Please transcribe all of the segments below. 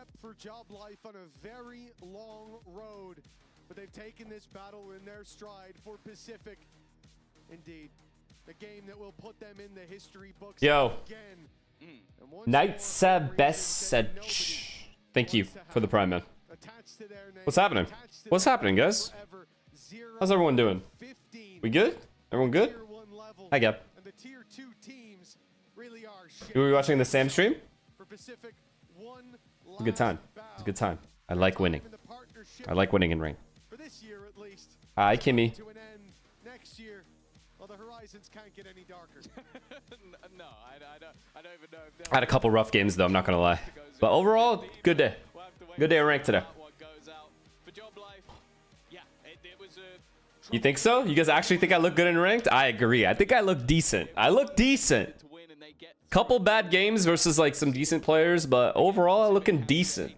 step for Job Life on a very long road, but they've taken this battle in their stride for Pacific. Indeed, the game that will put them in the history books again. Nights best. Thank you for the prime, man. What's happening? What's happening, guys? How's everyone doing? We good? Everyone good? Hi, Gab. You were watching the Sam stream? A good time. It's a good time. I like winning. I like winning in ring. Hi, Kimmy. I had a couple rough games, though. I'm not gonna lie. But overall, good day. Good day of rank today. You think so? You guys actually think I look good in ranked? I agree. I think I look decent. I look decent. Couple bad games versus like some decent players, but overall, I'm looking decent.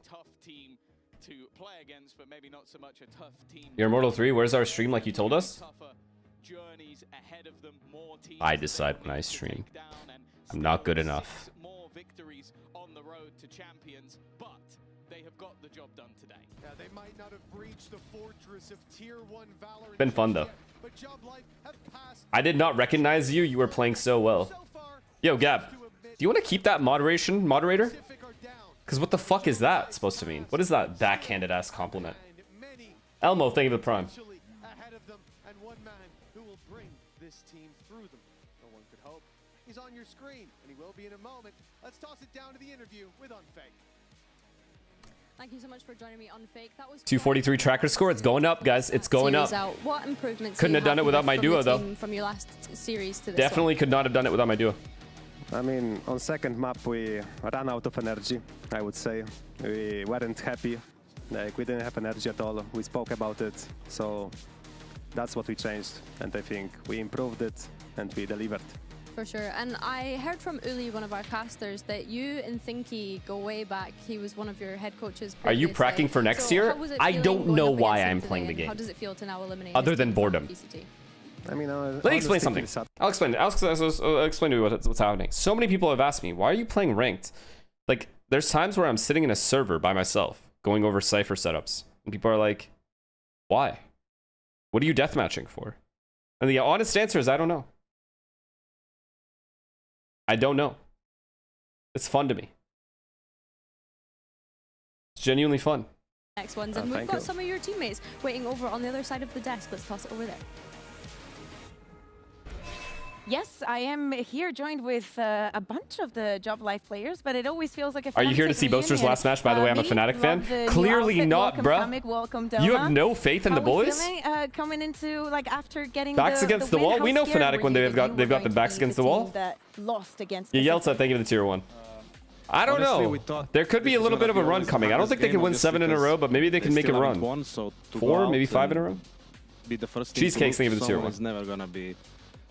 You're Immortal 3. Where's our stream like you told us? I decide when I stream. I'm not good enough. Been fun though. I did not recognize you. You were playing so well. Yo, Gab, do you want to keep that moderator? Because what the fuck is that supposed to mean? What is that backhanded ass compliment? Elmo, thank you for the prime. He's on your screen, and he will be in a moment. Let's toss it down to the interview with Unfake. Thank you so much for joining me on Fake. That was 243 tracker score. It's going up, guys. It's going up. What improvements couldn't have done it without my duo, though. From your last series to this Definitely could not have done it without my duo. I mean, on second map, we ran out of energy, I would say. We weren't happy. Like, we didn't have energy at all. We spoke about it. So that's what we changed. And I think we improved it and we delivered. For sure. And I heard from Uli, one of our casters, that you and Thinky go way back. He was one of your head coaches previously. Are you practicing for next year? I don't know why I'm playing the game. How does it feel to now eliminate other than boredom? VCT? I mean, let me explain something. I'll explain it. I'll explain to you what's happening. So many people have asked me, why are you playing ranked? Like, there's times where I'm sitting in a server by myself, going over Cypher setups. And people are like, why? What are you deathmatching for? And the honest answer is, I don't know. I don't know. It's fun to me. It's genuinely fun. Next ones, and we've got some of your teammates waiting over on the other side of the desk. Let's toss it over there. Yes, I am here joined with a bunch of the Job Life players, but it always feels like a Are you here to see Boaster's last match? By the way, I'm a FNATIC fan. Clearly not, bruh. You have no faith in the boys? Coming into, like, after getting backs against the wall? We know FNATIC when they've got the backs against the wall. Yeltsa, thank you for the tier 1. I don't know. There could be a little bit of a run coming. I don't think they can win 7 in a row, but maybe they can make a run. 4, maybe 5 in a row. Cheesecake's thank you for the tier 1. It's never gonna be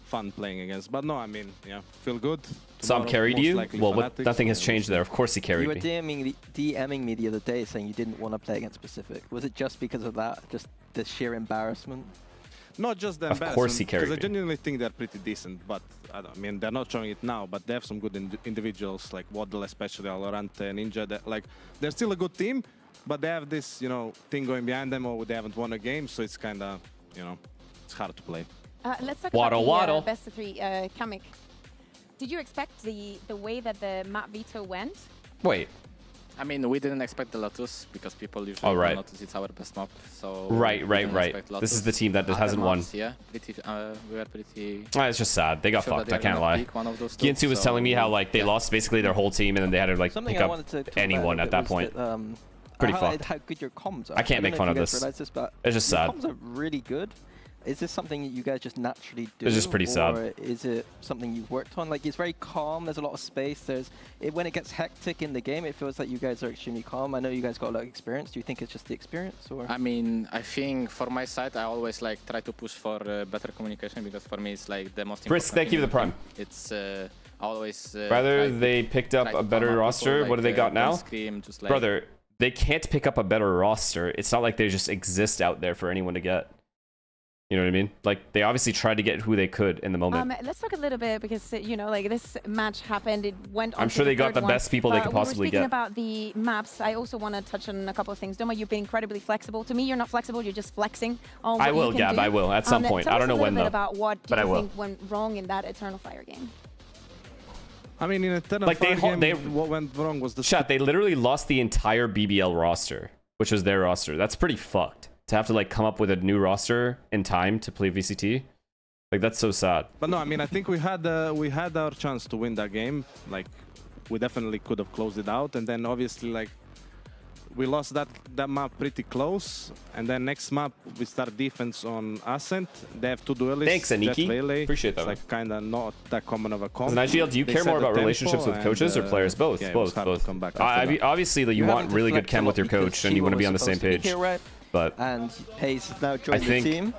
fun playing against, but no, I mean, yeah, feel good. Sam carried you? Well, nothing has changed there. Of course he carried me. You were DMing me the other day saying you didn't want to play against Pacific. Was it just because of that? Just the sheer embarrassment? Not just the embarrassment. Of course he carried me. Because I genuinely think they're pretty decent, but I mean, they're not showing it now, but they have some good individuals, like Waddle especially, Alorante, Ninja. Like, they're still a good team, but they have this, you know, thing going behind them, or they haven't won a game, so it's kind of, you know, it's hard to play. Let's talk about the best of 3, Kamik. Did you expect the way that the map veto went? Wait. I mean, we didn't expect the Lotus because people usually Lotus. It's our best map. So right. This is the team that hasn't won. Yeah, we were pretty. It's just sad. They got fucked. I can't lie. GIANTX was telling me how like they lost basically their whole team and then they had to like pick up anyone at that point. Pretty fucked. How good your comms are. I can't make fun of this. It's just sad. Your comms are really good. Is this something that you guys just naturally do? It's just pretty sad. Or is it something you've worked on? Like, it's very calm, there's a lot of space. When it gets hectic in the game, it feels like you guys are extremely calm. I know you guys got a lot of experience. Do you think it's just the experience? Or? I mean, I think for my side, I always like try to push for better communication because for me, it's like the most important. Chris, thank you for the prime. It's always... Rather, they picked up a better roster. What do they got now? Brother, they can't pick up a better roster. It's not like they just exist out there for anyone to get. You know what I mean? Like, they obviously tried to get who they could in the moment. Let's talk a little bit because, you know, like this match happened. It went on. I'm sure they got the best people they could possibly speaking get. About the maps, I also want to touch on a couple of things. Doma, you've been incredibly flexible. To me, you're not flexible. You're just flexing on what I will, you can Gab. do. I will at some point. I don't know when though. About what do but you think went wrong in that Eternal Fire game? I mean, in Eternal Fire game, what went wrong was the... Chat, they literally lost the entire BBL roster, which was their roster. That's pretty fucked. To have to like come up with a new roster in time to play VCT. Like, that's so sad. But no, I mean, I think we had our chance to win that game. Like, we definitely could have closed it out. And then obviously, like, we lost that map pretty close. And then next map, we start defense on Ascent. They have two duelists. Thanks, Aniki. Appreciate that. It's like kind of not that common of a comp. Nigel, do you care more about relationships with coaches or players? Both. Yeah, both. Obviously, you want really good chem with your coach and you want to be on the same page. But and Hayes has now joined the team.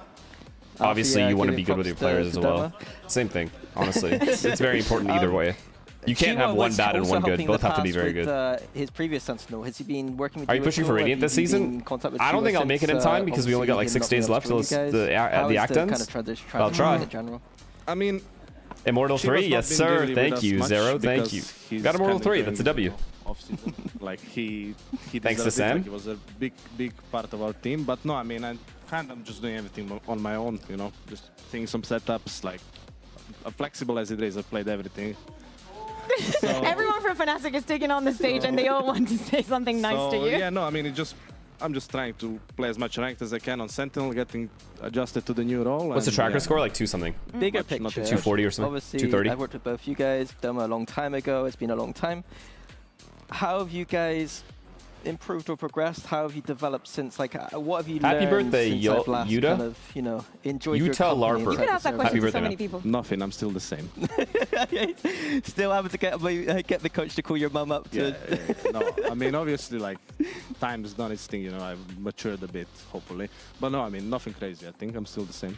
Obviously, you want to be good with your players as well. Same thing, honestly. It's very important either way. You can't have one bad and one good. Both have to be very good. His previous Sentinel, has he been working with Are you pushing for Radiant this season? I don't think I'll make it in time because we only got like 6 days left till the act ends. I'll try. I mean, Immortal 3, yes sir. Thank you, Zero. Thank you. Got Immortal 3. That's a W. Off-season, like he thanks to Sam. Like, he was a big part of our team. But no, I mean, I'm just doing everything on my own. You know, just seeing some setups. Like, flexible as it is, I've played everything. So, everyone from FNATIC is taking on the stage, and they all want to say something nice to you. Yeah, no, I mean, I'm just trying to play as much ranked as I can on Sentinel, getting adjusted to the new role. What's the tracker score? Like 2 something. Bigger picture. 240 or something. Obviously, 230. I've worked with both you guys. Doma a long time ago. It's been a long time. How have you guys improved or progressed? How have you developed since? Like, what have you learned? Happy birthday, since last Yuta. Kind of, you know, enjoyed your Larper. You could ask that question to so many people. Nothing. I'm still the same. Still having to get the coach to call your mum up. To No, I mean, obviously, like, time has done its thing. You know, I've matured a bit, hopefully. But no, I mean, nothing crazy. I think I'm still the same.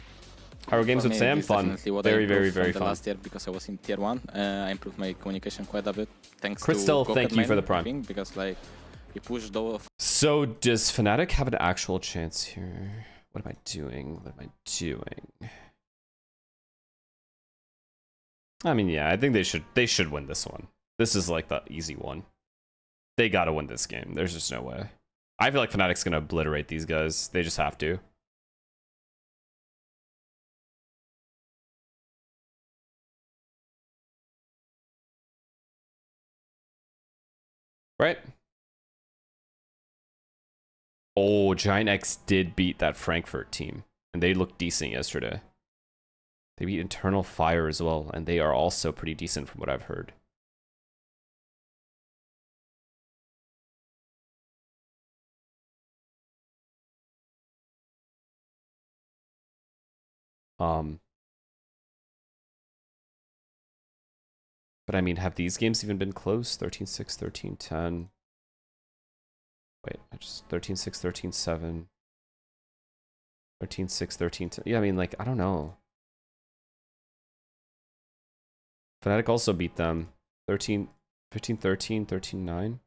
Our games with Sam, fun. Very fun. Last year, because I was in tier 1, I improved my communication quite a bit. Thanks Crystal, to thank you for the prime. Because like he pushed those. So does FNATIC have an actual chance here? What am I doing? I mean, yeah, I think they should win this one. This is like the easy one. They gotta win this game. There's just no way. I feel like FNATIC's gonna obliterate these guys. They just have to. Right? Oh, GIANTX did beat that Frankfurt team, and they looked decent yesterday. They beat Eternal Fire as well, and they are also pretty decent from what I've heard. But I mean, have these games even been close? 13-6, 13-10. Wait, I just 13-6, 13-7. 13-6, 13-10. Yeah, I mean, like, I don't know. FNATIC also beat them. 15-13, 13-9.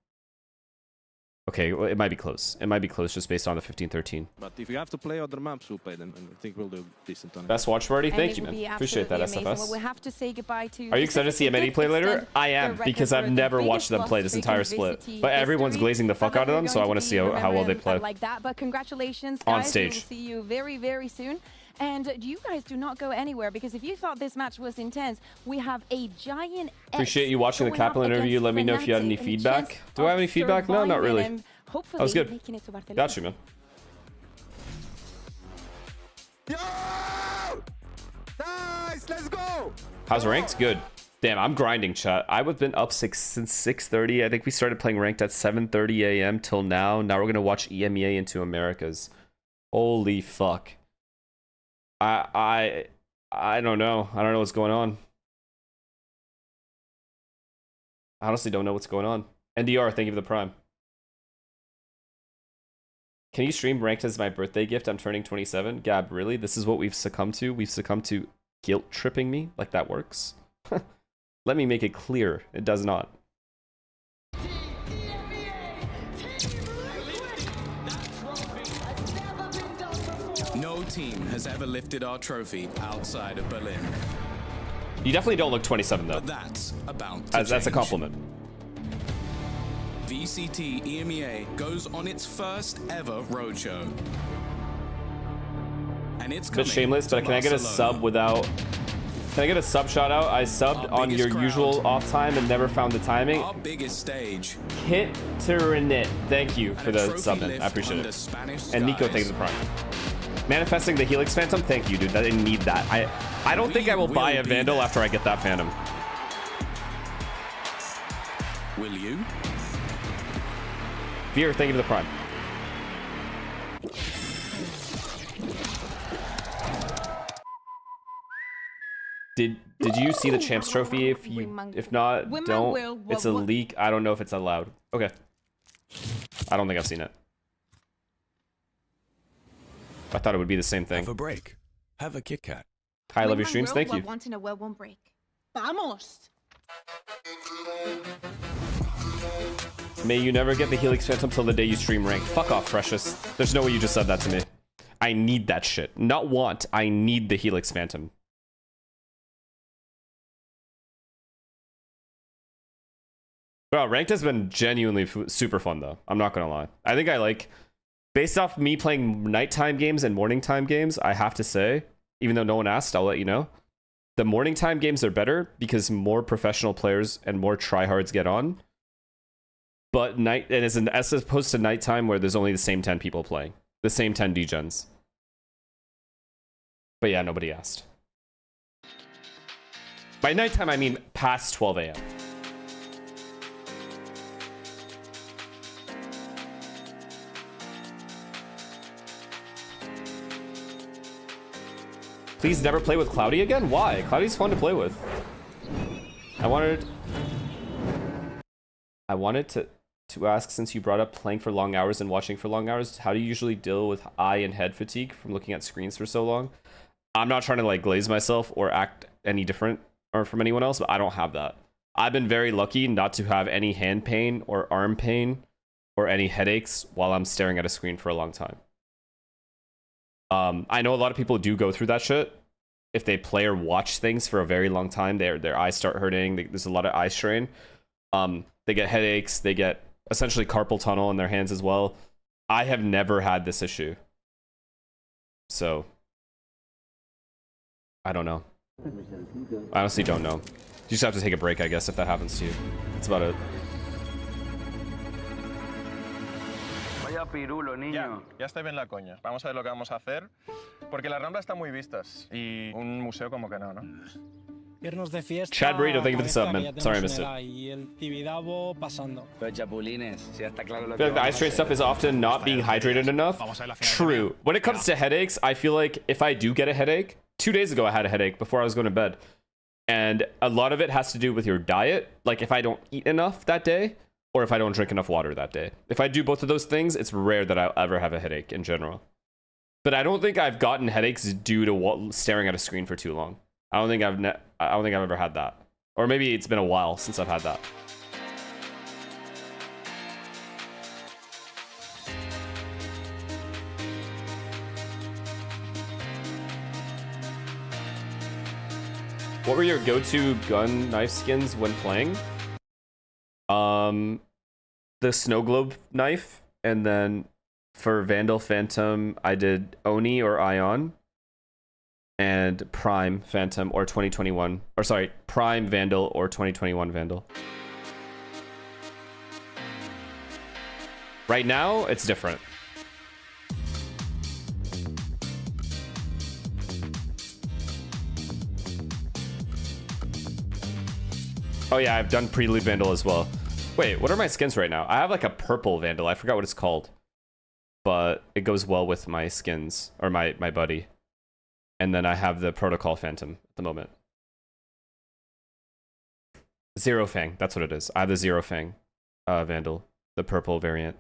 Okay, well, it might be close. It might be close just based on the 15-13. But if you have to play other maps, we'll play them, and I think we'll do decent on it. Best watch party? Thank you, man. Appreciate that, SFS. Well, we have to say goodbye to. Are you excited to see EMEA play later? I am, because I've never watched them play this entire split. But everyone's glazing the fuck out of them, so I want to see how well they play. Like that, but congratulations, guys. On We stage. will see you very, very soon. And you guys do not go anywhere, because if you thought this match was intense, we have a GIANTX. Appreciate you watching the Kaplan interview. Let me know if you had any feedback. Do I have any feedback? No, not really. That was good. Got you, man. Yo! Nice, let's go! How's ranked? Good. Damn, I'm grinding, chat. I've been up since 6:30. I think we started playing ranked at 7:30 a.m. till now. Now we're gonna watch EMEA into Americas. Holy fuck. I don't know. I don't know what's going on. I honestly don't know what's going on. NDR, thank you for the prime. Can you stream ranked as my birthday gift? I'm turning 27. Gab, really? This is what we've succumbed to? We've succumbed to guilt tripping me? Like that works? Let me make it clear. It does not. No team has ever lifted our trophy outside of Berlin. You definitely don't look 27 though. But that's about to That's a change. compliment. VCT EMEA goes on its first ever roadshow. And it's A bit coming shameless, to but can I get a Barcelona. sub without... Can I get a sub shout out? I subbed Our on your biggest crowd. usual off time and never found the timing. Our biggest stage. Hit to Renit. Thank you for And a the trophy sub, man. lift I appreciate under it. Spanish And Nico, skies. thank you for the prime. Manifesting the Helix Phantom. Thank you, dude. I didn't need that. I don't think I will buy a be Vandal there. after I get that Phantom. Will you? Veer, thank you for the prime. Did you see the Champs Trophy? If not, don't. It's a leak. I don't know if it's allowed. Okay. I don't think I've seen it. I thought it would be the same thing. Have a break. Have a Kit Kat. Hi, I love your streams. Thank you. Wanting a well-worn break. Vamos! May you never get the Helix Phantom till the day you stream rank. Fuck off, Precious. There's no way you just said that to me. I need that shit. Not want. I need the Helix Phantom. Bro, ranked has been genuinely super fun though. I'm not gonna lie. I think I like, based off me playing nighttime games and morning time games, I have to say, even though no one asked, I'll let you know. The morning time games are better because more professional players and more tryhards get on. But as opposed to nighttime where there's only the same 10 people playing. The same 10 degens. But yeah, nobody asked. By nighttime, I mean past 12 a.m. Please never play with Cloudy again? Why? Cloudy's fun to play with. I wanted to ask, since you brought up playing for long hours and watching for long hours, how do you usually deal with eye and head fatigue from looking at screens for so long? I'm not trying to like glaze myself or act any different or from anyone else, but I don't have that. I've been very lucky not to have any hand pain or arm pain or any headaches while I'm staring at a screen for a long time. I know a lot of people do go through that shit. If they play or watch things for a very long time, their eyes start hurting. There's a lot of eye strain. They get headaches. They get essentially carpal tunnel in their hands as well. I have never had this issue. So, I don't know. I honestly don't know. You just have to take a break, I guess, if that happens to you. That's about it. Ya estoy bien la coña. Vamos a ver lo que vamos a hacer. Porque la Rambla está muy vistas. Y un museo como que no, ¿no? Irnos de fiesta. Chad Burrito, thank you for the sub, man. Sorry I missed it. Y el Tibidabo pasando. I feel like the eye strain stuff is often not being hydrated enough. True. When it comes to headaches, I feel like if I do get a headache, 2 days ago I had a headache before I was going to bed. And a lot of it has to do with your diet. Like if I don't eat enough that day, or if I don't drink enough water that day. If I do both of those things, it's rare that I'll ever have a headache in general. But I don't think I've gotten headaches due to staring at a screen for too long. I don't think I've ever had that. Or maybe it's been a while since I've had that. What were your go-to gun knife skins when playing? The snow globe knife, and then for Vandal Phantom, I did Oni or Ion, and Prime Phantom or 2021, or sorry, Prime Vandal or 2021 Vandal. Right now, it's different. Oh yeah, I've done Prelude Vandal as well. Wait, what are my skins right now? I have like a purple Vandal. I forgot what it's called. But it goes well with my skins, or my buddy. And then I have the Protocol Phantom at the moment. Zero Fang, that's what it is. I have the Zero Fang Vandal, the purple variant.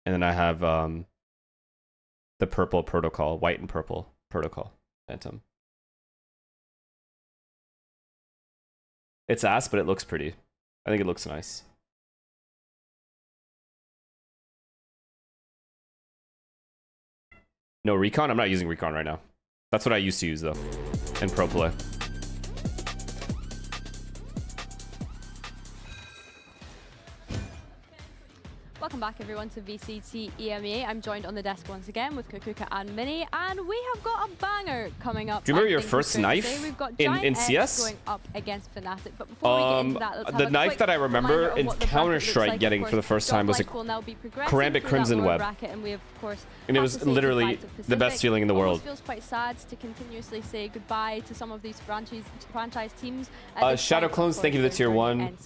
And then I have the purple Protocol, white and purple Protocol Phantom. It's ass, but it looks pretty. I think it looks nice. No recon? I'm not using recon right now. That's what I used to use though in pro play. Welcome back everyone to VCT EMEA. I'm joined on the desk once again with Kukuka and Mini, and we have got a banger coming up. Do you remember your first knife We've got in CS? going up against FNATIC, but before we get into that, let's have the a knife quick that I remember reminder in of what the bracket Counter-Strike looks getting like. for the first time was a Will now be progressing Karambit through Crimson that lower Web. bracket, and we of course And it have was to say literally goodbye to the best Pacific. feeling in the world. Almost feels quite sad to continuously say goodbye to some of these franchise teams. Shadow Clones, thank you for the tier 1.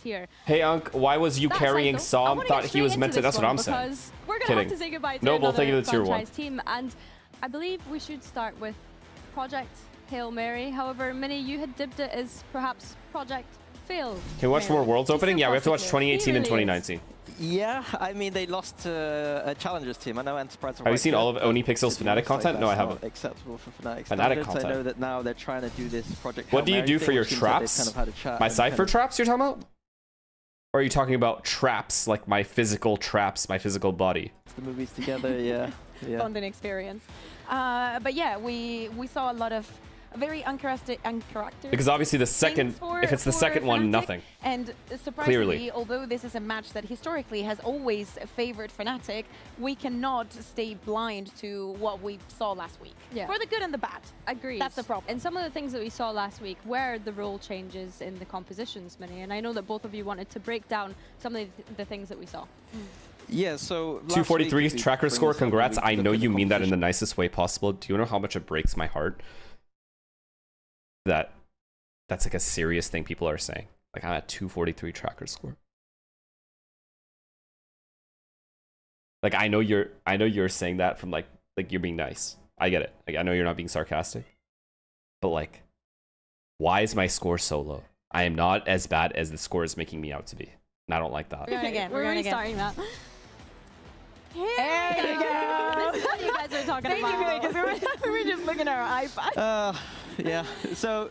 Hey Unc, why was you That carrying aside, though, I Psalm? wanna Thought get he was straight meant to. into That's this what I'm one saying. because we're gonna Kidding. have to say goodbye to Noble, thank you another for the tier 1. franchise team, and I believe we should start with Project Hail Mary. However, Mini, you had dipped it as perhaps Project Fail. Can we watch more Worlds opening? Yeah, we have to watch Possibly. 2018 and He really 2019. Yeah, I mean, they lost to a Challengers team. I know Enterprise. Have you seen all of Oni Pixel's Fnatic content? No, I haven't. Acceptable for Fnatic Fnatic standards. content. I know that now they're trying to do this Project. What do you Hail do Mary for thing, your which seems like they've traps? kind of had a chat My and Cypher kind of- traps you're talking about? Or are you talking about traps, like my physical traps, my physical body? The movies together, yeah. Yeah. Bonding experience. But yeah, we saw a lot of very uncharacteristic. Because obviously the second, if it's the second one, Fnatic. nothing. And surprisingly, Clearly. although this is a match that historically has always favored Fnatic, we cannot stay blind to what we saw last week. Yeah. For the good and the bad. Agreed. That's the problem. And some of the things that we saw last week were the role changes in the compositions, Mini. And I know that both of you wanted to break down some of the things that we saw. Yeah, so 243 tracker score, congrats. I know you mean that in the nicest way possible. Do you know how much it breaks my heart? That's like a serious thing people are saying. Like I'm at 243 tracker score. Like I know you're saying that from like you're being nice. I get it. Like I know you're not being sarcastic. But like, why is my score so low? I am not as bad as the score is making me out to be. And I don't like that. We're going again. We're already starting that. There you go. This is what you guys are talking Thank about. you, because we were just looking at our iPad. Yeah, so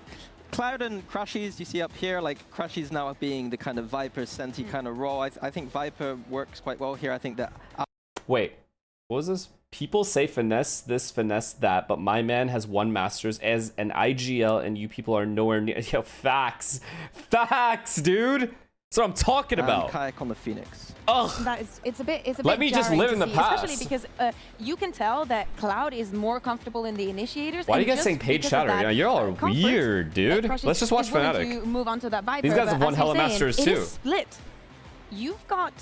Cloud and Crashies you see up here, like Crashies now being the kind of Viper Senti kind of role. I think Viper works quite well here. I think that... Wait, what was this? People say finesse this, finesse that, but my man has won Masters as an IGL and you people are nowhere near. Yo, facts. Facts, dude. That's what I'm talking about. Kayak on the Phoenix. Ugh. It's a bit Let me just jarring live to in the see, past. especially because you can tell that Cloud is more comfortable in the initiators. Why are you and guys saying just Page because of Shatter? that, Yeah, you're all comfort weird, dude. that Crush Let's just watch is willing Fnatic. to move on to that Viper, These guys have but won as hella you're saying, Masters it too. is split. You've got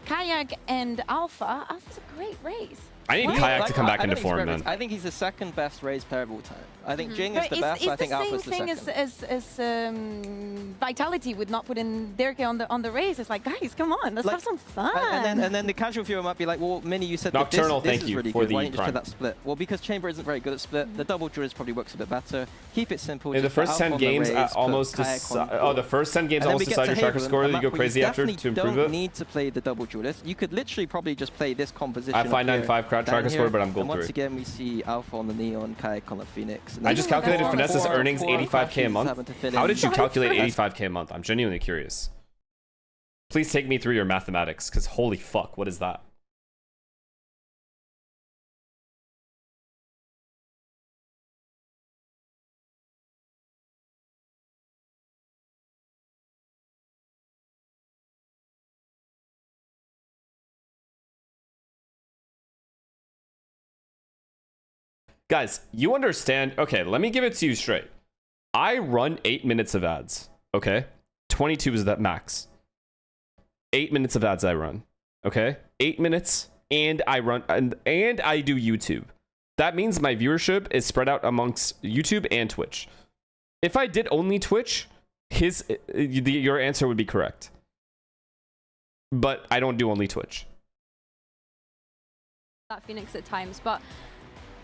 Kayak and Alpha. Alpha's a great race. I need Well, Kayak to come back I into don't think he's form, great. man. I think he's the second best Raze player of all time. I think Jing But is the best. I think Alpha's the it's second. the same thing as Vitality would not put in Derke on the race. It's like, guys, come on, let's Like, have some fun. And then the casual viewer might be like, well, Mini, you said Nocturnal, that this thank is you really for good. the Why don't you just prime. play that split? Well, because Chamber isn't very good at split. The double Druids probably works a bit better. Keep it simple. In the just put first Alpha 10 on the games, Raze, put almost Kayak on oh, the first 10 games and then we almost get decide to your tracker Haven, score. a You map go where crazy after definitely to improve don't it. need to play the double duelist. You could literally probably just play this composition. I have 595 crowd tracker score, but I'm and gold once 3. again, we see Alpha on the Neon, Kayak on the Phoenix. And I then just even calculated before- Finesse's before- earnings before 85k a Crashies month. having to fill How in. did you calculate That's- 85k a month? I'm genuinely curious. Please take me through your mathematics, because holy fuck, what is that? Guys, you understand. Okay, let me give it to you straight. I run 8 minutes of ads. Okay? 22 is that max. 8 minutes of ads I run. Okay? 8 minutes, and I run and I do YouTube. That means my viewership is spread out amongst YouTube and Twitch. If I did only Twitch, your answer would be correct. But I don't do only Twitch. That Phoenix at times, but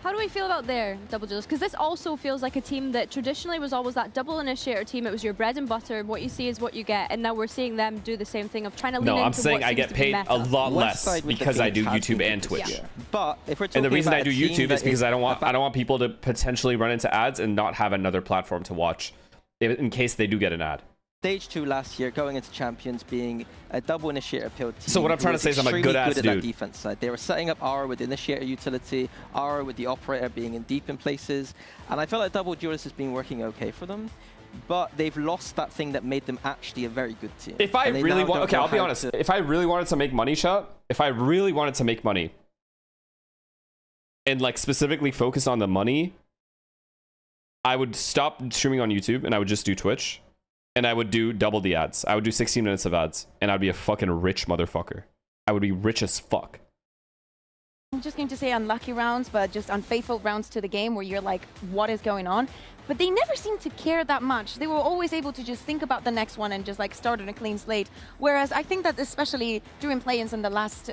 how do we feel about their double duels? Because this also feels like a team that traditionally was always that double initiator team. It was your bread and butter. What you see is what you get. And now we're seeing them do the same thing of trying to lean into No, I'm saying what I seems get to be paid meta. a lot less Westside with the because I do Phoenix has YouTube been and good Twitch. this year. But if we're talking And the reason about I do a team YouTube is that because I don't about- want people to potentially run into ads and not have another platform to watch in case they do get an ad. Stage 2 last year, going into Champions, being a double initiator build team. So what I'm trying to say is I'm a good ass at dude. that defense side. They were setting up Aura with the initiator utility, Aura with the operator being in deep in places, and I felt like double duelist has been working okay for them. But they've lost that thing that made them actually a very good team. If I really want, okay, I'll be honest. If I really wanted to make money, chat, if I really wanted to make money, and like specifically focus on the money, I would stop streaming on YouTube and I would just do Twitch. And I would do double the ads. I would do 16 minutes of ads. And I'd be a fucking rich motherfucker. I would be rich as fuck. I'm just going to say unlucky rounds, but just unfaithful rounds to the game where you're like, what is going on? But they never seemed to care that much. They were always able to just think about the next one and just like start on a clean slate. Whereas I think that especially during play-ins in the last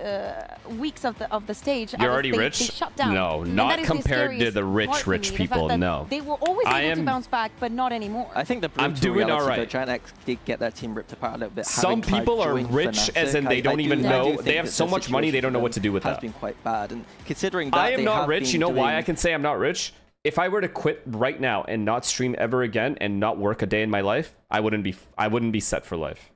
weeks of the stage, you're already they rich? shut down. No, not compared to the rich people, no. They were always able to bounce back, but not anymore. I think the I'm doing all right. GIANTX did get their team ripped apart a little bit. Some people are rich as in they don't even know. They have so much money they don't know what to do with that. Has been quite bad, and considering that I am not rich. You know why I can say I'm not rich? If I were to quit right now and not stream ever again and not work a day in my life, I wouldn't be set for life.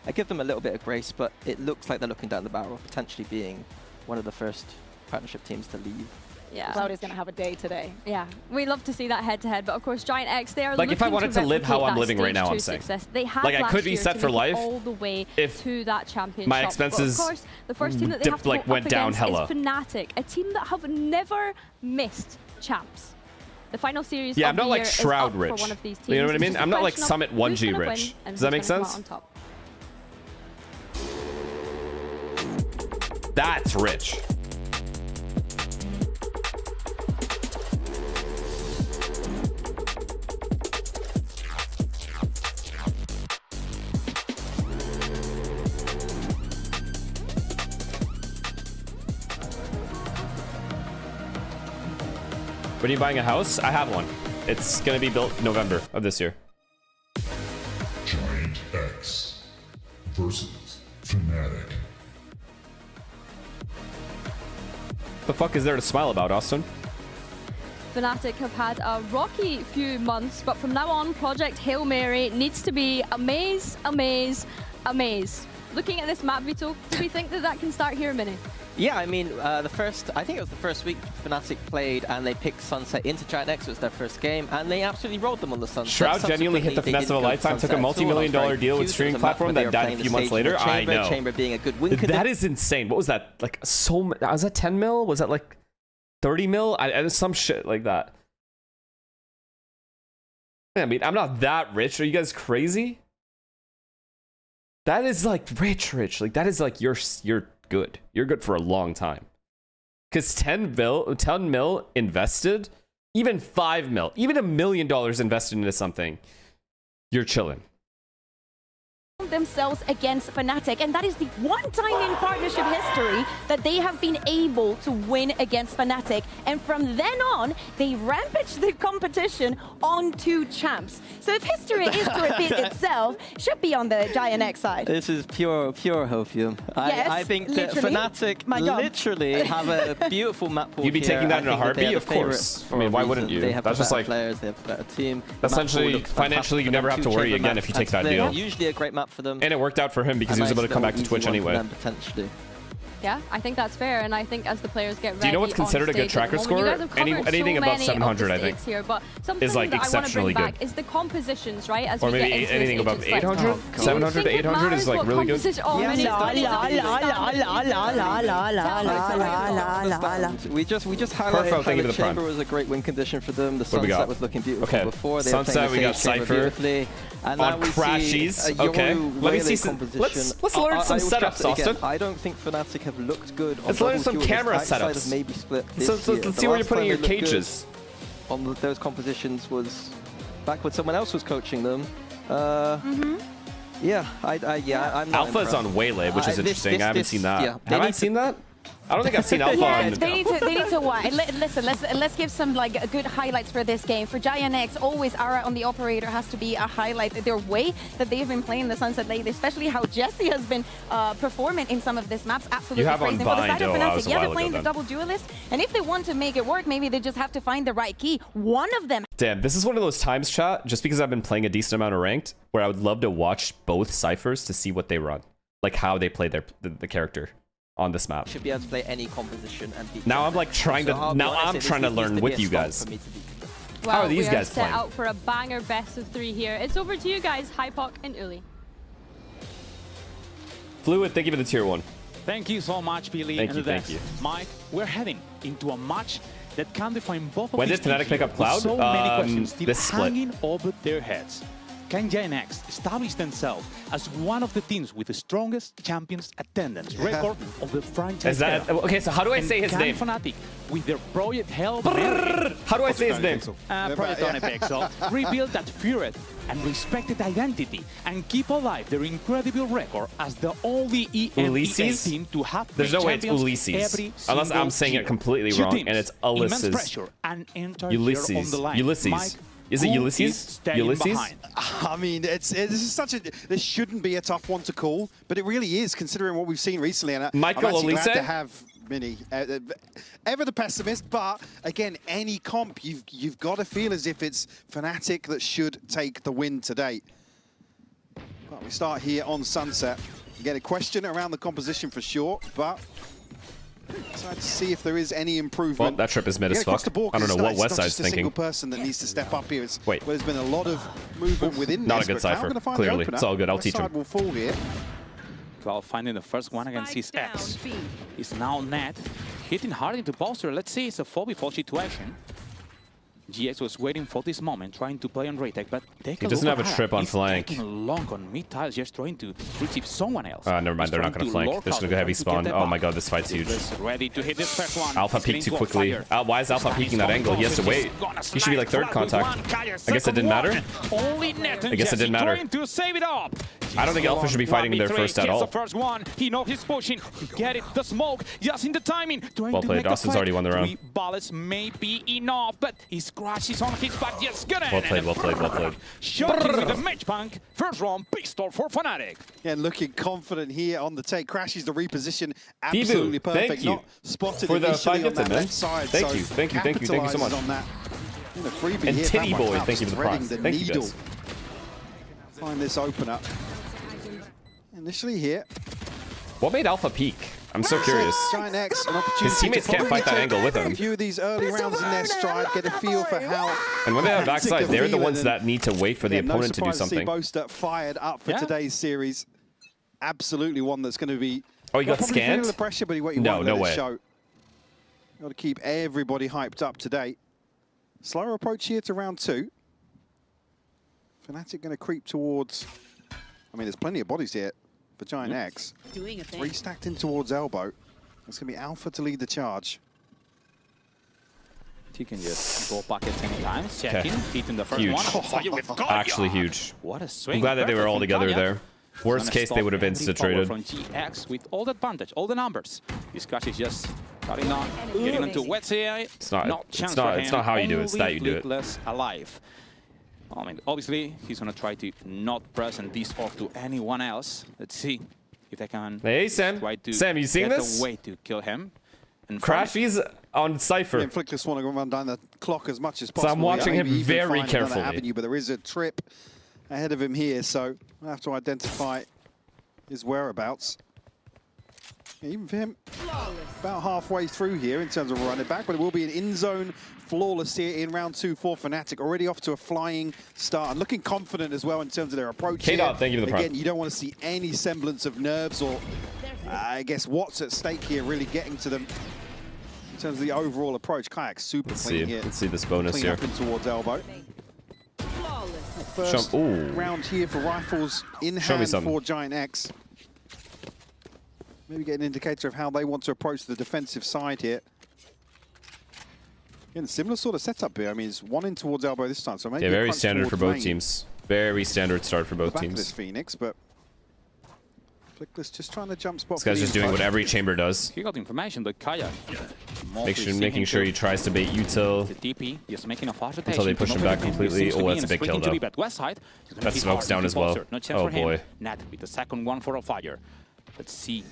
I give them a little bit of grace, but it looks like they're looking down the barrel of potentially being one of the first partnership teams to leave. Yeah, Cloud is going to have a day today. Yeah, we love to see that head-to-head, but of course, GIANTX, they are like if I wanted to live how I'm living right now, I'm saying. They had like I could be set for life all the way if to that championship. my expenses but of course, the first team that they have to like go went up down against hella. is FNATIC, a team that have never missed champs. The final series yeah, of I'm not the like year Shroud is up rich. for one of these teams. You know what I It's mean? just I'm a not like question of Summit 1G who's gonna rich. win and Does that make who's gonna come sense? out on top. That's rich. When are you buying a house? I have one. It's gonna be built November of this year. GIANTX versus FNATIC. The fuck is there to smile about, Austin? FNATIC have had a rocky few months, but from now on, Project Hail Mary needs to be amaze, amaze, amaze. Looking at this map, Vito, do we think that can start here, Mini? Yeah, I mean, I think it was the first week FNATIC played and they picked Sunset into GIANTX. It was their first game and they absolutely rolled them on the Sunset. Shroud genuinely hit the finesse of a lifetime, took a multi-million-dollar deal with streaming platform that died a few months later. I know. Chamber being a good win. That is insane. What was that? Like, was that 10 mil? Was that like 30 mil? Some shit like that. I mean, I'm not that rich. Are you guys crazy? That is like rich. Like, that is like you're good. You're good for a long time. Because 10 mil invested, even 5 mil, even $1 million invested into something, you're chilling. Themselves against FNATIC, and that is the one time in partnership history that they have been able to win against FNATIC, and from then on they rampage the competition on 2 champs. So if history is to repeat itself, it should be on the GIANTX side. This is pure hopium. Yes, I think that FNATIC literally have a beautiful map pool. You'd be taking that in a heartbeat, of course. course. I mean, why wouldn't you? They have That's just like players, they have a better team. Essentially, financially, you never have to worry again if you take that deal. Usually a great map for them. And it worked out for him because he was able to come back to Twitch anyway. Potentially. Yeah, I think that's fair, and I think as the players get ready. Do you know what's considered a good tracker score? Anything above 700, I think, here, but is like exceptionally good. Is the compositions, right? As or we maybe get into anything above 800, 700 to 800 is like really good. We just highlighted how the chamber was a great win condition for them. The sunset was looking beautiful before. Sunset, we got Cypher on Crashies. Okay, let me see some. Let's learn some setups, Austin. I don't think FNATIC have looked good. Let's learn some camera setups. Maybe split. So let's see where you're putting your cages. On those compositions was back when someone else was coaching them. Yeah, I'm not Alpha's impressed. on Waylay, which is interesting. I haven't seen that. Yeah, Have I seen that? I don't think I've seen Alpha Yeah, on... they need to what? Listen, let's give some like good highlights for this game. For GIANTX, always Ara on the operator has to be a highlight. Their way that they've been playing the Sunset lately, especially how Jesse has been performing in some of these maps, absolutely You have crazy. on For the side of Bind, FNATIC, yeah, they're playing the then. double duelist, and if they want to make it work, maybe they just have to find the right key. One of them. Damn, this is one of those times, chat, just because I've been playing a decent amount of ranked, where I would love to watch both ciphers to see what they run. Like how they play the character on this map. Should be able to play any composition and beat Now them. I'm like trying to, So now honestly, I'm this trying to needs learn be with a you stop guys. for me to beat them. Well, How are these we guys set playing? out for a banger best of 3 here. It's over to you guys, Hypoc and Uli. Fluid, thank you for the tier 1. Thank you so much, Billy. Thank and you, the thank Dex. you. Mike, we're heading into a match that can define both of When these did Fnatic teams pick up with Cloud? So many questions still This split. hanging over their heads. Can GIANTX establish themselves as one of the teams with the strongest champions attendance record of the franchise? Is that okay? So how do I say his name? Fnatic, with their project held, How do I say his name? Project on Pixel, rebuild that feared and respected identity and keep alive their incredible record as the only EMEA Ulysses? team to have There's no way it's champions Ulysses. every Unless single I'm saying year. it completely Two wrong teams, and it's immense Ulysses. pressure and entire year on Ulysses. the line. Ulysses. Mike, Is it who Ulysses? is standing Ulysses? behind? I mean, this is such a. This shouldn't be a tough one to call, but it really is, considering what we've seen recently. And Michael I'm actually glad Olise? to have Mini, ever the pessimist, but again, any comp you've got to feel as if it's Fnatic that should take the win today. Well, we start here on Sunset. You get a question around the composition for sure, but. Excited to see if there is any improvement. Well, that trip is mid as fuck. I don't know what Westside's thinking. It's not just a single person that needs to step up here. Wait. There's been a lot of movement within Not this, a good but Cloud cipher, gonna find clearly. the opener. It's all good, I'll teach him. Westside will fall here. Cloud finding the first one against his ex. He's now net, hitting hard into Bolster. Let's see, it's a 4v4 situation. GX was waiting for this moment, trying to play on Retake, but He doesn't have a trip on flank. He's taking long on mid tiles, just trying to retrieve someone else. Never mind, they're not going to flank. They're just going to go heavy spawn. Oh my god, this fight's huge. Ready to hit this first one. Alpha peeked too quickly. Why is Alpha peeking that angle? He has to wait. He should be like third contact. I guess it didn't matter. I guess it didn't matter. To save it up. I don't think Alpha should be fighting there first at all. The first one. He knows he's pushing. Get it. The smoke. Just in the timing. Well played. Austin's already won the round. 3 bullets may be enough, but he scratches on his back. Yes, good. Well played, well played, well played. Shocking with the match bank. First round pistol for Fnatic. Yeah, looking confident here on the take. Crashes the reposition. Absolutely Bibu, perfect. thank you Not spotted for the initially 5 on that gifted, man. left side. Thank so you, thank you, thank you, thank you so much. capitalizes on that. And, a freebie And here, Titty that one Boy, out, thank you for the threading props. the Thank you, needle. guys. Find this opener. Initially here. What made Alpha peak? I'm so curious. GIANTX, an opportunity His teammates to can't fight that probably angle with take him. A few of these early rounds in their stride, get a feel for how. And when they have backside, they're the ones and- that need to wait for the Yeah, opponent to do no surprise something. see Boaster fired up for today's series. Absolutely one that's going to be. Oh, he got probably feeling scanned? the pressure, but he won't No, let no it way. show. Got to keep everybody hyped up today. Slower approach here to round 2. Fnatic going to creep towards. I mean, there's plenty of bodies here for GIANTX. Doing a thing. 3 stacked in towards elbow. It's going to be Alpha to lead the charge. He can just go back at 10 times, checking, hitting the first Huge. one. Actually huge. What a swing. I'm glad that they were Perfect all from together Tanya. there. Worst Gonna case, they stop would have every power insta-traded. from GX with all the advantage, all the numbers. This crash is just cutting on, getting onto wet CI. It's not- chance it's not- for it's him, not how you do it, it's only that you do it. Fleetless alive. I mean, obviously, he's going to try to not present this off to anyone else. Let's see if they can Hey, Sam. try to Sam, you seeing get this? a way to kill him. And Crashies on Cypher. Yeah, Flickless want to run down the clock as much as So possible. I'm watching him Maybe even very find another carefully. avenue, but there is a trip ahead of him here, so we'll have to identify his whereabouts. Even for him, about halfway through here in terms of running back, but it will be an in-zone flawless here in round 2 for Fnatic. Already off to a flying start and looking confident as well in terms of their approach here. K-Dot, thank you for the prime. Again, you don't want to see any semblance of nerves or, I guess, what's at stake here really getting to them in terms of the overall approach. Kayak super Let's clean see. here. Let's see this bonus Clean here. up in towards elbow. First Ooh. round here for rifles in Show me hand something. for GIANTX. Maybe get an indicator of how they want to approach the defensive side here. Again, similar sort of setup here. I mean, it's one in towards elbow this time, so maybe Yeah, a very crunch standard for towards both main. teams. Very standard start for both Back of this teams. Phoenix, but Flickless just trying to jump spot. This guy's just doing what every chamber does. He got information that Kaya. Making sure he tries to bait util The DP just making a fast until they push him back completely. Oh, that's a big kill though. That smokes down as well. Oh boy. Nat with the second one for a fire. Let's see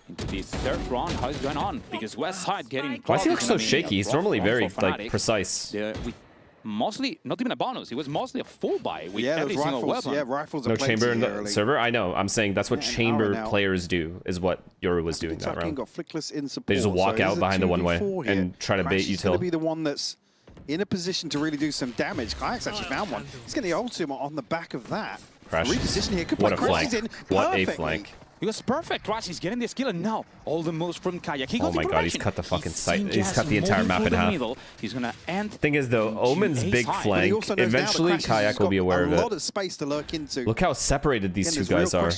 into this third round how it's going on, because West Side getting. Why does he look so shaky? He's normally very like precise. With mostly not even a bonus. It was mostly a full buy with every single weapon. Yeah, rifles. No chamber in the server. I know. I'm saying that's what chamber players do. Is what Yoru was doing that round. Got Flickless in support, they just walk out behind the one way and try to bait util. He's going to be the one that's in a position to really do some damage. Kayak's actually found one. He's getting the ultimate on the back of that. Crash. Reposition here. Could what a put flank. In what a perfectly. flank. He was perfect. Crash is getting the skill, and now all the moves from Kayak. He got oh my god, he's cut the fucking site. He's cut the entire map in half. He's gonna end. Thing is though, Omen's big flank, eventually Kayak will be aware of it. A lot of space to lurk into. Look how separated these two guys are.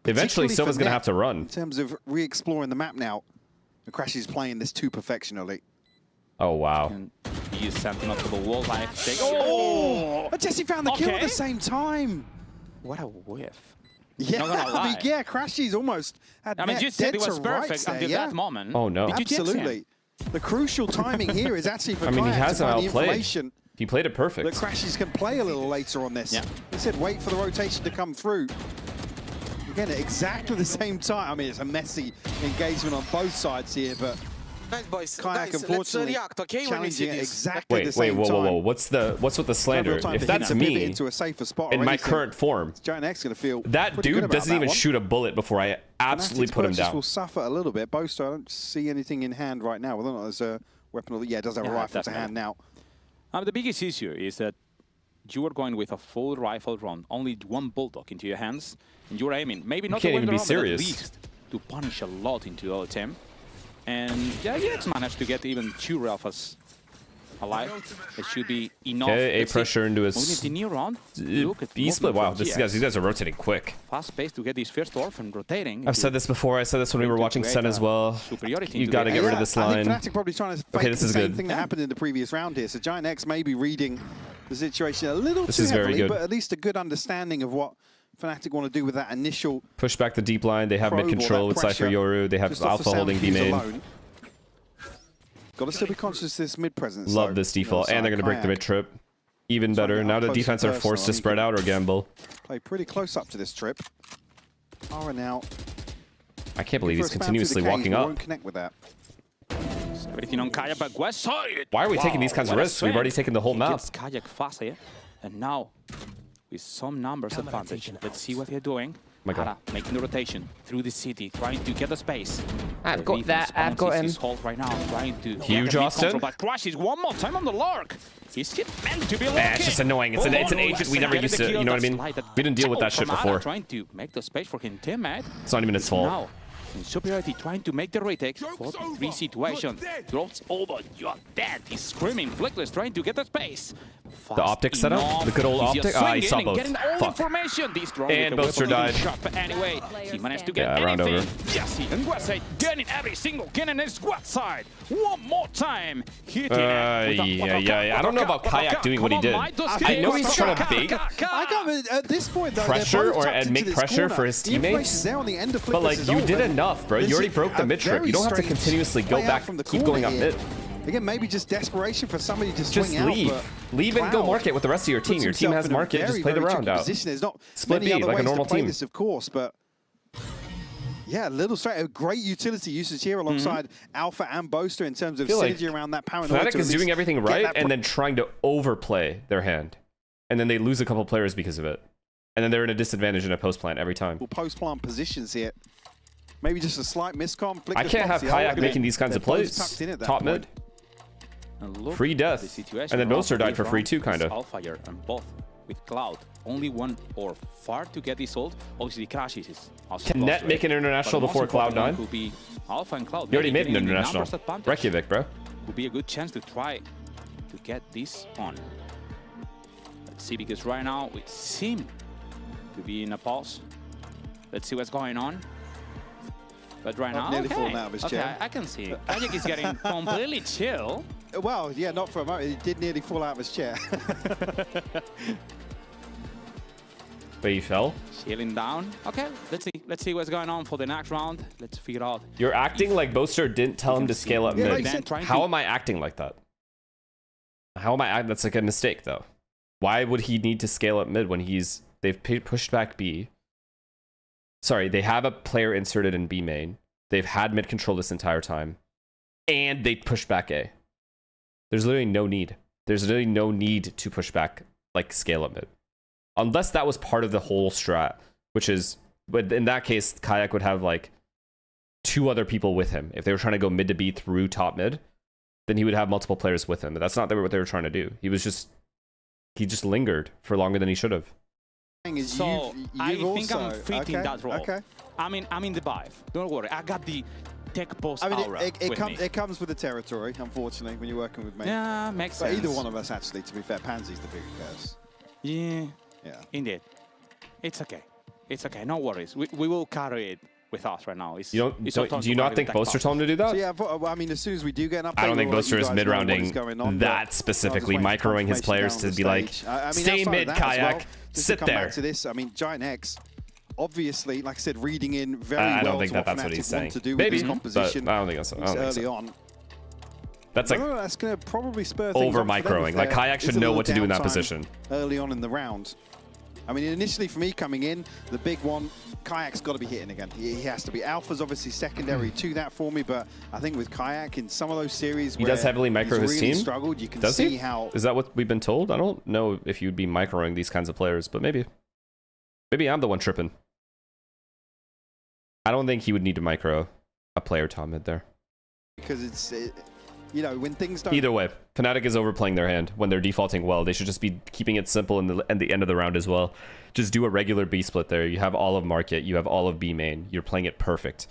Eventually someone's gonna have to run. In terms of re-exploring the map now, Crash is playing this too perfectionally. Oh wow. And he is sending up to the wall. Oh! Jesse found the kill at the same time. What a whiff. Yeah, I mean, yeah, Crashy's almost had you said it was perfect until that moment. Oh no. Absolutely. The crucial timing here is actually for he hasn't outplayed. The he played it perfect. That Crashies can play a little later on this. Yeah. He said wait for the rotation to come through. Again, at exactly the same time. I mean, it's a messy engagement on both sides here, but Kayak unfortunately challenging it exactly the same time. Whoa. What's with the slander? If that's me into a safer spot in my current form, GIANTX gonna feel that dude doesn't even shoot a bullet before I absolutely put him down. Will suffer a little bit. Boaster, I don't see anything in hand right now. Whether or not there's a weapon or it does have a rifle to hand now. The biggest issue is that you are going with a full rifle run, only one bulldog into your hands, and you're aiming. Maybe not to win the round, but at least to punish a lot into the other team. And GIANTX managed to get even 2 Ralphas alive. It should be enough. Okay, A pressure into his new round. B split. Wow, these guys are rotating quick. Fast pace to get this first orphan rotating. I've said this before. I said this when we were watching Sen as well. You got to get rid of this line. I think FNATIC probably trying to fake the same thing that happened in the previous round here. So GIANTX may be reading the situation a little too heavily, but at least a good understanding of what FNATIC want to do with that initial push back the deep line. They have mid control with Cypher Yoru. They have Alpha holding B main. Got to still be conscious of this mid presence. Love this default, and they're going to break the mid trip. Even better. Now the defense are forced to spread out or gamble. Play pretty close up to this trip. Ara now. I can't believe he's continuously walking up. Won't connect with that. Everything on Kayak back west side. Why are we taking these kinds of risks? We've already taken the whole map. Kayak fast here, and now with some numbers advantage. Let's see what they're doing. My God. Making the rotation through the city, trying to get the space. I've got that. I've got him. Right now, trying to huge Austin. But crashes one more time on the Lark. Is it meant to be lucky? It's just annoying. It's an agent we never used to. You know what I mean? We didn't deal with that shit before. Trying to make the space for his teammate. It's not even his fault. Now, in superiority, trying to make the retake. 4-3 situation. Drops over. You're dead. He's screaming. Flickless trying to get the space. The optic setup, the good old optic. I saw both. Fuck. And Boaster died. But anyway, he managed to get round over. Jesse and Westside getting every single kill in his squad side. One more time. Yeah. I don't know about Kayak doing what he did. I know he's trying to bait at this point, though, pressure and make pressure for his teammates. But like, you did enough, bro. You already broke the mid trip. You don't have to continuously go back, keep going up mid. Again, maybe just desperation for somebody to swing out. Just leave and go market with the rest of your team. Your team has market, just play the round out. There's not split B like a normal team. This, of course, but yeah, a little straight. A great utility usage here alongside Alpha and Boaster in terms of synergy around that power. FNATIC is doing everything right and then trying to overplay their hand. And then they lose a couple players because of it. And then they're in a disadvantage in a post plant every time. Post-plant positions here. Maybe just a slight miscom. I can't have Kayak making these kinds of plays. Top mid. Free death. And then Boaster died for free too, kind of. Alfire and both with Cloud. Only one or far to get this ult. Obviously, crashes is also can Net make an international before Cloud9? Could be Alpha and Cloud. You already made an international. Reykjavik, bro. Would be a good chance to try to get this on. Let's see, because right now we seem to be in a pause. Let's see what's going on. But right now, nearly falling out of his chair. I can see. Kayak is getting completely chill. Well, yeah, not for a moment. He did nearly fall out of his chair. But he fell. Shielding down. Okay, let's see what's going on for the next round. Let's figure out. You're acting like Boaster didn't tell him to scale up mid. How am I acting like that? How am I acting? That's like a mistake, though. Why would he need to scale up mid when they've pushed back B? Sorry, they have a player inserted in B main. They've had mid control this entire time. And they pushed back A. There's literally no need. There's literally no need to push back, like, scale up mid. Unless that was part of the whole strat, which is, but in that case, Kayak would have, like, 2 other people with him. If they were trying to go mid to B through top mid, then he would have multiple players with him. But that's not what they were trying to do. He just lingered for longer than he should have. So I think I'm fitting that role. Okay. I'm in the vibe. Don't worry. I got the tech post aura it comes with the territory, unfortunately, when you're working with me. Yeah, makes sense. Either one of us, actually, to be fair. Pansy's the bigger curse. Yeah. Yeah. Indeed. It's okay. It's okay. No worries. We will carry it with us right now. Do you not think Boaster told him to do that? So yeah, but, I mean, as soon as we do get an update, I don't think Boaster is mid-rounding that specifically, microing his players to be like, stay mid, Kayak, well, sit to come there. Back to this, I mean, GIANTX, obviously, like I said, reading in very well. I don't think to that's what he's saying. To do Maybe, with this composition but I don't think that's early on. That's like that's going to probably spur things over on for them microing. Like Kayak should know what to do in that position. Early on in the round. I mean, initially for me coming in, the big one, Kayak's got to be hitting again. He has to be. Alpha's obviously secondary to that for me, but I think with Kayak in some of those series he does heavily micro his team. Struggled, you can does see he? how. Is that what we've been told? I don't know if you'd be microing these kinds of players, but maybe. Maybe I'm the one tripping. I don't think he would need to micro a player top mid there. Because it's, you know, when things don't... Either way, FNATIC is overplaying their hand when they're defaulting well. They should just be keeping it simple in the end of the round as well. Just do a regular B split there. You have all of market. You have all of B main. You're playing it perfect.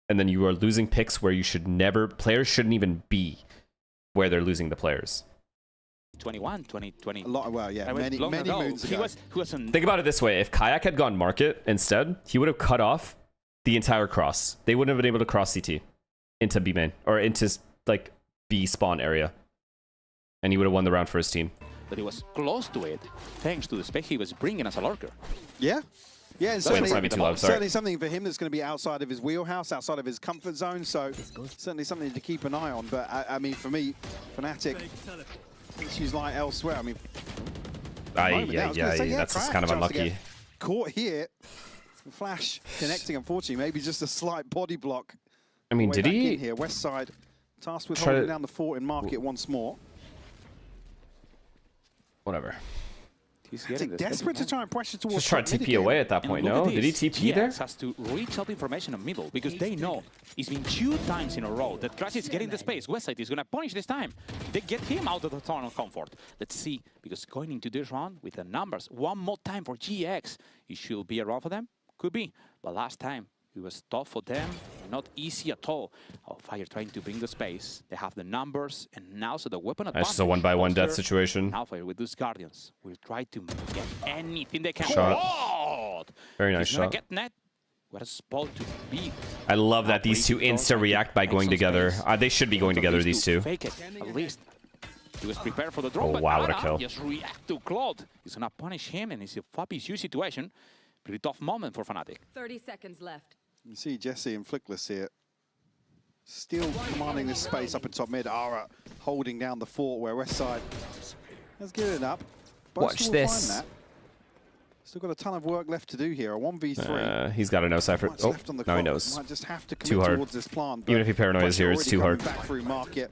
And then you are losing picks where you should never... Players shouldn't even be where they're losing the players. 21, 20. A lot, well, yeah, many moons ago. Think about it this way. If Kayak had gone market instead, he would have cut off the entire cross. They wouldn't have been able to cross CT into B main or into, like, B spawn area. And he would have won the round for his team. But he was close to it, thanks to the spec he was bringing as a lurker. Yeah. Yeah, and certainly something for him that's going to be outside of his wheelhouse, outside of his comfort zone, so certainly something to keep an eye on. But, I mean, for me, FNATIC, issues like elsewhere. I mean, that's just kind of unlucky. Caught here. Flash connecting, unfortunately. Maybe just a slight body block. I mean, did he? Here. West side tasked with holding down the fort in market once more. Whatever. He's desperate to try and pressure towards. Just try to TP away at that point, no? Did he TP there? has to reach out information in the middle because they know it's been 2 times in a row that Crash is getting the space. Westside is going to punish this time. They get him out of the tunnel comfort. Let's see, because going into this round with the numbers, one more time for GX, it should be a round for them. Could be, but last time it was tough for them, not easy at all. Fire trying to bring the space. They have the numbers, and now so the weapon advantage. That's just a 1-by-1 death situation. Now Fire with those Guardians will try to get anything they can. Shot. Very nice shot. Get net. What a spot to be. I love that these two insta-react by going together. They should be going together, these two. Fake it, at least. He was prepared for the drop, oh, wow, what a kill. Just react to Claude. He's going to punish him, and it's a Fabi's situation. Pretty tough moment for FNATIC. 30 seconds left. You see Jesse and Flickless here. Still commanding this space up in top mid. Ara holding down the fort where Westside has given it up. Watch this. Find that. Still got a ton of work left to do here. A 1v3. He's got to know Cypher. Oh, now he knows. Might just have to too hard. This plant, even if he paranoias here, it's too hard. Back through market.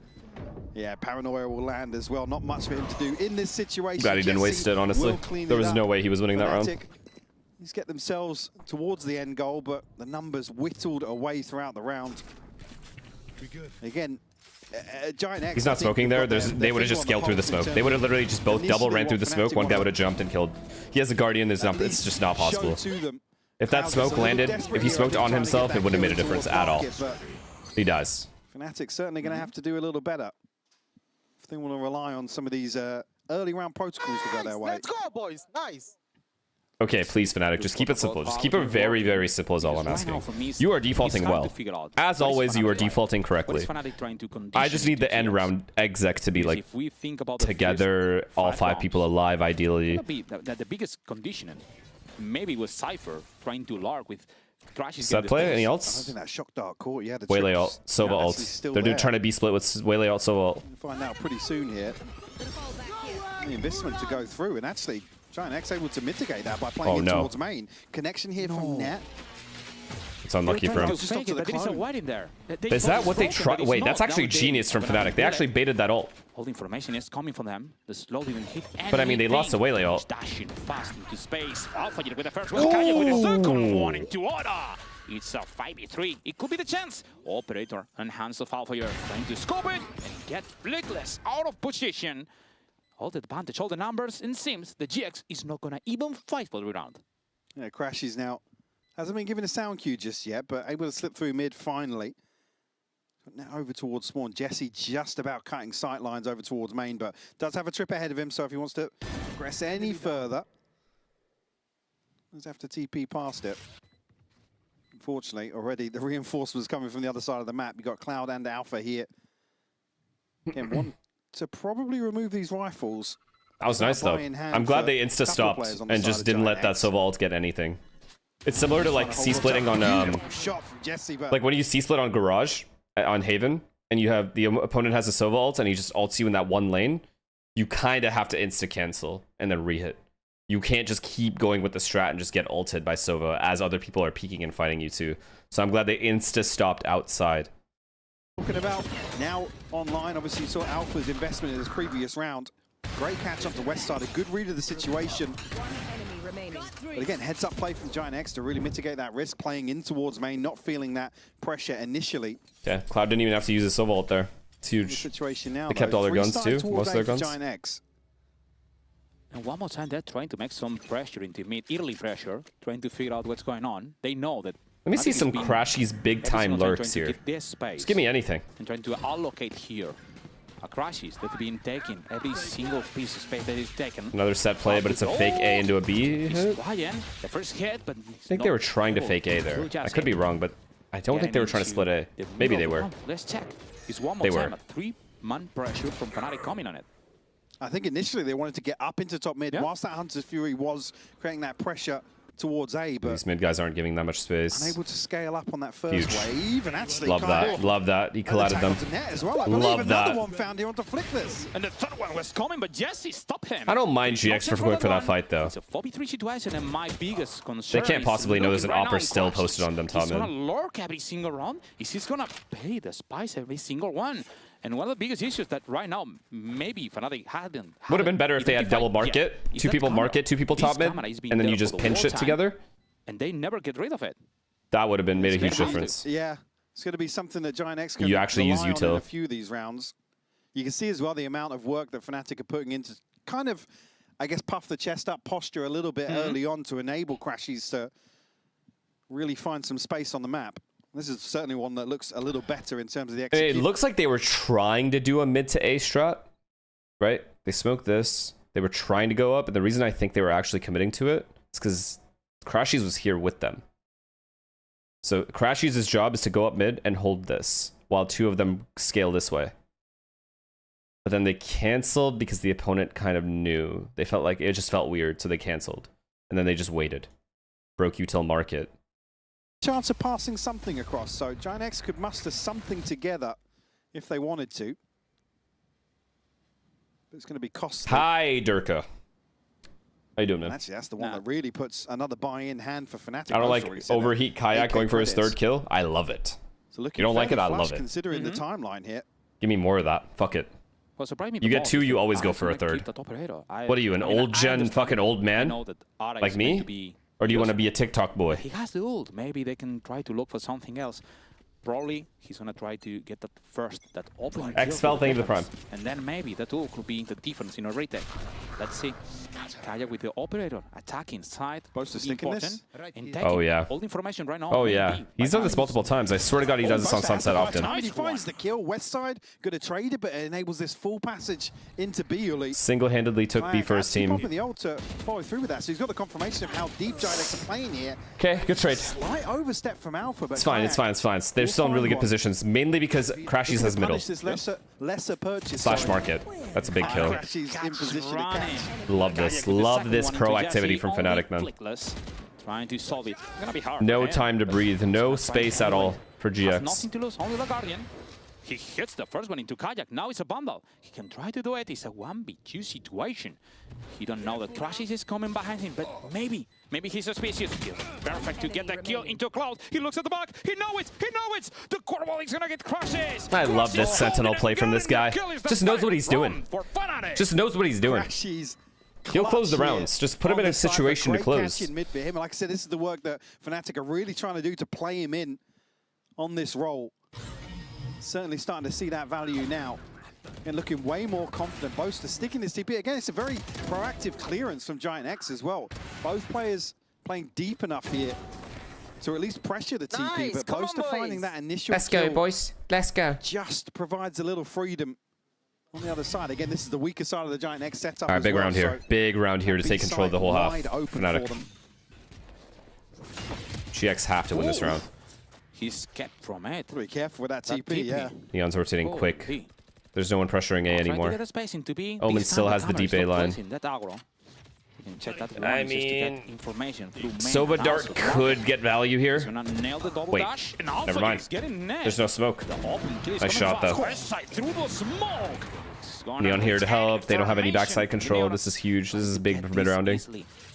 Yeah, paranoia will land as well. Not much for him to do in this situation. Glad he didn't waste it, honestly. There was no way he was winning that round. He's get themselves towards the end goal, but the numbers whittled away throughout the round. Again, GIANTX. He's not smoking there. They would have just scaled through the smoke. They would have literally just both double ran through the smoke. One guy would have jumped and killed. He has a Guardian. It's just not possible. If that smoke landed, if he smoked on himself, it wouldn't have made a difference at all. He dies. FNATIC certainly going to have to do a little better if they want to rely on some of these early round protocols to go their way. Let's go, boys. Nice. Okay, please, FNATIC, just keep it simple. Just keep it very, very simple is all I'm asking. You are defaulting well. As always, you are defaulting correctly. I just need the end round exec to be like together, all 5 people alive, ideally. The biggest condition maybe with Cypher trying to lark with Crashes. Set play? Any I don't ults? think that shock dart caught. Yeah, the Waylay trips ult. Sova are ult. actually still They're there. trying to B-split with Waylay ult, Sova ult. We'll find out pretty soon here. The investment to go through, and actually GIANTX able to mitigate that by playing towards main. Connection here from Net. It's unlucky for him. Is that what they try? Wait, that's actually genius from FNATIC. They actually baited that ult. All the information is coming from them. The slow didn't hit anything. But I mean, they lost the Waylay ult. Dashing fast into space. Alpha with the first one. Kaya with the second one into order. It's a 5v3. It could be the chance. Operator and hands of Alpha trying to scope it and get Flickless out of position. All the advantage, all the numbers, and seems the GX is not gonna even fight for the round. Yeah, Crashes now hasn't been given a sound cue just yet, but able to slip through mid finally. Now over towards spawn. Jesse just about cutting sight lines over towards main, but does have a trip ahead of him, so if he wants to progress any further, does have to TP past it. Unfortunately, already the reinforcements coming from the other side of the map. You've got Cloud and Alpha here. Again, want to probably remove these rifles. That was nice, though. I'm glad they insta-stopped and just didn't let that Sova ult get anything. It's similar to like C-splitting on like when you C-split on Garage on Haven and you have the opponent has a Sova ult and he just ults you in that one lane, you kind of have to insta-cancel and then re-hit. You can't just keep going with the strat and just get ulted by Sova as other people are peeking and fighting you too. So I'm glad they insta-stopped outside. Talking about now online, obviously you saw Alpha's investment in this previous round. Great catch on the west side, a good read of the situation. But again, heads up play from GIANTX to really mitigate that risk, playing in towards main, not feeling that pressure initially. Yeah, Cloud didn't even have to use a Sova ult there. It's huge. The situation now, they kept all their guns too, most of their guns. GIANTX. And one more time, they're trying to make some pressure into mid, early pressure, trying to figure out what's going on. They know that. Let me see some Crashies big time lurks here. Just give me anything. And trying to allocate here. Crashes that have been taken, every single piece of space that is taken. Another set play, but it's a fake A into a B hit. The first hit, but I think they were trying to fake A there. I could be wrong, but I don't think they were trying to split A. Maybe they were. Let's check. It's one more time, a 3-man pressure from FNATIC coming on it. I think initially they wanted to get up into top mid, whilst that Hunter's Fury was creating that pressure towards A, but these mid guys aren't giving that much space. Unable to scale up on that first wave, and actually love that. He collided them. Well. Love that. Another one found here on to Flickless. And the third one was coming, but Jesse stopped him. I don't mind GX for going for that fight though. It's a 4v3 situation, and my biggest concern. They can't possibly know there's an Opera still posted on them top mid. He's gonna lurk every single round. He's gonna pay the spice every single one. And one of the biggest issues that right now, maybe FNATIC hadn't. Would have been better if they had double market. Two people market, two people top mid, and then you just pinch it together. And they never get rid of it. That would have been made a huge difference. Yeah, it's going to be something that GIANTX can you actually use util in a few of these rounds. You can see as well the amount of work that FNATIC are putting into kind of, I guess, puff the chest up posture a little bit early on to enable Crashies to really find some space on the map. This is certainly one that looks a little better in terms of the execution. It looks like they were trying to do a mid to A strat, right? They smoked this. They were trying to go up, and the reason I think they were actually committing to it is because Crashies was here with them. So Crashies' job is to go up mid and hold this, while two of them scale this way. But then they canceled because the opponent kind of knew. They felt like it just felt weird, so they canceled. And then they just waited. Broke util market. Chance of passing something across, so GIANTX could muster something together if they wanted to. But it's going to be costly. Hi, Durka. How you doing, man? Actually, that's the one that really puts another buy-in hand for FNATIC. I don't like Overheat Kayak going for his third kill. I love it. So you don't like it? I love it. Considering the timeline here. Give me more of that. Fuck it. You get two, you always go for a third. What are you, an old gen fucking old man? Like me? Or do you want to be a TikTok boy? He has the ult. Maybe they can try to look for something else. Probably he's gonna try to get that first, that opening. XFL thing to the prime. And then maybe that ult could be the difference in a retake. Let's see. Kaya with the operator attacking side. Supposed to stick in this? Oh yeah. All the information right now. Oh yeah. He's done this multiple times. I swear to God he does this on Sunset often. He finds the kill. West side going to trade it, but it enables this full passage into B. Single-handedly took B for his team. Popping the ult to follow through with that, so he's got the confirmation of how deep GIANTX are playing here. Okay, good trade. Slight overstep from Alpha, but it's fine. It's fine. It's fine. They're still in really good positions, mainly because Crashies has middle. Lesser purchase. Slash market. That's a big kill. Crashies in position to Love this. Love this proactivity from FNATIC, man. Trying to solve it. Gonna be hard. No time to breathe. No space at all for GX. Nothing to lose. Only the Guardian. He hits the first one into Kayak. Now it's a bundle. He can try to do it. It's a 1v2 situation. He don't know that Crashes is coming behind him, but maybe he's suspicious. Perfect to get the kill into Cloud. He looks at the back. He knows it. He knows it. The Corval is gonna get Crashes. I love this Sentinel play from this guy. Just knows what he's doing. Just knows what he's doing. He'll close the rounds. Just put him in a situation to close. In mid for him. Like I said, this is the work that FNATIC are really trying to do to play him in on this role. Certainly starting to see that value now. And looking way more confident. Both to stick in this TP. Again, it's a very proactive clearance from GIANTX as well. Both players playing deep enough here to at least pressure the TP. But both to finding that initial Let's go, boys. Let's go. Just provides a little freedom on the other side. Again, this is the weaker side of the GIANTX setup. All right, big round here. Big round here to take control of the whole half. FNATIC. GX have to win this round. He's kept from it. Be careful with that TP, yeah. Neon's rotating quick. There's no one pressuring A anymore. Omen still has the deep A line. I mean, Sova Dart could get value here. Wait, never mind. There's no smoke. Nice shot, though. Neon here to help. They don't have any backside control. This is huge. This is big for mid-rounding.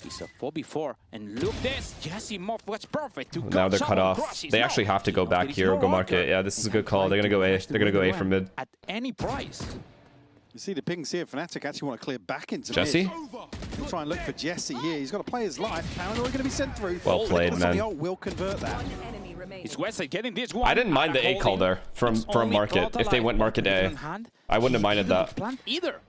It's a 4v4, and look this, Jesse Moff was perfect to now they're cut off. They actually have to go back here, go market. Yeah, this is a good call. They're gonna go A. They're gonna go A from mid. At any price. You see the pings here. FNATIC actually want to clear back into Jesse. Mid. Try and look for Jesse here. He's got to play his life. Paranoid going to be sent through. Well played, man. Will convert that. It's Wesley getting this one. I didn't mind the A call there from market. If they went market A, I wouldn't have minded that. Either.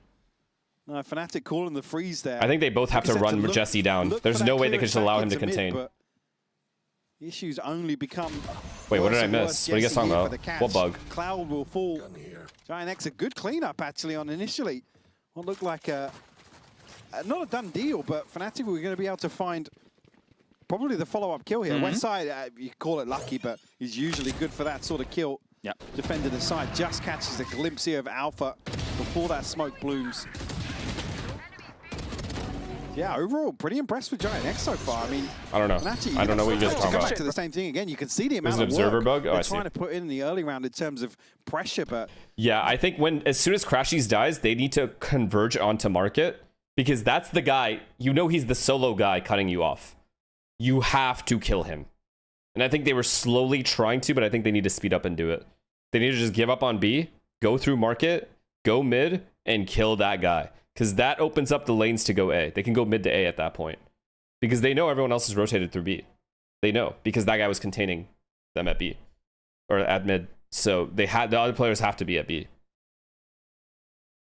No, FNATIC calling the freeze there. I think they both have to run Jesse down. There's no way they could just allow him to contain. The issues only become. Wait, what did I miss? What are you guys talking about? What bug? Cloud will fall. GIANTX a good cleanup actually on initially. What looked like not a done deal, but FNATIC were going to be able to find probably the follow-up kill here. Westside, you call it lucky, but he's usually good for that sort of kill. Yep. Defender to side just catches a glimpse here of Alpha before that smoke blooms. Yeah, overall, pretty impressed with GIANTX so far. I mean, I don't know. I don't know what you guys are talking go about. back to the same thing again. You can see the amount of observer work bug. Oh, they're I see. trying to put in the early round in terms of pressure, but yeah, I think as soon as Crashies dies, they need to converge onto market because that's the guy. You know, he's the solo guy cutting you off. You have to kill him, and I think they were slowly trying to, but I think they need to speed up and do it. They need to just give up on B, go through market, go mid, and kill that guy. Because that opens up the lanes to go A. They can go mid to A at that point. Because they know everyone else is rotated through B. They know. Because that guy was containing them at B. Or at mid. So the other players have to be at B.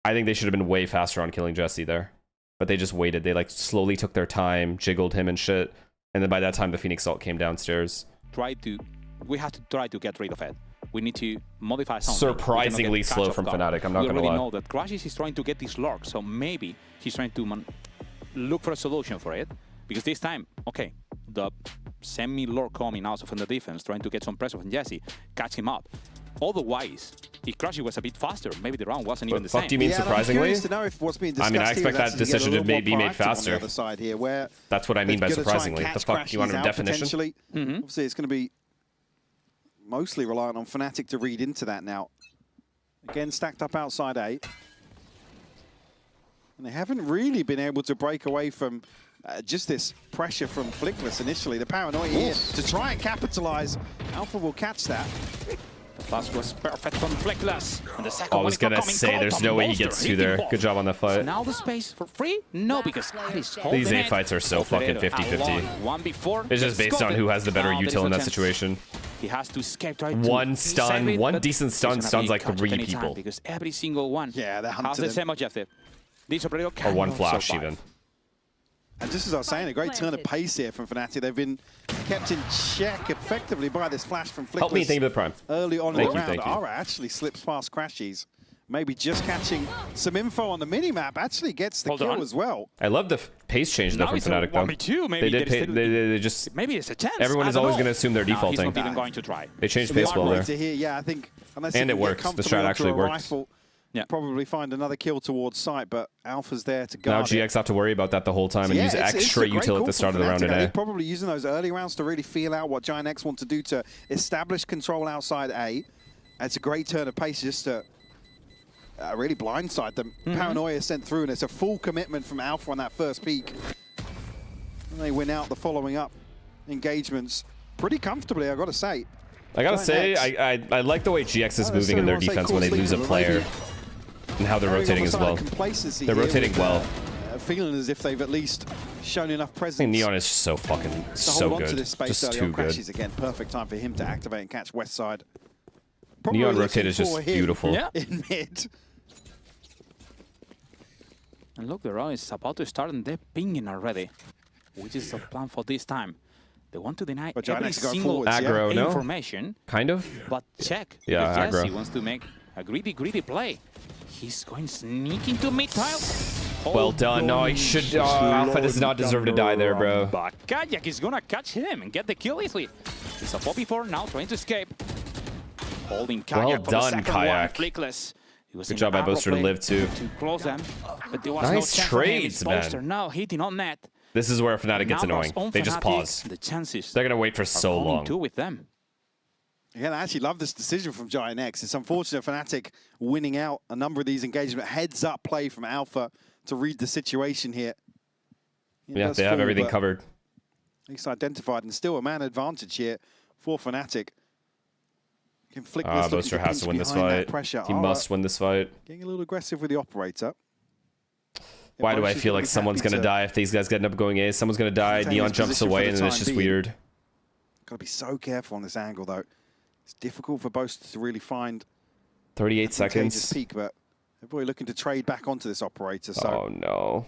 I think they should have been way faster on killing Jesse there. But they just waited. They like slowly took their time, jiggled him and shit. And then by that time, the Phoenix ult came downstairs. We have to try to get rid of it. We need to modify something. Surprisingly slow from FNATIC, I'm not going to lie. We already know that Crashes is trying to get this lurk, so maybe he's trying to look for a solution for it. Because this time, okay, the semi-lurk coming out from the defense, trying to get some pressure from Jesse, catch him up. Otherwise, if Crashes was a bit faster, maybe the round wasn't even the same. What do you mean surprisingly? To know if what's being I mean, I expect that decision to be made faster. Here, where that's what I mean by surprisingly. The fuck, you want a definition? Obviously, it's going to be mostly reliant on FNATIC to read into that now. Again, stacked up outside A. And they haven't really been able to break away from just this pressure from Flickless initially. The paranoia here to try and capitalize. Alpha will catch that. The pass was perfect from Flickless. And the second I was going to say, there's no way he gets to there. Good job on the fight. So now the space for free? No, because these A fights are so fucking 50-50. It's just based on who has the better util in that situation. He has to escape. One stun, one decent stun stuns like 3 people. Because every single one has the same objective. This operator or one flash even. And just as I was saying, a great turn of pace here from FNATIC. They've been kept in check effectively by this flash from Flickless. Help me think of the prime. Early on in the round, Ara actually slips past Crashies. Maybe just catching some info on the minimap actually gets the kill as well. I love the pace change though from FNATIC though. They just maybe it's a chance. Everyone is always going to assume they're defaulting. He's not even going to try. They changed pace well there. Yeah, I think and it works. The strat actually works. probably find another kill towards site, but Alpha's there to guard Now GX have to worry about that the whole time and use extra util at the start of the round today. today. Probably using those early rounds to really feel out what GIANTX want to do to establish control outside A. It's a great turn of pace just to really blindside them. Paranoia sent through, and it's a full commitment from Alpha on that first peak. And they win out the following up engagements pretty comfortably, I've got to say. I gotta say, I like the way GX is moving in their defense when they lose a player. And how they're rotating as well. They're rotating well. Feeling as if they've at least shown enough presence. I think Neon is so fucking so good. Just too good. Crashes again. Perfect time for him to activate and catch West side. Neon rotate is just beautiful. In mid. And look, the round is about to start and they're pinging already, which is the plan for this time. They want to deny every single aggro, no? information. Kind of. But check. Yeah, Jesse aggro. wants to make a greedy play. He's going sneak into mid tile. Well done. No, he should. Alpha does not deserve to die there, bro. But Kayak is gonna catch him and get the kill easily. It's a 4v4 now, trying to escape. Holding Kayak Well for the done, second Kayak. one. Flickless. Good job by Boaster to live too. To close them, but there was Nice no chance for him. trades, It's Boaster man. now hitting on net. This is where FNATIC gets Now annoying. on They just FNATIC, pause. The chances They're gonna wait for so only long. two with them. Again, I actually love this decision from GIANTX. It's unfortunate FNATIC winning out a number of these engagements. Heads up play from Alpha to read the situation here. Yeah, they have everything covered. At least identified, and still a man advantage here for FNATIC. Can flick this Boaster has to win this fight. He must win this fight. Getting a little aggressive with the operator. Why do I feel like someone's gonna die if these guys end up going A? Someone's gonna die. Neon jumps away, and then it's just weird. Got to be so careful on this angle, though. It's difficult for Boaster to really find 38 seconds. Peak, but they're probably looking to trade back onto this operator. So. Oh no.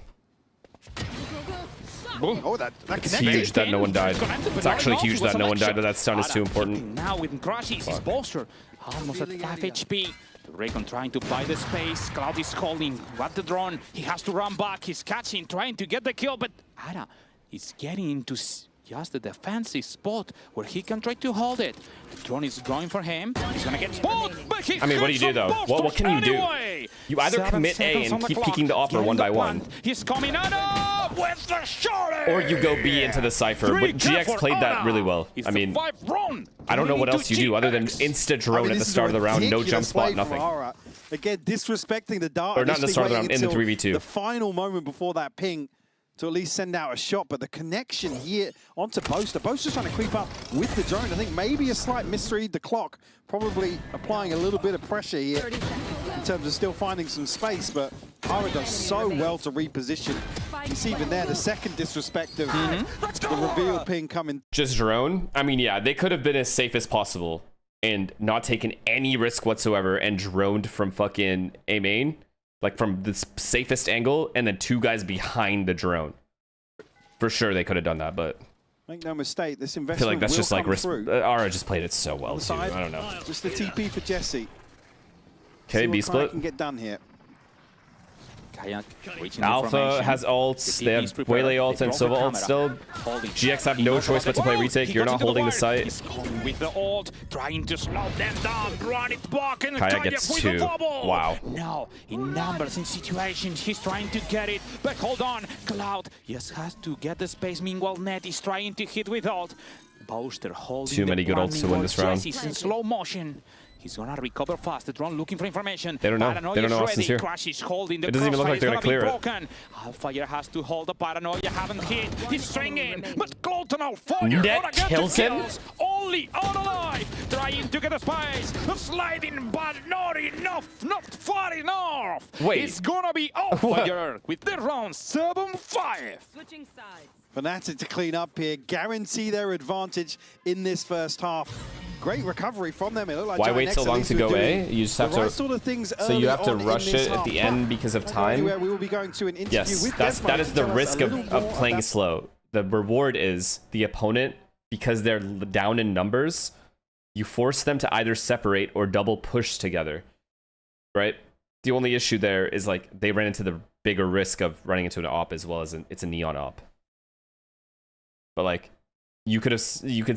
Oh, that it's huge that no one died. It's actually huge that no one died, but that stun is too important. Now with crashes, it's Boaster almost at 5 HP. Raycon trying to buy the space. Cloud is holding. What the drone? He has to run back. He's catching, trying to get the kill, but Ada is getting into just the defensive spot where he can try to hold it. The drone is going for him. He's gonna get spot, but he I mean, what do you do though? What can you do? Anyway. You either commit A and keep peeking the upper one by one. He's coming out with the shot. Or you go B into the Cypher, but GX played that really well. I mean, I don't know what else you do other than insta-drone at the start of the round, no jump spot, nothing. Again, disrespecting the dart. Or not in the start of the round, in the 3v2. The final moment before that ping to at least send out a shot, but the connection here onto Boaster. Boaster's trying to creep up with the drone. I think maybe a slight misread the clock, probably applying a little bit of pressure here in terms of still finding some space, but Ara does so well to reposition. You see even there, the second disrespect of the reveal ping coming. Just drone? I mean, yeah, they could have been as safe as possible and not taken any risk whatsoever and droned from fucking A main. Like from the safest angle, and then two guys behind the drone. For sure, they could have done that, but make no mistake, this investment I feel like that's just like Ara just played it so well too. I don't know. Just the TP for Jesse. Okay, B split. Can get done here. Alpha has ults, they have Waylay ult and Sova ult still. GX have no choice but to play retake, you're not holding the site. With the ult, trying to slow them down, run it back, and Kayak gets 2. Wow. Now, in numbers, in situations, he's trying to get it, but hold on, Cloud just has to get the space, meanwhile Net is trying to hit with ult. Boaster holding too many good ults to win this round. Jesse's in slow motion. He's gonna recover fast. The drone looking for information. They don't know. They don't know Austin's here. Crashes holding the it doesn't even look like they're gonna clear it. Alfire has to hold the paranoia. Haven't hit. He's swinging, but Cloud now fire. Net kills him. Only out alive. Trying to get a space. Sliding, but not enough. Not far enough. Wait. It's gonna be Alfire with the round 7-5. Switching sides. FNATIC to clean up here, guarantee their advantage in this first half. Great recovery from them. It looked like why wait so long to go A? You just have to. Sort of things so you have to rush it at the end because of time. We will be going to an interview yes, that is the risk of playing slow. The reward is the opponent, because they're down in numbers, you force them to either separate or double push together, right? The only issue there is like they ran into the bigger risk of running into an op as well as it's a neon op. But like, you could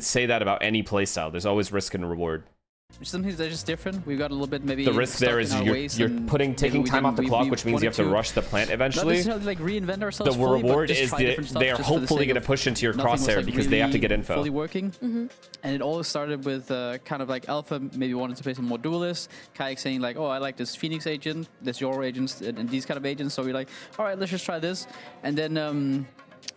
say that about any playstyle. There's always risk and reward. Some things are just different. We've got a little bit maybe. The risk there is you're taking time off the clock, which means you have to rush the plant eventually. Not necessarily like reinvent ourselves. The reward is they are hopefully going to push into your crosshair because they have to get info. Fully working. And it all started with kind of like Alpha maybe wanted to play some more duelists. Kayak saying like, oh, I like this Phoenix agent, this your agents, and these kind of agents. So we're like, all right, let's just try this. And then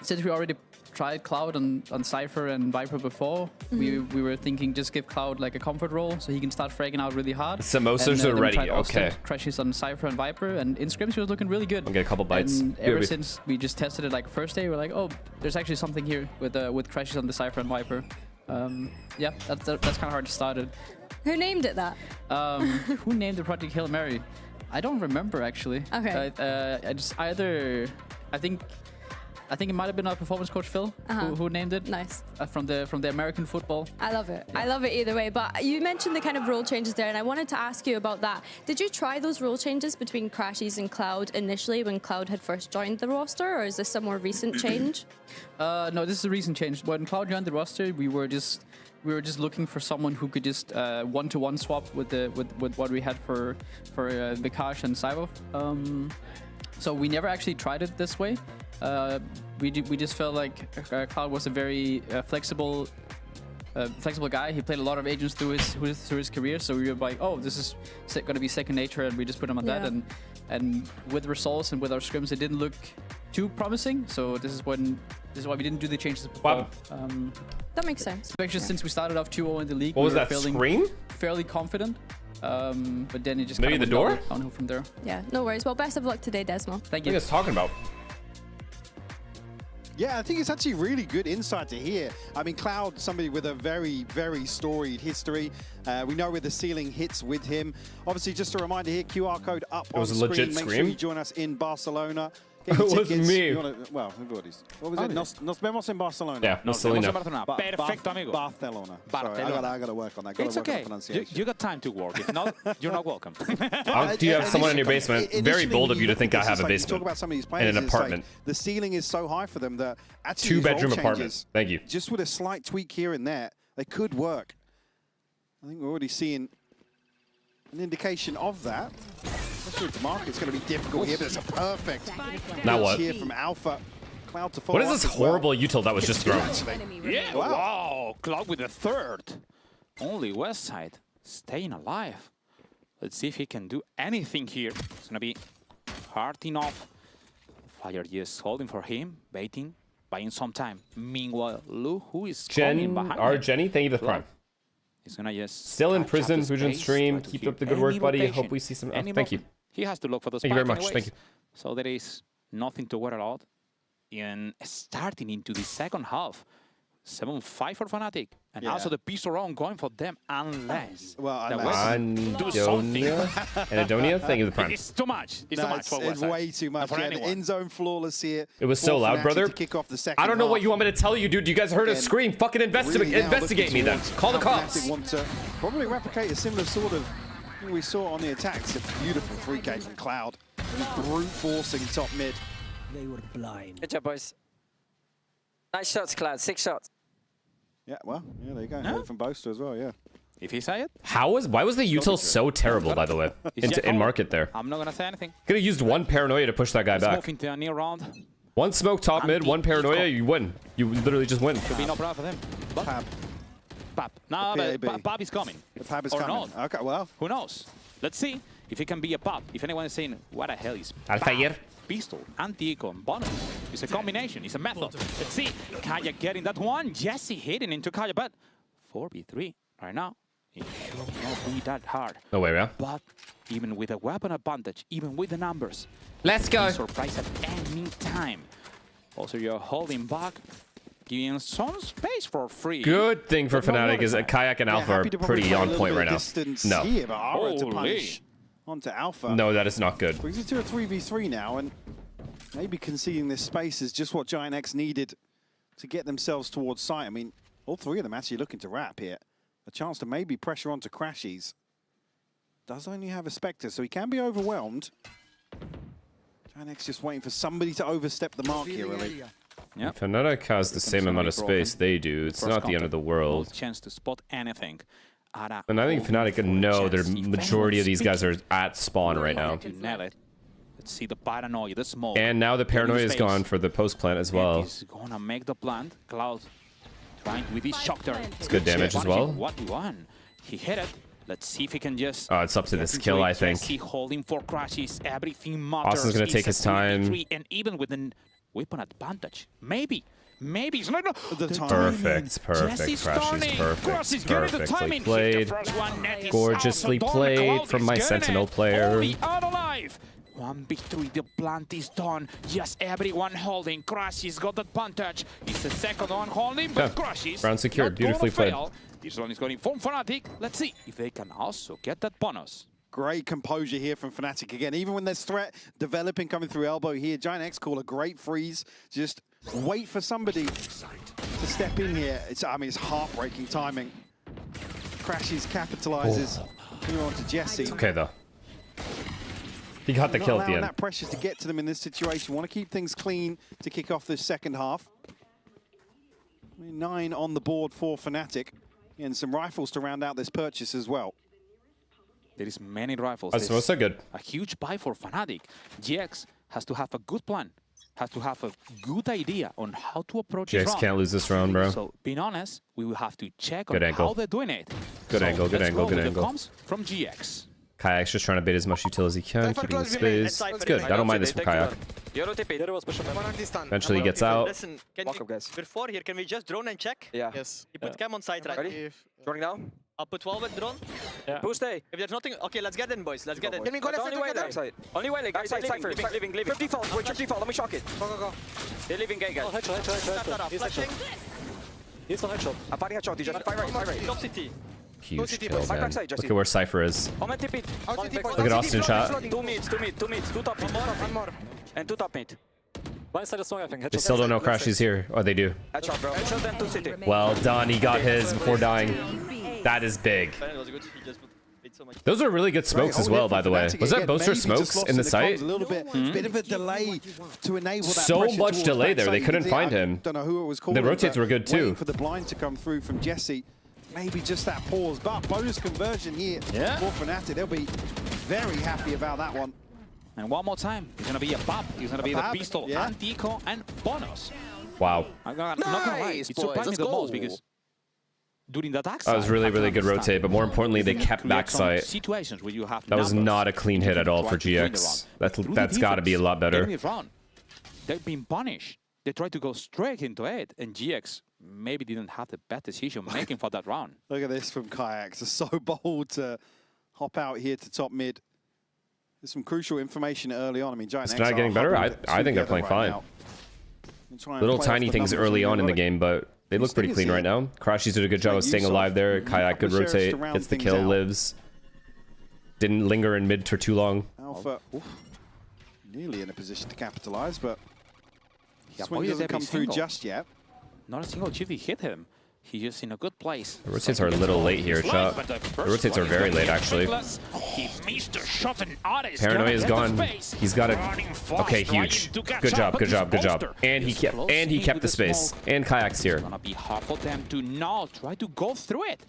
since we already tried Cloud on Cypher and Viper before, we were thinking just give Cloud like a comfort role so he can start fragging out really hard. Samosas are ready, okay. Crashes on Cypher and Viper, and in scrims he was looking really good. I'll get a couple bites. And ever since we just tested it like first day, we're like, oh, there's actually something here with crashes on the Cypher and Viper. Yeah, that's kind of hard to start it. Who named it that? Who named the project Hail Mary? I don't remember actually. Okay. I just I think it might have been our performance coach Phil who named it. Nice. From the American football. I love it. I love it either way. But you mentioned the kind of role changes there, and I wanted to ask you about that. Did you try those role changes between Crashies and Cloud initially when Cloud had first joined the roster, or is this a more recent change? No, this is a recent change. When Cloud joined the roster, we were just looking for someone who could just one-to-one swap with what we had for Vikash and Saivov. So we never actually tried it this way. We just felt like Cloud was a very flexible guy. He played a lot of agents through his career, so we were like, oh, this is going to be second nature, and we just put him on that. And with results and with our scrims, it didn't look too promising. So this is why we didn't do the changes before. Wow. That makes sense. Especially since we started off 2-0 in the league. What was that scream? Fairly confident. But then it just maybe the door downhill from there. Yeah, no worries. Well, best of luck today, Desmo. Thank you. What are you guys talking about? Yeah, I think it's actually really good insight to hear. I mean, Cloud, somebody with a very, very storied history. We know where the ceiling hits with him. Obviously, just a reminder here, QR code up on screen. It was a legit Make scream. sure you join us in Barcelona. It was me. Well, everybody's. What was it? Nos vemos en Barcelona. Yeah, Barcelona. Perfecto, amigo. Barcelona. Sorry, I gotta work on that. It's okay. You got time to work. If not, you're not welcome. Do you have someone in your basement? Very bold of you to think I have a basement. Talk about some of these players, in an apartment. Like the ceiling is so high for them that actually two-bedroom apartment. Thank you. Just with a slight tweak here and there, they could work. I think we're already seeing an indication of that. Especially with Mark, it's going to be difficult here, but it's a perfect now what? here from Alpha. Cloud to follow. What is this horrible util that was just thrown? Yeah, wow. Cloud with a third. Only West Side staying alive. Let's see if he can do anything here. It's going to be hard enough. Fire just holding for him, baiting, buying some time. Meanwhile, Lu, who is coming behind Jenny, thank you for the prime. He's gonna just still in prison, Fusion stream. Keep up the good work, buddy. Hope we see some. Oh, thank you. He has to look for those. Thank you very much. Thank you. So there is nothing to worry about. And starting into the second half, 7-5 for FNATIC, and also the piece around going for them, unless do something. Anadonia, thank you for the prime. It's too much. It's too much for It's way too much. Yeah, the end zone flawless here. It was so loud, brother. Kick off the second I don't know what you want me to tell you, dude. You guys heard a scream. Fucking investigate me then. Call the cops. Want to probably replicate a similar sort of thing we saw on the attacks. A beautiful 3K from Cloud. Brute forcing top mid. They were blind. Good job, boys. Nice shots, Cloud. 6 shots. Yeah, well, yeah, there you go. No? From Boaster as well, yeah. If he say it. Why was the util so terrible, by the way, in market there? I'm not going to say anything. Could have used one paranoia to push that guy back. Into a near round. One smoke top mid, one paranoia, you win. You literally just win. Should be no problem for them. Pap. No, but Pap is coming. The Pap is coming. Not. Okay, well. Who knows? Let's see if it can be a Pap. If anyone is saying, what the hell is Alfire? Pistol, anti-eco, bonus. It's a combination, it's a method. Let's see. Kaya getting that one. Jesse hitting into Kaya, but 4v3 right now. It should not be that hard. No way, yeah. But even with a weapon advantage, even with the numbers, let's go. Surprise at any time. Also, you're holding back, giving some space for free. Good thing for FNATIC is that Kayak and Alpha are pretty on point right now. No. Here, but Aura to punish onto Alpha. No, that is not good. Brings it to a 3v3 now, and maybe conceding this space is just what GIANTX needed to get themselves towards site. I mean, all three of them actually looking to wrap here. A chance to maybe pressure onto Crashies. Does only have a Spectre, so he can be overwhelmed. GIANTX just waiting for somebody to overstep the mark here, really. Yep. FNATIC has the same amount of space they do. It's not the end of the world. Chance to spot anything. And I think FNATIC know the majority of these guys are at spawn right now. Let's see the paranoia, the smoke. And now the paranoia is gone for the post plant as well. He's gonna make the plant. Cloud trying with his shock turn. It's good damage as well. 1v1. He hit it. Let's see if he can just. Oh, it's up to this kill, I think. Holding for crashes, everything matters. Austin's gonna take his time. And even with an weapon advantage, maybe. It's not Perfect. Crashes perfectly played. Gorgeously played from my Sentinel player. 1 victory, the plant is done. Yes, everyone holding. Crashes got that advantage. It's the second one holding, but Crashes. Round secured, beautifully played. This one is going from FNATIC. Let's see if they can also get that bonus. Great composure here from FNATIC again. Even when there's threat developing coming through elbow here, GIANTX call a great freeze. Just wait for somebody to step in here. It's heartbreaking timing. Crashes capitalizes. Move on to Jesse. It's okay though. He got the kill at the end. That pressure to get to them in this situation. Want to keep things clean to kick off this second half. 9 on the board for FNATIC. And some rifles to round out this purchase as well. There is many rifles. That's so good. A huge buy for FNATIC. GX has to have a good plan. Has to have a good idea on how to approach this round. GX can't lose this round, bro. So, being honest, we will have to check on how they're doing it. Good angle. Comes from GX. Kayak's just trying to bait as much util as he can, keeping the space. It's good. I don't mind this for Kayak. Eventually he gets out. Listen, before here, can we just drone and check? Yeah. Yes. You put cam on side, right? Ready? Droning now? I'll put 12 with drone. Yeah. Boost A. If there's nothing, okay, let's get in, boys. Let's get in. Can we go left side? Only way, guys. Leaving. 50 default. Wait, 50 default. Let me shock it. Go. They're leaving gay, guys. Headshot. Flashing. He's no headshot. I'm fighting headshot. DJ. Fire right. Top CT. Huge kill, man. Look at where Cypher is. Look Look at Austin shot. 2 mids. 2 top mid. One more. And 2 top mid. One side is strong, I think. They still don't know Crash is here. Oh, they do. Headshot, bro. Headshot and 2 city. Well done. He got his before dying. That is big. Those are really good smokes as well, by the way. Was that Boaster smokes in the site? A little bit of a delay to enable that so much delay there. They couldn't find him. Don't know who it was called. The rotates were good too. For the blind to come through from Jesse. Maybe just that pause, but bonus conversion here for FNATIC. They'll be very happy about that one. And one more time, it's going to be a BAB. It's going to be the pistol and deco and bonus. Wow. I'm not going to lie. It's surprising the most because during the attack that was really good rotate, but more importantly, they kept backside. Situations where you have that was not a clean hit at all for GX. That's got to be a lot better. They've been punished. They tried to go straight into it, and GX maybe didn't have the best decision making for that round. Look at this from Kayaks. They're so bold to hop out here to top mid. There's some crucial information early on. I mean, GIANTX it's not getting better. I think they're playing fine. Little tiny things early on in the game, but they look pretty clean right now. Crashies did a good job of staying alive there. Kayak could rotate, gets the kill, lives. Didn't linger in mid for too long. Alpha nearly in a position to capitalize, but swing doesn't come through just yet. Not a single GV hit him. He's just in a good place. The rotates are a little late here, chat. The rotates are very late, actually. Paranoia is gone. He's got it. Okay, huge. Good job. And he kept the space. And Kayak's here. It's gonna be hard for them to not try to go through it.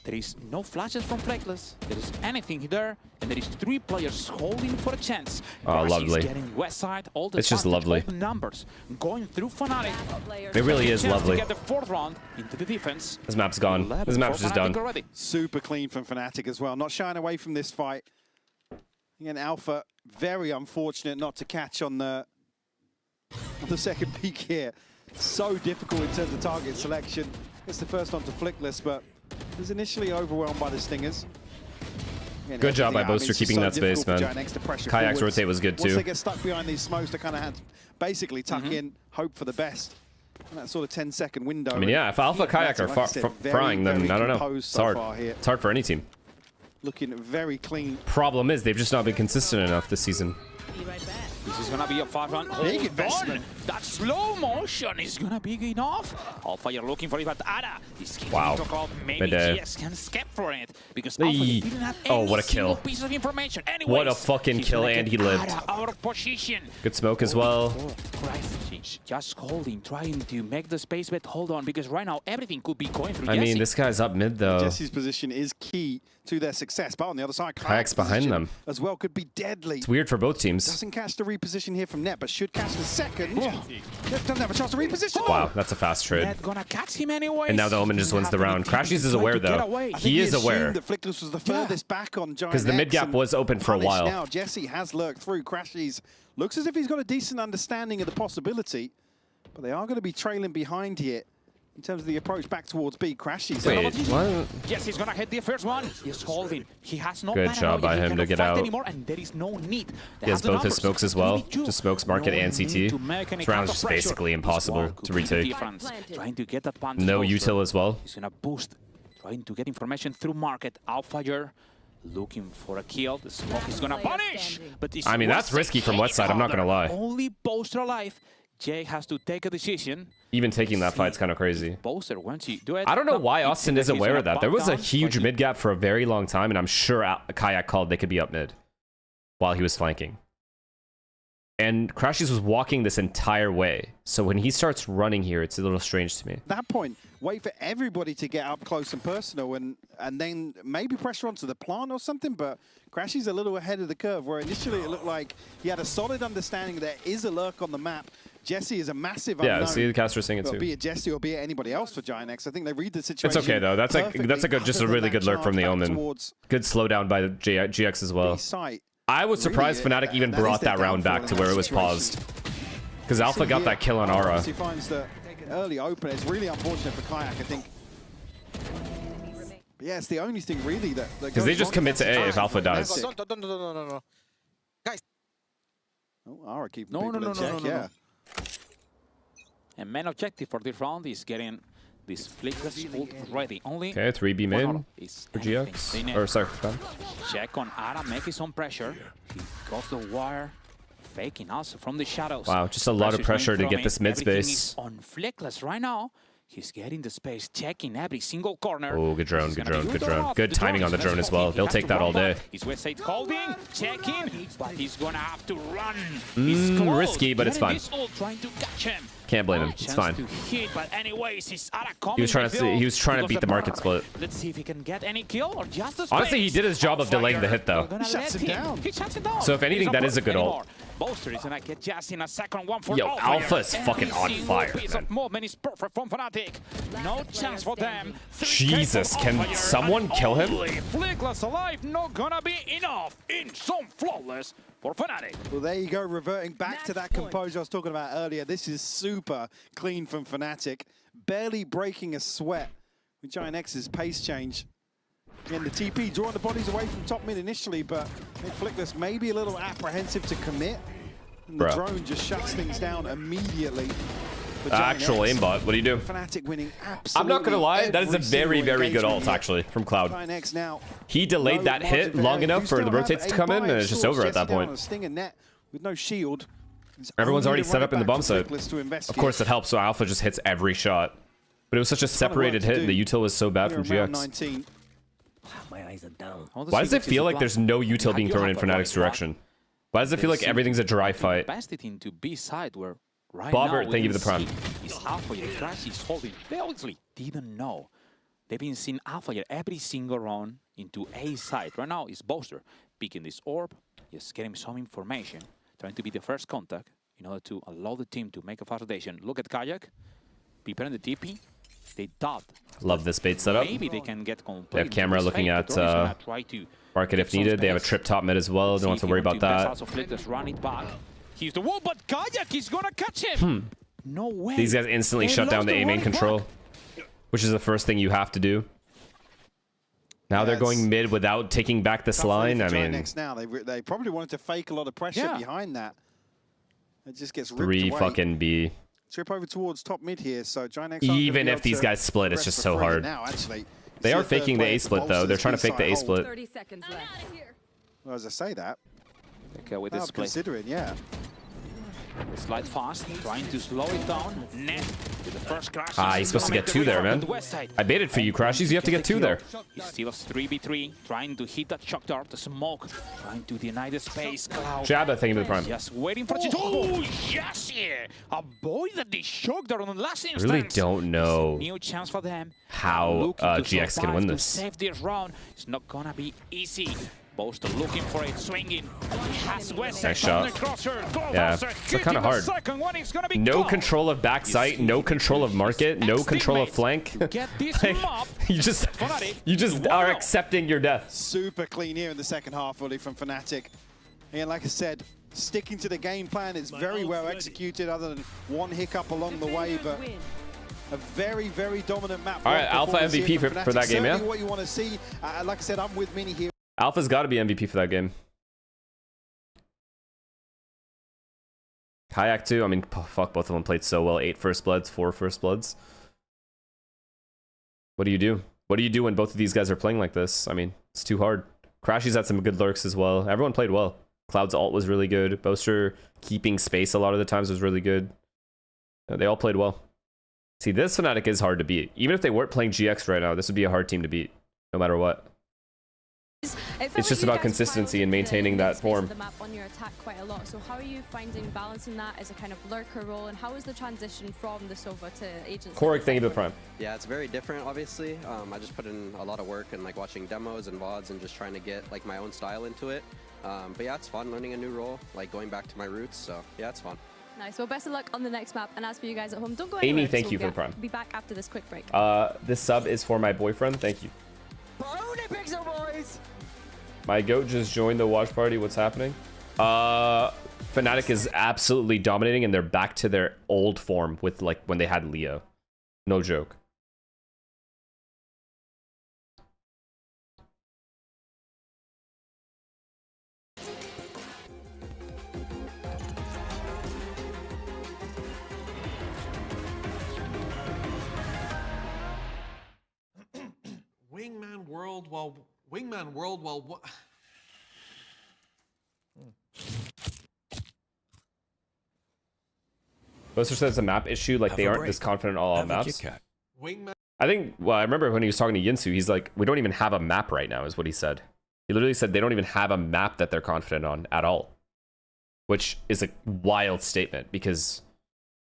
There is no flashes from Flakeless. There is anything there, and there is 3 players holding for a chance. Oh, lovely. Getting west side, all the it's just lovely. All the numbers going through FNATIC. It really is lovely. To get the 4th round into the defense. This map's gone. This map's just done. Already. Super clean from FNATIC as well. Not shying away from this fight. Again, Alpha, very unfortunate not to catch on the second peak here. So difficult in terms of target selection. It's the first on to Flickless, but was initially overwhelmed by the Stingers. Again, good job by Boaster keeping that space, man. Kayak's rotate was good too. Once they get stuck behind these smokes, they kind of had to basically tuck in, hope for the best. And that sort of 10-second window. I mean, yeah, if Alpha Kayak are frying, then I don't know. It's hard. It's hard for any team. Looking very clean. Problem is, they've just not been consistent enough this season. This is gonna be a 5-run. Big investment. That slow motion is gonna be enough. Alfire looking for it, but Ada is keeping Wow. it to call. Maybe Mid-air. GS can skip for it because Eee. Alfire didn't have Oh, any what a single kill. piece of information. Anyways, What a fucking he's kill, gonna and get he lived. Ada out of position. Good smoke as well. Christ, just holding, trying to make the space, but hold on because right now everything could be going through. I mean, Jesse. this guy's up mid though. Jesse's position is key to their success, but on the other side, Kayak's behind position them. as well could be deadly. It's weird for both teams. Doesn't catch the reposition here from Net, but should catch the second. Doesn't have a chance to reposition. Wow, that's a fast trade. Net gonna catch him anyways. And now the Omen just wins the round. Crashies is aware though. He is aware. That Flickless was the furthest back on GIANTX. Because the mid gap was open for a punished while. Now Jesse has lurked through. Crashies looks as if he's got a decent understanding of the possibility, but they are going to be trailing behind here in terms of the approach back towards B. Crashies. Wait, what? Yes, he's gonna hit the first one. He's holding. He has no Good mana job now. by He him to cannot get fight out. anymore, and there is no need. They He has have the both his numbers. smokes as well. Just smokes, market, and CT. To make any This round's kind of just pressure. basically This impossible wall to could be the retake. difference. Trying to get that punch. No closer. util as well. He's gonna boost. Trying to get information through market. Outfire. Looking for a kill. The smoke is gonna punish. But it's I mean, that's risky from West Side, I'm not gonna lie. Only Boaster alive. Jay has to take a decision. Even taking that fight's kind of crazy. Boaster, once you do it. I don't know why Austin is aware of that. There was a Back down, huge but mid gap for a very long time, and I'm sure Kayak called they could be up mid while he was flanking. And Crashies was walking this entire way. So when he starts running here, it's a little strange to me. At that point, wait for everybody to get up close and personal and then maybe pressure onto the plant or something, but Crashy's a little ahead of the curve where initially it looked like he had a solid understanding there is a lurk on the map. Jesse is a massive unknown. Yeah, see the caster saying it too. Be it Jesse or be it anybody else for GIANTX. I think they read the situation. It's okay though. That's just a really good lurk from the Omen. Good slowdown by the GX as well. I was surprised Fnatic even brought that round back to where it was paused. Because Alpha got that kill on Aura. He finds the early open. It's really unfortunate for Kayak, I think. But yeah, it's the only thing really that because they just commit to A if Alpha dies. No. Guys. Oh, Aura keeping No. yeah. And main objective for this round is getting this Flickless ult ready. Only Okay, 3B mid for anything. GX. Or sorry, for Fam. Check on Ara, making some pressure. He got the wire, faking also from the shadows. Wow, just a lot of pressure to get this mid Everything space. is on Flickless right now. He's getting the space, checking every single corner. Oh, good drone, He's good gonna drone, use good the drone. rock. Good The timing on the is drone as very well. focused. They'll He has take to that all run day. back. He's West Side holding, checking, but he's gonna have to run. He's close. Risky, but it's Getting fine. this ult, trying to catch him. Can't blame him. It's Chance fine. to hit, but anyways, he's Ara He was trying to coming. he was trying to beat the market split. Let's see if he can get any kill or just a Honestly, he space. did his job of delaying the hit though. He shuts it down. He shuts it down. So if anything, He's that not is a good ult. anymore. Boaster is gonna get just in a second one for Yo, Alpha. Alpha is fucking on Every fire, single piece man. of movement is perfect from FNATIC. No chance for them. Jesus, can someone kill him? Only Flickless alive, not gonna be enough. In some flawless for FNATIC. Well, there you go, reverting back to that composure I was talking about earlier. This is super clean from FNATIC. Barely breaking a sweat with GIANTX's pace change. Again, the TP drawing the bodies away from top mid initially, but Flickless may be a little apprehensive to commit. And the drone just shuts things down immediately. Actual aimbot, what do you do? FNATIC winning I'm not gonna lie, that is a every very, single very good ult engagement actually from Cloud. GIANTX now. He delayed that hit long enough for the rotates to come in, and it's just over at that point. Sting and Net with no shield. Everyone's already Only to set run up it in the back bomb to site. Flickless to Of investigate. course it helps, so Alpha just hits every shot. But it was such a separated hit, and the util was so bad from We're around GX. 19. My eyes are down. Why does it feel like there's no util being thrown in Fnatic's direction? Why does it feel like everything's a dry fight? Best it into B side where right Bobbert, now thank you for the prime. Is Alpha Crash is holding. They obviously didn't know. They've been seeing Alpha every single round into A side. Right now is Boaster picking this orb, just getting some information, trying to be the first contact in order to allow the team to make a fast rotation. Look at Kayak, preparing the TP. They thought. Love this bait setup. Maybe they can get complete. They have camera looking at market if needed. They have a trip top mid as well. Don't have to worry about that. Also Flickless run it back. He's the wall, but Kayak is gonna catch him. No way. These guys instantly shut down the A main control, which is the first thing you have to do. Now they're going mid without taking back this line. I mean, now they probably wanted to fake a lot of pressure behind that. It just gets ripped 3 away. fucking B. Trip over towards top mid here, so GIANTX Even if these guys split, it's just so hard. Now, actually, They are faking the A split though. They're trying to fake the A split. 30 seconds left. Well, as I say that, okay, with this split. considering, yeah. Slide fast, trying to slow it down. Net with the first crash. Ah, he's supposed to get 2 there, man. I baited for you, Crashies. You have to get 2 there. He still has 3v3, trying to hit that shock dart, the smoke, trying to deny the space. Cloud. Jabba, thank you for the prime. Just waiting for the oh, yes, yeah. Avoided the shock dart on the last instance. I really don't know New chance for them. how GX can win this. Save this round. It's not gonna be easy. Boaster looking for it, swinging. Has Nice shot. Yeah, it's kind of hard. No control of backside, no control of market, no control of flank. you just are accepting your death. Super clean here in the second half, really, from FNATIC. And like I said, sticking to the game plan is very well executed, other than one hiccup along the way, but a very, very dominant map. All right, Alpha MVP for that game, yeah? What you want to see. Like I said, I'm with Mini here. Alpha's got to be MVP for that game. Kayak too. I mean, fuck, both of them played so well. 8 first bloods, 4 first bloods. What do you do? What do you do when both of these guys are playing like this? I mean, it's too hard. Crashy's had some good lurks as well. Everyone played well. Cloud's ult was really good. Boaster keeping space a lot of the times was really good. They all played well. See, this Fnatic is hard to beat. Even if they weren't playing GX right now, this would be a hard team to beat, no matter what. It's just about consistency and maintaining that form. The map on your attack quite a lot. So how are you finding balancing that as a kind of lurker role, and how is the transition from the Sova to Agents? Corrick, thank you for the prime. Yeah, it's very different, obviously. I just put in a lot of work and like watching demos and VODs and just trying to get like my own style into it. But yeah, it's fun learning a new role, like going back to my roots. So yeah, it's fun. Nice. Well, best of luck on the next map. And as for you guys at home, don't go Amy, anywhere. thank you for the prime. Be back after this quick break. This sub is for my boyfriend. Thank you. Pixel boys. My goat just joined the watch party. What's happening? Fnatic is absolutely dominating, and they're back to their old form with like when they had Leo. No joke. Wingman World while what? Boaster says it's a map issue, like they aren't this confident all on maps. I think, well, I remember when he was talking to Yinsu, he's like, we don't even have a map right now, is what he said. He literally said they don't even have a map that they're confident on at all. Which is a wild statement, because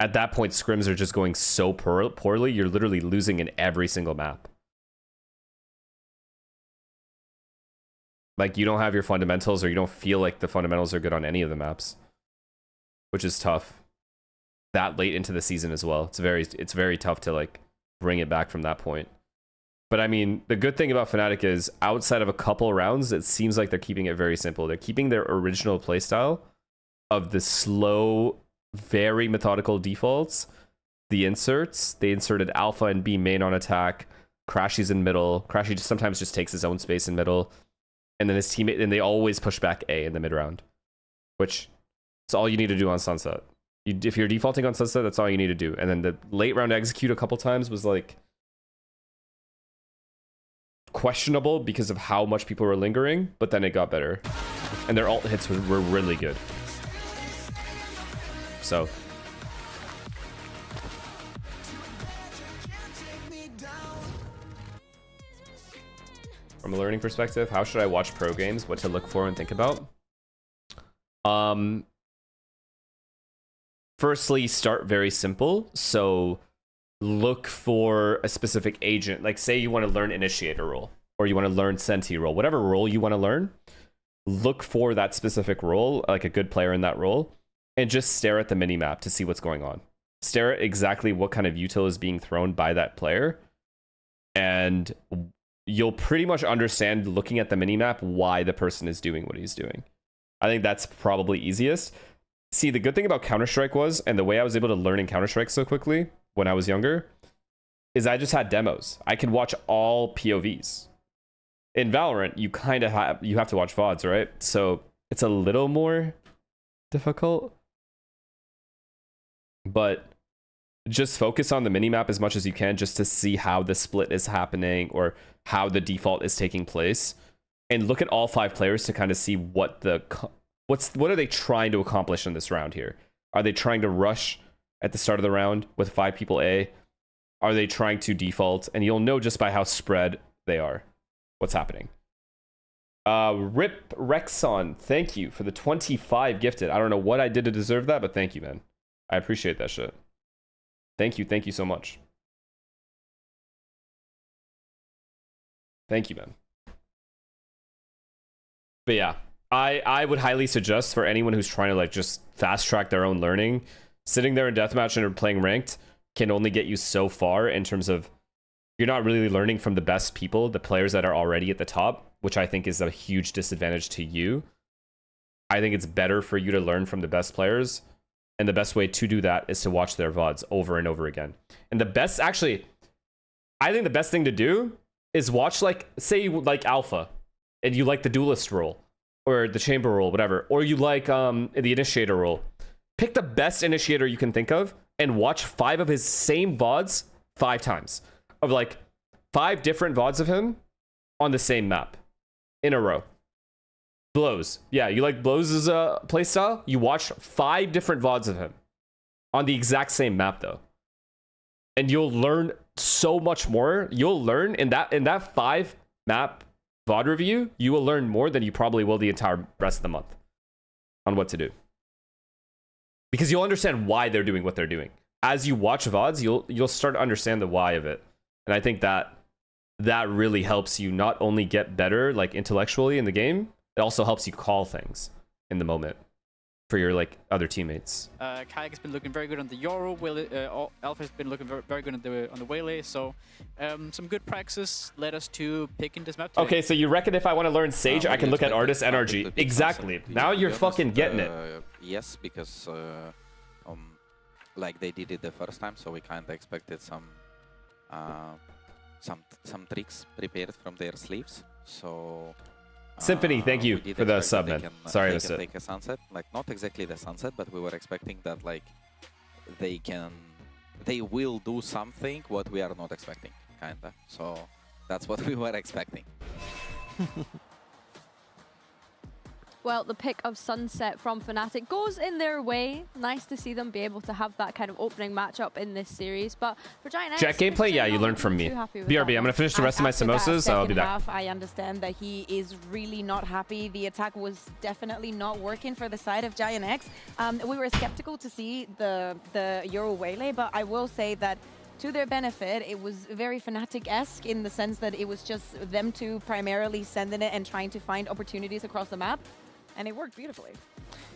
at that point, scrims are just going so poorly, you're literally losing in every single map. Like, you don't have your fundamentals, or you don't feel like the fundamentals are good on any of the maps. Which is tough. That late into the season as well. It's very tough to, like, bring it back from that point. But, I mean, the good thing about Fnatic is, outside of a couple rounds, it seems like they're keeping it very simple. They're keeping their original playstyle of the slow, very methodical defaults. The inserts. They inserted Alpha and B main on attack. Crashy's in middle. Crashy sometimes just takes his own space in middle. And then his teammate, and they always push back A in the mid round, which is all you need to do on Sunset. If you're defaulting on Sunset, that's all you need to do. And then the late round execute a couple times was like questionable because of how much people were lingering, but then it got better. And their ult hits were really good. So from a learning perspective, how should I watch pro games? What to look for and think about? Firstly, start very simple. So look for a specific agent. Like, say you want to learn Initiator role, or you want to learn Senti role, whatever role you want to learn, look for that specific role, like a good player in that role, and just stare at the minimap to see what's going on. Stare at exactly what kind of util is being thrown by that player, and you'll pretty much understand, looking at the minimap, why the person is doing what he's doing. I think that's probably easiest. See, the good thing about Counter-Strike was, and the way I was able to learn in Counter-Strike so quickly when I was younger, is I just had demos. I could watch all POVs. In Valorant, you kind of have to watch VODs, right? So it's a little more difficult. But just focus on the minimap as much as you can, just to see how the split is happening or how the default is taking place, and look at all 5 players to kind of see what are they trying to accomplish in this round here. Are they trying to rush at the start of the round with 5 people A? Are they trying to default? And you'll know just by how spread they are what's happening. Rip Rexon, thank you for the 25 gifted. I don't know what I did to deserve that, but thank you, man. I appreciate that shit. Thank you so much. Thank you, man. But yeah, I would highly suggest for anyone who's trying to like just fast track their own learning, sitting there in deathmatch and playing ranked can only get you so far in terms of you're not really learning from the best people, the players that are already at the top, which I think is a huge disadvantage to you. I think it's better for you to learn from the best players, and the best way to do that is to watch their VODs over and over again. And the best, actually, I think the best thing to do is watch, like, say you like Alpha, and you like the Duelist role, or the Chamber role, whatever, or you like the Initiator role. Pick the best Initiator you can think of, and watch 5 of his same VODs 5 times. Of like 5 different VODs of him on the same map in a row. Blows. Yeah, you like Blows' playstyle? You watch 5 different VODs of him on the exact same map though. And you'll learn so much more. You'll learn in that 5 map VOD review, you will learn more than you probably will the entire rest of the month on what to do. Because you'll understand why they're doing what they're doing. As you watch VODs, you'll start to understand the why of it. And I think that really helps you not only get better like intellectually in the game, it also helps you call things in the moment for your like other teammates. Kayak has been looking very good on the Yoru. Alpha has been looking very good on the Waylay. So some good practice led us to picking this map today. Okay, so you reckon if I want to learn Sage, I can look at Artist NRG. Exactly. Now you're fucking getting it. Yes, because like they did it the first time, so we kind of expected some tricks prepared from their sleeves. So Symphony, thank you for the sub, man. Sorry I missed it. Take a sunset, like not exactly the sunset, but we were expecting that like they will do something what we are not expecting, kinda. So that's what we were expecting. Well, the pick of Sunset from FNATIC goes in their way. Nice to see them be able to have that kind of opening matchup in this series. But for GIANTX, Jet gameplay, yeah, you learned from me. BRB, I'm going to finish the rest of my samosas, so I'll be back. I understand that he is really not happy. The attack was definitely not working for the side of GIANTX. We were skeptical to see the Euro Waylay, but I will say that to their benefit, it was very FNATIC-esque in the sense that it was just them two primarily sending it and trying to find opportunities across the map. And it worked beautifully.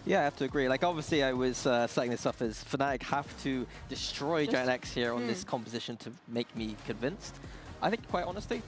Yeah, I have to agree. Like, obviously, I was setting this up as FNATIC have to destroy GIANTX here on this composition to make me convinced. I think, quite honestly,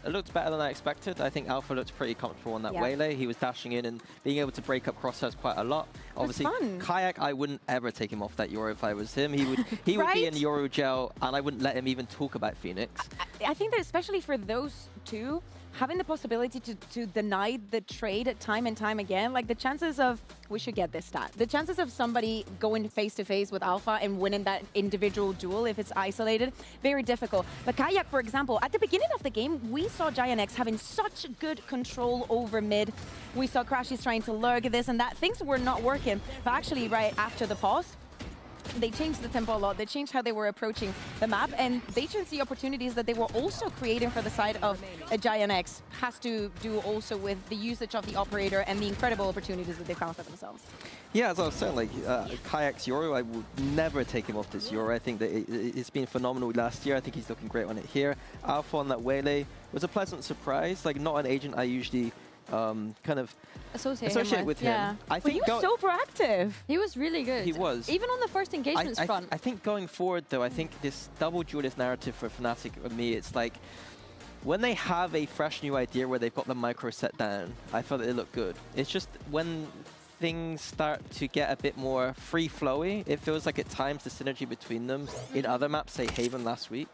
it looked better than I expected. I think Alpha looked pretty comfortable on that Waylay. He was dashing in and being able to break up crosshairs quite a lot. Obviously, Kayak, I wouldn't ever take him off that Euro if I was him. He would be in Euro gel, and I wouldn't let him even talk about Phoenix. I think that especially for those two, having the possibility to deny the trade time and time again, like the chances of, we should get this stat, the chances of somebody going face-to-face with Alpha and winning that individual duel if it's isolated, very difficult. But Kayak, for example, at the beginning of the game, we saw GIANTX having such good control over mid. We saw Crashies trying to lurk this and that. Things were not working. But actually, right after the pause, they changed the tempo a lot. They changed how they were approaching the map, and they changed the opportunities that they were also creating for the side of GIANTX. Has to do also with the usage of the operator and the incredible opportunities that they found for themselves. Yeah, as I was saying, like Kayak's Euro, I would never take him off this Euro. I think that it's been phenomenal last year. I think he's looking great on it here. Alpha on that Waylay was a pleasant surprise. Like, not an agent I usually kind of associate with him. I think he was so proactive. He was really good. He was. Even on the first engagements front. I think going forward, though, I think this double duelist narrative for FNATIC and me, it's like when they have a fresh new idea where they've got the micro set down, I felt that they look good. It's just when things start to get a bit more free-flowy, it feels like at times the synergy between them in other maps, say Haven last week,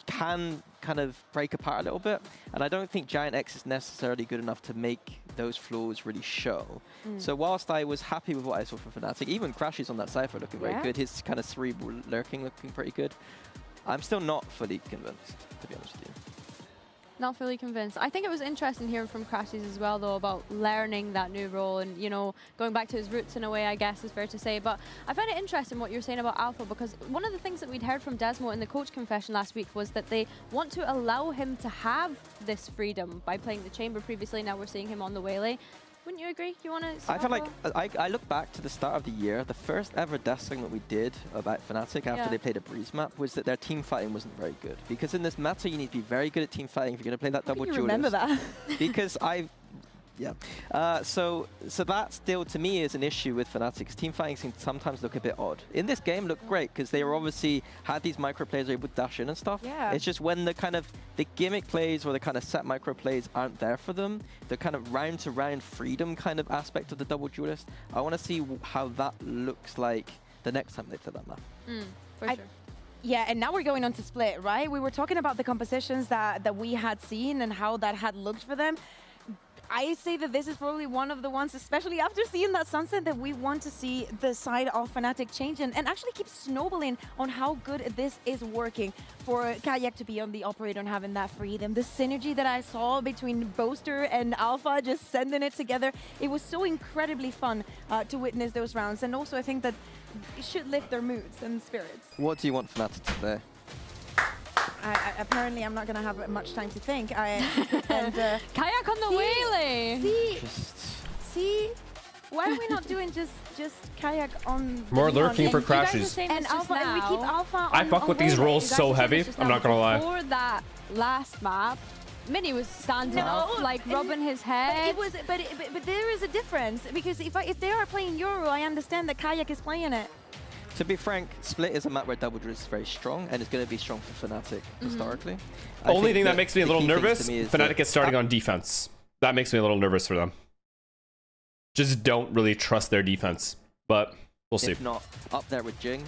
can kind of break apart a little bit, and I don't think GIANTX is necessarily good enough to make those flaws really show. So whilst I was happy with what I saw from FNATIC, even Crashies on that Cypher looking very good, his kind of cerebral lurking looking pretty good, I'm still not fully convinced, to be honest with you. Not fully convinced. I think it was interesting hearing from Crashies as well, though, about learning that new role and, you know, going back to his roots in a way, I guess, is fair to say. But I find it interesting what you're saying about Alpha, because one of the things that we'd heard from Desmo in the coach confession last week was that they want to allow him to have this freedom by playing the Chamber previously. Now we're seeing him on the Waylay. Wouldn't you agree? You want to? I feel like I look back to the start of the year. The first ever desk segment we did about FNATIC after they played a Breeze map was that their team fighting wasn't very good. Because in this meta, you need to be very good at team fighting if you're going to play that double duelist. Remember that? Because so that still to me is an issue with FNATIC's team fighting seems to sometimes look a bit odd. In this game, looked great because they were obviously had these micro plays able to dash in and stuff. Yeah. It's just when the kind of the gimmick plays or the kind of set micro plays aren't there for them, the kind of round to round freedom kind of aspect of the double duelist. I want to see how that looks like the next time they play that map. For sure. Yeah, and now we're going on to Split, right? We were talking about the compositions that we had seen and how that had looked for them. I say that this is probably one of the ones, especially after seeing that sunset, that we want to see the side of FNATIC change and actually keep snowballing on how good this is working for Kayak to be on the operator and having that freedom. The synergy that I saw between Boaster and Alpha, just sending it together, it was so incredibly fun to witness those rounds. And also I think that it should lift their moods and spirits. What do you want FNATIC today? Apparently, I'm not going to have much time to think. Kayak on the Waylay. See, why are we not doing just Kayak on more lurking for and Crashies? And Alpha, and we keep Alpha on, I fuck with these rolls so heavy. I'm not gonna lie. Before that last map, Mini was standing up, like rubbing his head. But there is a difference because if they are playing Euro, I understand that Kayak is playing it. To be frank, Split is a map where double duelist is very strong and it's going to be strong for FNATIC historically. Only thing that makes me a little nervous, FNATIC is starting on defense. That makes me a little nervous for them. Just don't really trust their defense, but we'll see. If not, up there with Jing.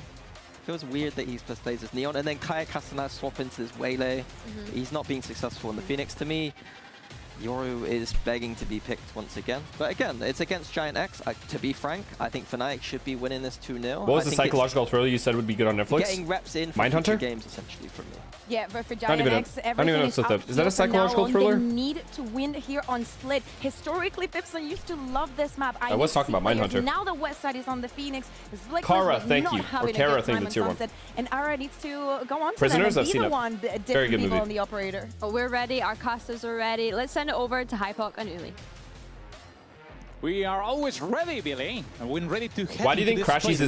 Feels weird that he plays as Neon and then Kayak has to now swap into this Waylay. He's not being successful in the Phoenix. To me, Yoru is begging to be picked once again. But again, it's against GIANTX. To be frank, I think FNATIC should be winning this 2-0. What was the psychological thriller you said would be good on Netflix? Getting reps in for future games, essentially, for me. Yeah, but for GIANTX, everything is up. Is that a psychological thriller? They need to win here on Split. Historically, Pipson used to love this map. I was talking about Mindhunter. Now the west side is on the Phoenix. Kara, thank you. Or Kara, thank you, tier 1. And Ara needs to go on to Prisoners, them I've seen it. Very good movie. On the operator. Oh, we're ready. Our casters are ready. Let's send it over to Hypoc and Uli. We are always ready, Billy. And we're ready to head. Why do you think Crashies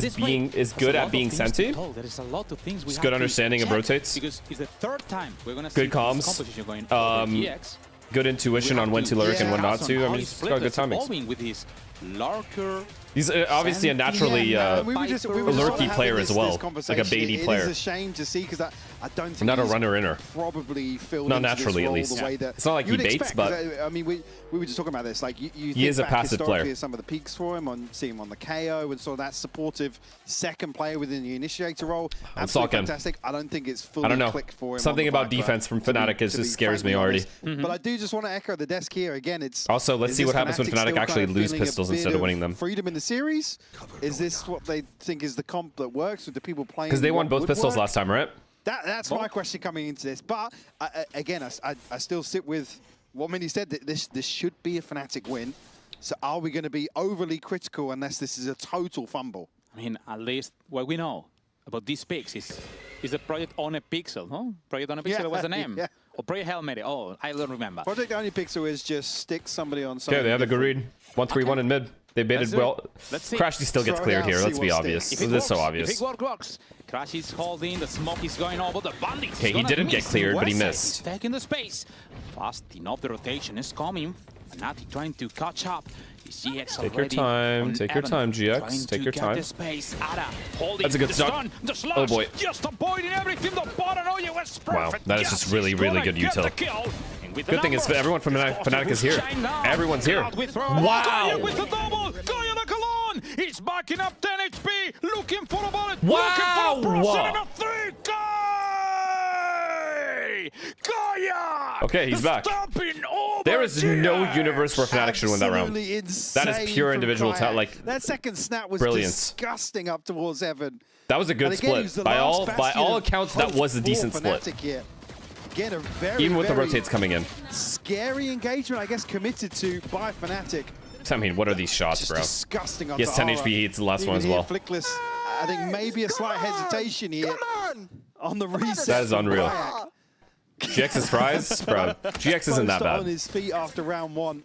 is good at being senti? There is a lot of things we have good understanding of rotates. Because it's the third time we're gonna see good comms. Good intuition on when to lurk and when not to. I mean, he's got good timings. With his lurker. He's obviously a naturally lurky player as well, like a baity player. It is a shame to see because I don't think not a runner inner. Probably filled not naturally at least. The way that it's not like he baits, but I mean, we were just talking about this. Like you he is a passive player. Some of the peaks for him see him on the KO and sort of that supportive second player within the initiator role. Absolutely fantastic. I don't think it's fully clicked for him. Something about defense from FNATIC just scares me already. But I do just want to echo the desk here again. It's also let's see what happens when FNATIC actually lose pistols instead of winning them. Freedom in the series. Is this what they think is the comp that works with the people playing? Because they won both pistols last time, right? That's my question coming into this. But again, I still sit with what Mini said, that this should be a FNATIC win. So are we going to be overly critical unless this is a total fumble? I mean, at least what we know about these picks is the project on a pixel, no? Project on a pixel, what's the name? Yeah. Or Project Helmet. Oh, I don't remember. Project Only Pixel is just stick somebody on something. Okay, they have a good read. 1-3-1 in mid. They baited well. Crashy still gets cleared here. Let's be obvious. This is so obvious. If it works. Crash is holding. The smoke is going over. The bandit. Okay, he didn't get cleared, but he missed. He's taking the space. Fast enough. The rotation is coming. FNATIC trying to catch up. GX take your time. Take your time, GX. Take your time. That's a good start. Oh boy. Just avoiding everything. The paranoia was perfect. Wow, that is just really, really good util. Good thing is everyone from FNATIC is here. Everyone's here. Wow! With the double, Gaia the Cologne! He's backing up 10 HP, looking for a bullet, wow! looking for a and a 3 Gaia! Okay, he's back. There is no universe where FNATIC should win that round. That is pure individual talent. Like that second snap was brilliance. Disgusting up towards Evan. That was a good split. By all accounts, that was a decent split. Here. Again, a very, Even with the very rotates coming in. scary engagement, I guess, committed to by FNATIC. I mean, what are these shots, Just bro? disgusting. He has 10 HP, he hits the last one as well. Flickless, I think maybe a slight hesitation here on the reset. That is unreal. Kayak. GX's fries? Bro, GX isn't that on bad. his feet after round 1.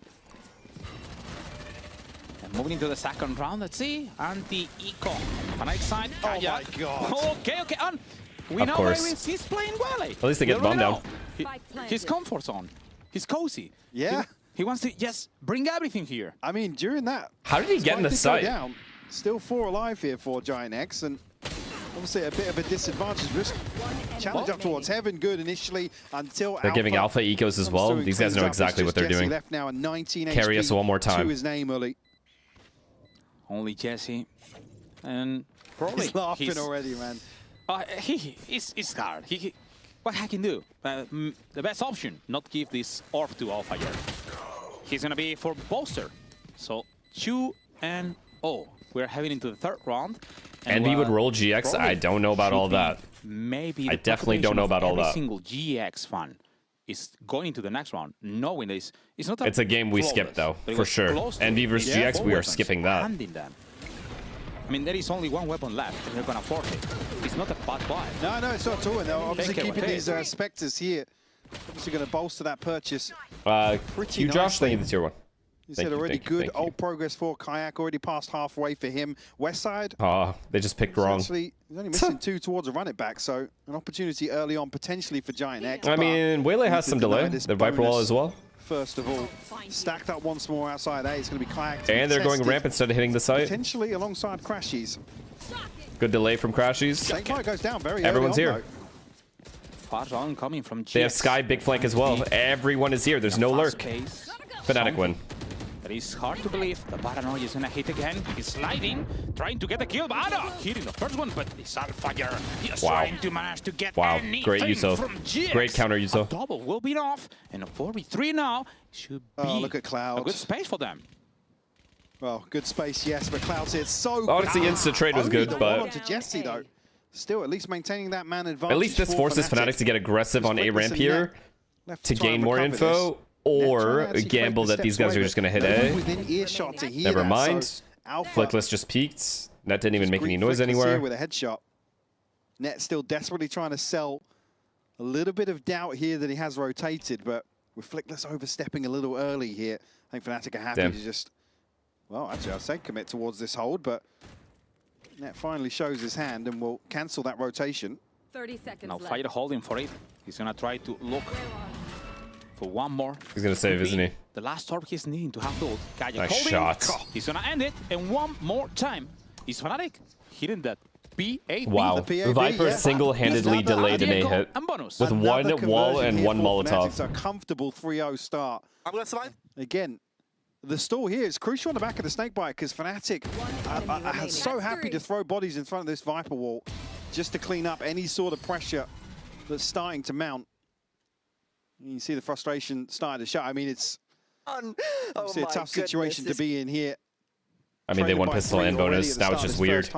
And moving into the second round, let's see. Anti-eco. FNATIC side. Oh my god. Okay, okay. And we Of know course. he's playing well. At least they get the bomb down. His comfort zone. He's cozy. Yeah. He wants to just bring everything here. I mean, during that... How did he get in the site? Down, still 4 alive here for GIANTX, and obviously a bit of a disadvantage. Risk challenge up towards heaven, good initially until They're giving Alpha ecos as well. These guys know exactly what they're doing. Left now and 19 Carry HP us one more time. to his name, Uli. Only Jesse. And probably he's laughing already, man. It's hard. What he can do? The best option, not give this orb to Alpha yet. He's gonna be for bolster. So 2-0. We're heading into the third round. And we would roll GX. I don't know about all that. Maybe I definitely don't know about all that. Every single GX fan is going into the next round, knowing this. It's not. It's a game we skipped though, for sure. NV versus GX, we are skipping that. I mean, there is only one weapon left, and they're gonna force it. It's not a bad buy. No, it's not at all. And they're obviously Take it, keeping these Spectres here. Obviously going to bolster that purchase. You, Josh, thank you for tier 1. You said already good old progress for Kayak, already past halfway for him. West side. They just picked wrong. Actually, he's only missing 2 towards a run it back, so an opportunity early on potentially for GIANTX. I mean, Waylay has some delay. The Viper Wall as well. First of all, stacked up once more outside that. It's going to be Kayak. And they're going ramp instead of hitting the site. Potentially alongside Crashies. Good delay from Crashies. Snakebite goes down very Everyone's early on, here. Far on coming from GX. They have Sky big flank as well. Everyone is here. There's no lurk. FNATIC win. That is hard to believe. The Paranoia is gonna hit again. He's sliding, trying to get the kill. Ada hitting the first one, but it's on fire. He's trying to manage to get anything Great Yuso. from GX. Great counter Yuso. A double will be enough, and a 4v3 now should be look at Cloud. a good space for them. Well, good space, yes, but Cloud's here so Honestly, insta trade was good, but onto Jesse though. Still, at least maintaining that man advantage. at least this forces FNATIC to get aggressive on A ramp here to gain more info, or gamble that these guys are just going to hit A. Never mind. Flickless just peeked. Net didn't even make any noise anywhere. With a headshot. Net still desperately trying to sell a little bit of doubt here that he has rotated, but with Flickless overstepping a little early here, I think FNATIC are happy to just, well, actually I'd say commit towards this hold, but Net finally shows his hand and will cancel that rotation. 30 seconds now left. Fighter holding for it. He's gonna try to look for one more. He's gonna save, isn't he? The last orb he's needing to have ult. Nice shot. He's gonna end it, and one more time. Is FNATIC hitting that PAB? Wow. Viper single-handedly delayed an A hit with one wall and one Molotov. It's a comfortable 3-0 start. I'm going to survive. Again, the stall here is crucial on the back of the Snakebite because FNATIC are so happy to throw bodies in front of this Viper wall just to clean up any sort of pressure that's starting to mount. You see the frustration starting to show. I mean, it's obviously a tough situation to be in here. I mean, they won pistol and bonus. That was just weird.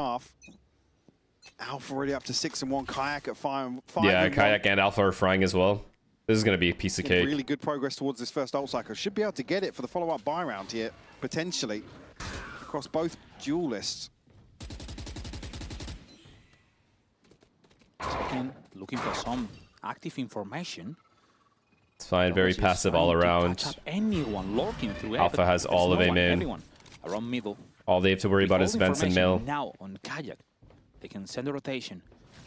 Alpha already up to 6-1. Kayak at 5. Yeah, Kayak and Alpha are frying as well. This is going to be a piece of cake. Really good progress towards this first ult cycle. Should be able to get it for the follow-up buy round here, potentially, across both duelists. Second, looking for some active information. It's fine, very passive all around. Anyone lurking through Alpha has all of A main. Around middle. All they have to worry about is vents and mail. Now on Kayak, they can send a rotation.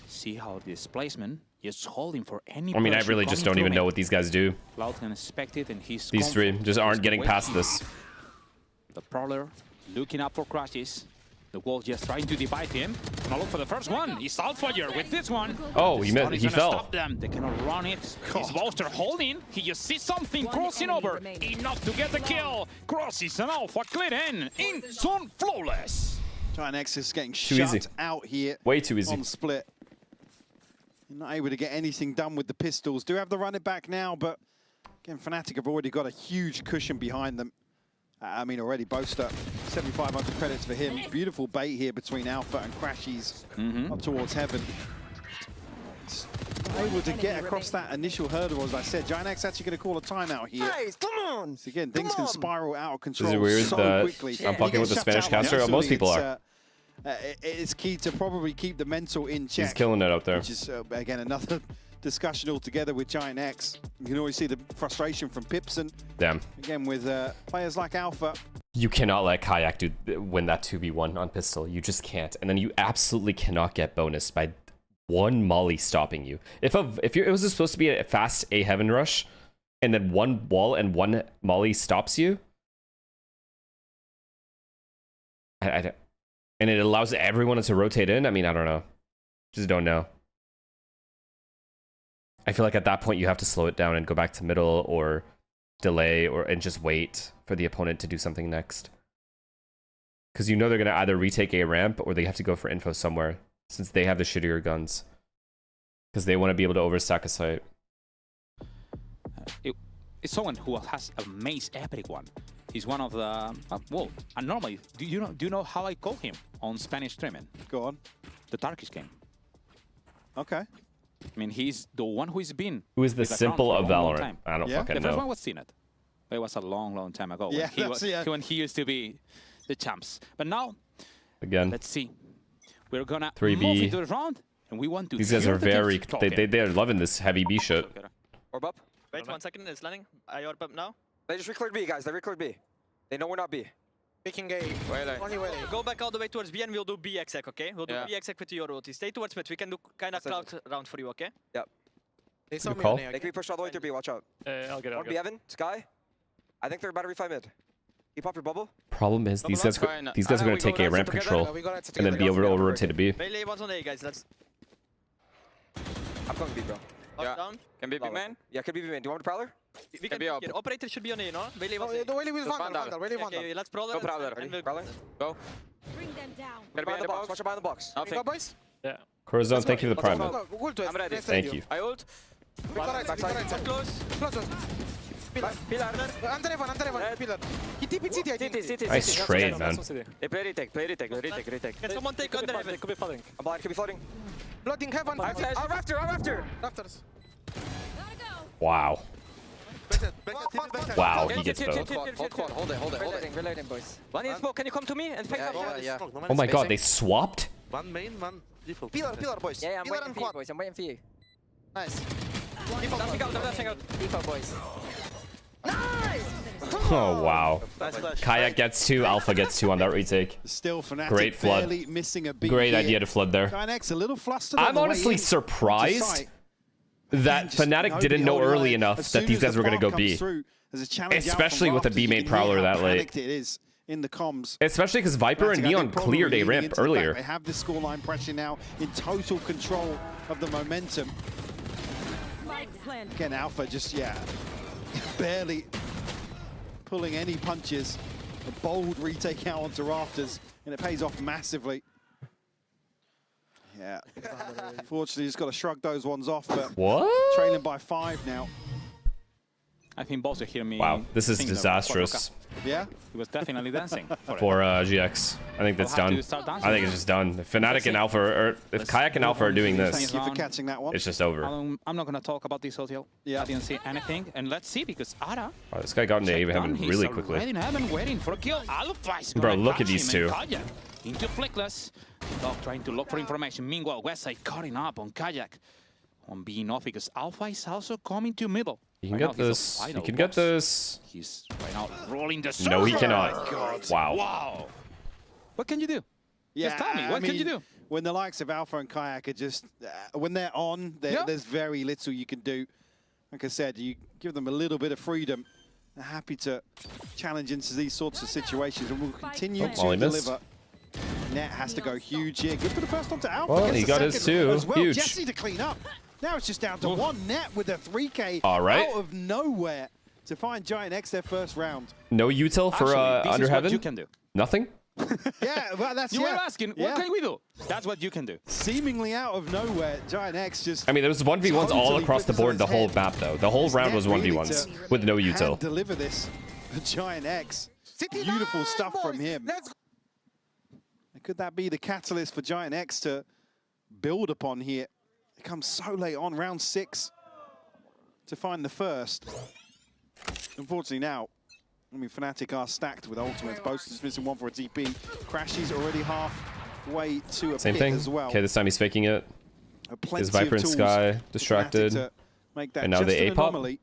See how the displacement is holding for any. I mean, I really just don't even know what these guys do. Cloud can expect it, and he's these three just aren't getting past this. The Prowler looking up for crashes. The wall just trying to divide him. Now look for the first one. He's Outfire with this one. Oh, he fell. Stop them. They cannot run it. His Bolster holding. He just sees something crossing over. Enough to get the kill. Crosses and Alpha clear in zone flawless. GIANTX is getting shut out here. Way too easy. On split. Not able to get anything done with the pistols. Do have the run it back now, but again, FNATIC have already got a huge cushion behind them. I mean, already Boaster, 7,500 credits for him. Beautiful bait here between Alpha and Crashies up towards heaven. It's able to get across that initial hurdle, as I said. GIANTX actually going to call a timeout here. Guys, come on! So again, things can spiral out of control Is it weird so that quickly. I'm fucking with the Spanish caster? Most people are. It's key to probably keep the mental in check. He's killing it out there. Which is, again, another discussion altogether with GIANTX. You can always see the frustration from Pipson. Damn. Again, with players like Alpha. You cannot let Kayak win that 2v1 on pistol. You just can't. And then you absolutely cannot get bonus by one molly stopping you. If it was supposed to be a fast A heaven rush, and then one wall and one molly stops you, and it allows everyone to rotate in. I mean, I don't know. Just don't know. I feel like at that point you have to slow it down and go back to middle or delay and just wait for the opponent to do something next. Because you know they're going to either retake A ramp or they have to go for info somewhere, since they have the shittier guns. Because they want to be able to overstack a site. It's someone who has a maze epic one. He's one of the well. And normally, do you know how I call him on Spanish streaming? Go on. The Turkish King. Okay. I mean, he's the one who's been. Who is the simple of Valorant? I don't fucking know. The first one was Cinet. It was a long time ago when he used to be the champs. But now, again, let's see. We're gonna 3B. move into the round, and we want to. These guys are very. They're loving this heavy B shit. Orb up. Wait 1 second, it's landing. I orb up now. They just recleared B, guys. They recleared B. They know we're not B. Picking A. Only way. Go back all the way towards B and we'll do B exec, okay? We'll do B exec with your ulti. Stay towards mid. We can do kind of cloud round for you, okay? Yep. They saw me call. on A. They can be pushed all the way through B. Watch out. I'll get it. One B, Evan. Sky. I think they're about to refi mid. You pop your bubble. Problem is these guys are going to take A ramp control and then be able to over-rotate to B. Melee one's on A, guys. Let's. I'm going B, bro. Lock down. Can be B main? Yeah, can be B main. Do you want a prowler? We can be up. Operator should be on A, no? Melee was The Melee was Vandal. Okay, let's prowler. Go prowler. Prowler. Go. Bring them down. Gotta be in the box. Watch out behind the box. Go, boys. Yeah. Corazon, thank you for the prime. I'm ready. Thank you. I ult. Backside. Close. Pillar. Under Evan. Pillar. He TP'd CT, I think. Nice trade, man. They play retake. Retake. Can someone take under heaven? Could be flooding. I'm blind. Could be floating. Flooding heaven. Rafter. Rafters. Wow. Wow, he gets both. Hold it. Reloading, boys. One in smoke. Can you come to me and pick up? Yeah. Oh my god, they swapped? One main, one default. Pillar, boys. Yeah, I'm Pillar waiting and for you, quad. boys. I'm waiting for you. Nice. Dashing out. Default, boys. Nice! Oh, wow. Kayak gets 2, Alpha gets 2 on that retake. Still FNATIC Great flood. barely missing a beat Great here. idea to flood there. GIANTX a little flustered. I'm honestly surprised that FNATIC didn't know early enough that these guys were going to go B. Especially with a B main prowler that late. It is in the comms. Especially because Viper and Neon cleared a ramp earlier. They have this scoreline pressure now in total control of the momentum. Again, Alpha just, barely pulling any punches. A bold retake out onto rafters, and it pays off massively. Yeah. Unfortunately, just got to shrug those ones off, but trailing by 5 now. I think both hear me. Wow, this is disastrous. Yeah? He was definitely dancing for GX. I think that's done. I think it's just done. If FNATIC and Alpha, or if Kayak and Alpha are doing this, Thank you for catching that one. It's just over. I'm not going to talk about this hotel. I didn't see anything. And let's see, because Ara... Oh, this guy got into heaven really quickly. He's already waiting for a kill. Alpha is Bro, look at these two. Into Flickless. Dog trying to look for information. Meanwhile, Westside cutting up on Kayak. On being off, because Alpha is also coming to middle. You can get this. You can get this. He's right now rolling the server. No, he cannot. Oh God. Wow. Wow. What can you do? Yeah, just tell me. What can you do? When the likes of Alpha and Kayak are just, when they're on, there's very little you can do. Like I said, you give them a little bit of freedom. They're happy to challenge into these sorts of situations, and will continue to deliver. Net has to go huge here. Good for the first one to Alpha. Well, he got his 2. As well. Huge. Jesse to clean up. Now it's just down to 1 net with a 3K out of nowhere to find GIANTX their first round. No util for Under Heaven? What you can do. Nothing? Yeah, well, that's You were asking, what can we do? That's what you can do. Seemingly out of nowhere, GIANTX just... I mean, there was 1v1s all across the board the whole map, though. The whole round was 1v1s with no util. Deliver this for GIANTX. Beautiful stuff from him. Could that be the catalyst for GIANTX to build upon here? It comes so late on, round 6, to find the first. Unfortunately now, I mean, FNATIC are stacked with ultimates. Boast is missing one for a TP. Crashy's already halfway to a Same pit thing. as well. Okay, this time he's faking it. Plenty His Viper of and tools Sky for distracted. FNATIC to make that And now just they an A-pop. anomaly.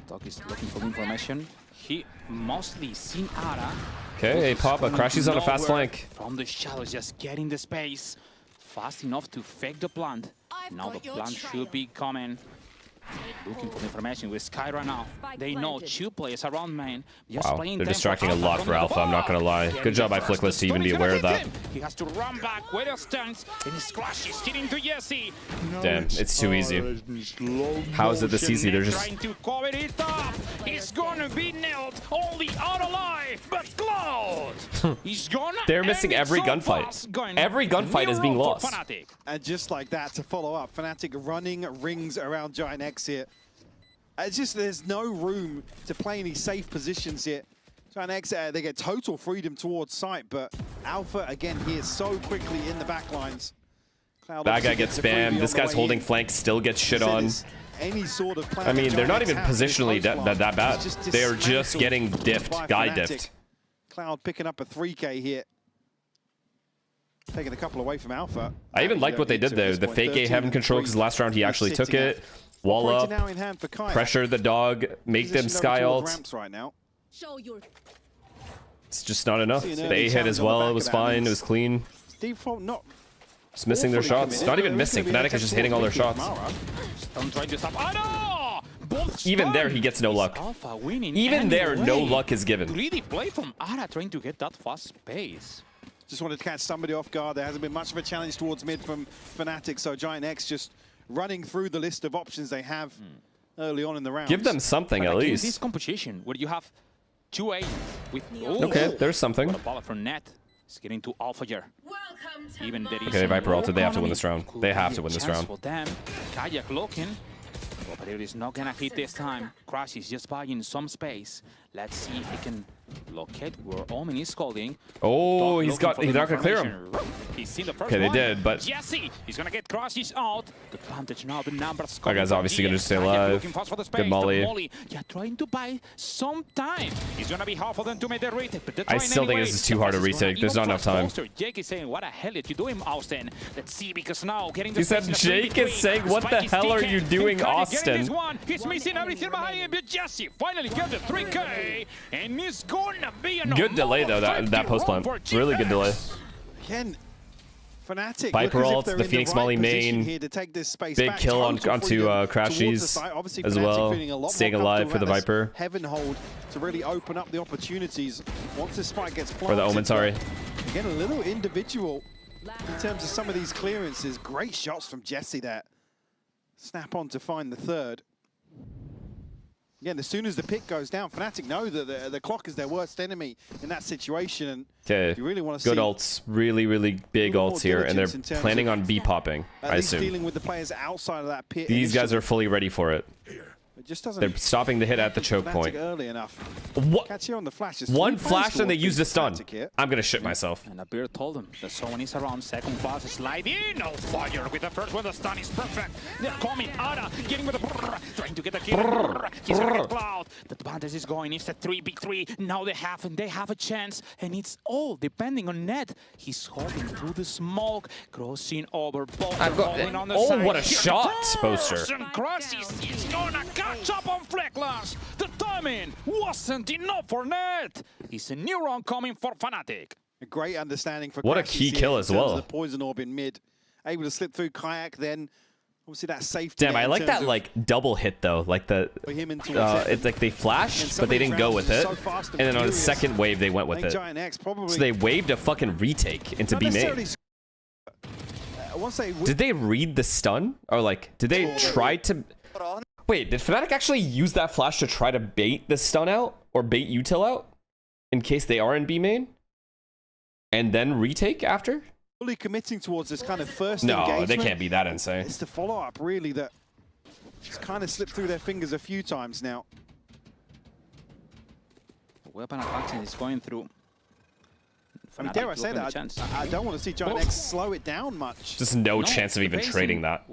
Dog is looking for information. He mostly seen Ara. Okay, A-pop, but Crashy's on a fast flank. From the shadows, just getting the space. Fast enough to fake the plant. Now the plant should be coming. Looking for information with Sky right now. They know 2 players around main. Just Wow, playing they're them distracting for a lot for Alpha, I'm not gonna lie. Good job by Flickless to even be aware of that. He has to run back with a stance, and his crash is hitting to Jesse. Damn, it's too easy. How is it this easy? They're just... Trying to cover it up. He's gonna be nailed. Only out alive, but Cloud. He's gonna. They're missing end it every so gunfight. fast, going Every gunfight is being nil for lost. FNATIC. And just like that, to follow up, FNATIC running rings around GIANTX here. It's just there's no room to play any safe positions here. GIANTX, they get total freedom towards site, but Alpha, again, here so quickly in the backlines. That guy gets spammed. This guy's holding flank, still gets shit on. Any sort of plan I mean, they're not GIANTX even have in positionally this that bad. They are just dismantled getting by diffed, guy FNATIC. diffed. Cloud picking up a 3K here. Taking a couple away from Alpha. I even liked what they did though. The fake A heaven control, because last round he actually took it. Wall up, Now in hand for Kayak. pressure the dog, make them Sky ult. Ramps right now. It's just not enough. See an The early A hit as challenge on the well, back it was of that fine, it means was clean. Default not Just missing their awfully shots. committed, Not even but missing. it's gonna be FNATIC is just hitting all their shots. I'm trying to stop. Oh, no! Both Even there, stunned. he gets no luck. Alpha winning Even there, no anyway. luck is given. Greedy play from Ara trying to get that fast pace. Just wanted to catch somebody off guard. There hasn't been much of a challenge towards mid from FNATIC, so GIANTX just running through the list of options they have early on in the round. Give them something But at again, least. this competition where you have 2A with Okay, there's something. What a ball from Net. It's getting to Alpha here. Even there is Okay, Viper no ulted. They have to win economy. this round. Could They be have a to win this chance round. For them. Kayak looking. Oh, but it is not gonna hit this time. Crash is just buying some space. Let's see if he can locate where Omen is calling. Oh, he's not gonna clear him. He's seen the first Okay, they one. did, but Jesse, he's gonna get Crashes out. The advantage now, the numbers. that guy's obviously gonna stay Kayak alive. looking fast for the space. Good The molly. Yeah, trying to buy some time. He's gonna be hard for them to make the retake, but they're I trying still think anyway. this is too hard to The fastest retake. gonna There's not even enough fast time. closer. Jake is saying, what the hell did you doing, Austin? Let's see, because now getting the He said space in a Jake is 3v3. saying, what the Spike is hell are ticking. you doing, Kayak getting Austin? this one. He's missing everything behind him, but Jesse finally gets the 3K, and he's gonna be an Good delay though, that post plant. Really good delay. Again, FNATIC Viper look as if ult, they're the in Phoenix right Molly position main. here to take this space Big back. kill Total onto freedom towards the Crashies site. Obviously, as FNATIC well. feeling a lot more Staying alive for the comfortable around Viper. this Heaven hold to really open up the opportunities once this spike gets planted. Or the Omen, sorry. Again, a little individual in terms of some of these clearances. Great shots from Jesse there. Snap on to find the third. Again, as soon as the pick goes down, FNATIC know that the clock is their worst enemy in that situation. And Okay, if you really want to good see ults. Really, really big little more ults here, and they're diligence in terms planning of on B popping, at I least assume. dealing with the players outside of that pit. These guys initially. are fully ready for it. It just doesn't They're stopping the hit at the choke FNATIC point. early enough. What? Catch you on the flash. It's One 3 flash points and they towards used a stun. FNATIC here. I'm gonna shit myself. And Abir told him that someone is around. Second flash, slide in. No fire with the first one. The stun is perfect. They're coming. Ara getting with the brrr, trying to get the kill. He's gonna get Cloud. The advantage is going. It's a 3v3. Now they have a chance, and it's all depending on Ned. He's holding through the smoke, crossing over. I've got it. Oh, what a shot, Boaster. And Crashes is gonna catch up on Fleckless. The timing wasn't enough for Ned. It's a new round coming for FNATIC. A great understanding for What a Crashies key here kill in as terms well. of the poison orb in mid. Able to slip through Kayak, then obviously that safety. Damn, net I in like terms that of like double hit though. Like the for him into what's it's like they And flashed, some but they of these didn't go rounds with are it. so fast And then on the furious. second wave, they went I with think it. GIANTX probably So they waved a fucking retake into not B necessarily main. once they Did they read the stun? Or like, did they try to... Wait, did FNATIC actually use that flash to try to bait the stun out? Or bait util out? In case they are in B main? And then retake after? fully committing towards this kind of first No, engagement. they can't be that insane. It's the follow-up, really, that just kind of slipped through their fingers a few times now. The weapon advantage is going through. I mean, dare I say that? I don't want to see GIANTX slow it down much. Just no chance of even trading that.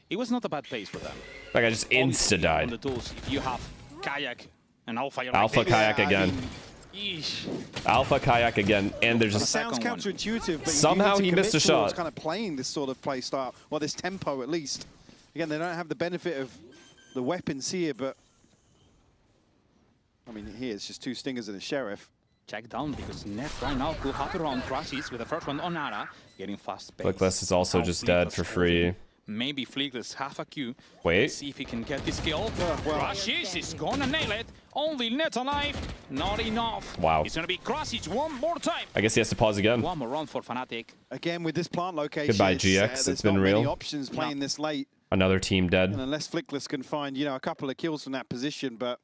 It was not a bad pace for them. Like I just insta died. On the tools, if you have Kayak and Alpha, Alpha Kayak again. Alpha Kayak again, and there's It just sounds counterintuitive, but somehow you need to he missed a commit towards shot. kind of playing this sort of play style, well, this tempo at least. Again, they don't have the benefit of the weapons here, but I mean, here it's just 2 stingers and a sheriff. Check down because Net right now could have around crashes with the first one on Ara, getting fast pace. Flickless is also just dead for free. Maybe Flickless half a Q. Wait. Let's see if he can get this kill. Crashes is gonna nail it. Only Net alive. Not enough. Wow. It's gonna be crashes one more time. I guess he has to pause again. One more run for FNATIC. Again, with this plant location, Goodbye, GX. It's been not real. many options playing this late. Another team dead. And unless Flickless can find, you know, a couple of kills from that position, but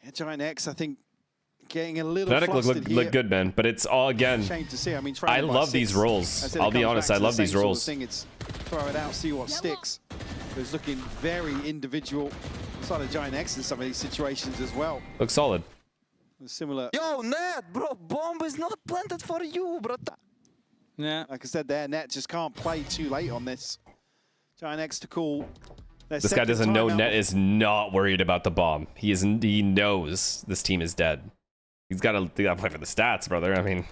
yeah, GIANTX, I think, getting a little FNATIC flustered here. look good, man. But it's all again. Shame to see. I mean, I love these rolls. I'll be honest. I love these rolls. It's throw it out, see what sticks. It's looking very individual. Side of GIANTX in some of these situations as well. Looks solid. Similar. Yo, Net, bro, bomb is not planted for you, bro. Yeah. Like I said there, Net just can't play too late on this. GIANTX to call. This guy doesn't know Net is not worried about the bomb. He knows this team is dead. He's got to play for the stats, brother. I mean,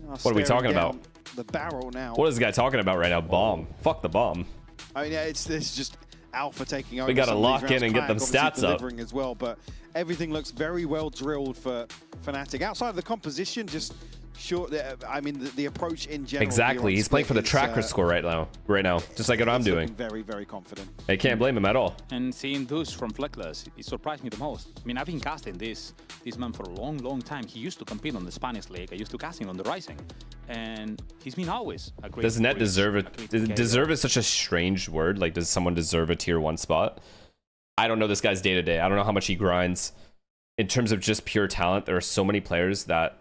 what are we talking about? The barrel now. What is this guy talking about right now? Bomb. Fuck the bomb. I mean, yeah, it's just Alpha taking over. We got to lock in and get them stats up. As well, but everything looks very well drilled for FNATIC. Outside of the composition, just short. I mean, the approach in general. Exactly. He's playing for the tracker score right now. Just like what I'm doing. Very, very confident. I can't blame him at all. And seeing those from Fleckless, it surprised me the most. I mean, I've been casting this man for a long, long time. He used to compete on the Spanish league. I used to cast him on the Rising, and he's been always a great. Does Net deserve it? Deserve is such a strange word. Like, does someone deserve a tier 1 spot? I don't know this guy's day to day. I don't know how much he grinds. In terms of just pure talent, there are so many players that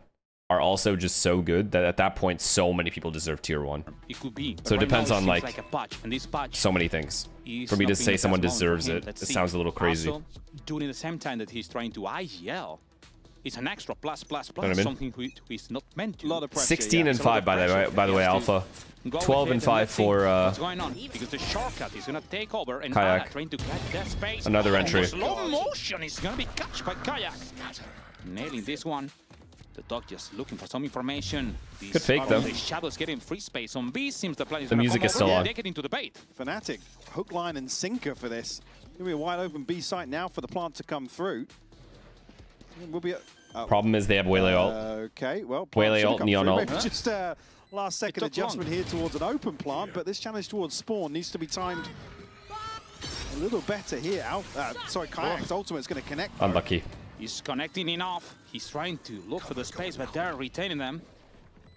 are also just so good that at that point, so many people deserve tier 1. It could be. So it depends on like a patch, and this patch so many things. For me to say someone deserves it, it sounds a little crazy. Also, doing the same time that he's trying to IGL, it's an extra plus, You know what I mean? something he's not meant to. A lot of pressure, 16 and 5 by the way, Alpha. 12 and 5 for what's going on? Because the shortcut is gonna take over and Kayak. trying to get that space. Another entry. Slow motion is gonna be catched by Kayak. Nailing this one. The dog just looking for some information. Good fake though. The shadows getting free space on B. Seems the plan is The music is still on. They get into the bait. FNATIC, hook, line, and sinker for this. Gonna be a wide open B site now for the plant to come through. Will be Problem is they have Waylay ult. Okay, well, Waylay ult, Neon ult. Maybe just last second adjustment here towards an open plant, but this challenge towards spawn needs to be timed a little better here. Kayak's ultimate is going to connect. Though. Unlucky. He's connecting enough. He's trying to look for the space, but they're retaining them.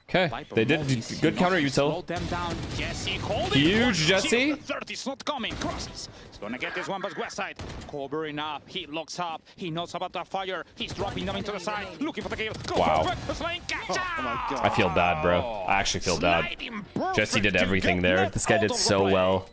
Okay, they did good counter util. Slow them down. Jesse holding. Huge Jesse. 30's not coming. Crosses. He's gonna get this one, but west side. Covering up. He looks up. He knows about the fire. He's dropping them into the side. Looking for the kill. Go wow. for it. Oh my God. I feel bad, bro. I actually feel bad. Jesse did everything there. This guy did so well.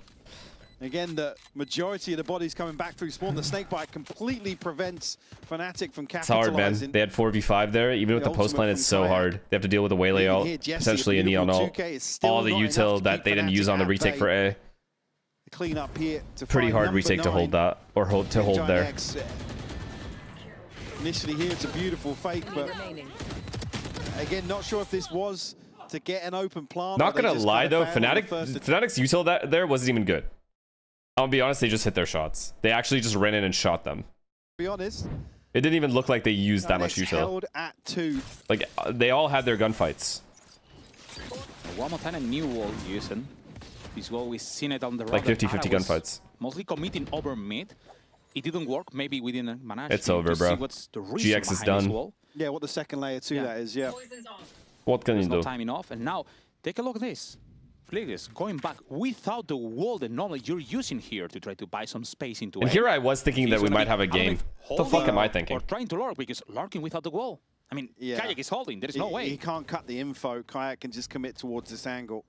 Again, the majority of the bodies coming back through spawn. The snakebite completely prevents FNATIC from It's hard, capitalizing. man. They had 4v5 there. Even with the post plan, it's so hard. They have to deal with the Waylay ult, potentially a Neon ult. All the util that they didn't use on the retake for A. Clean up here to pretty hard retake to hold that, or to hold there. Initially here, it's a beautiful fake, but again, not sure if this was to get an open plant. Not gonna lie though, FNATIC's util there wasn't even good. I'll be honest, they just hit their shots. They actually just ran in and shot them. To be honest, it didn't even look like they used that much util. Held at 2. Like they all had their gunfights. One more time a new wall using. This wall we've seen it on the like 50-50 gunfights. Mostly committing over mid. It didn't work. Maybe we didn't manage. It's over, bro. GX is done. Yeah, what the second layer to that is. Yeah. What can you do? No timing off, and now take a look at this. Flickers going back without the wall that normally you're using here to try to buy some space into it. And here I was thinking that we might have a game. What the fuck am I thinking? Or trying to lurk, because lurking without the wall. I mean, Kayak is holding. There is no way. He can't cut the info. Kayak can just commit towards this angle.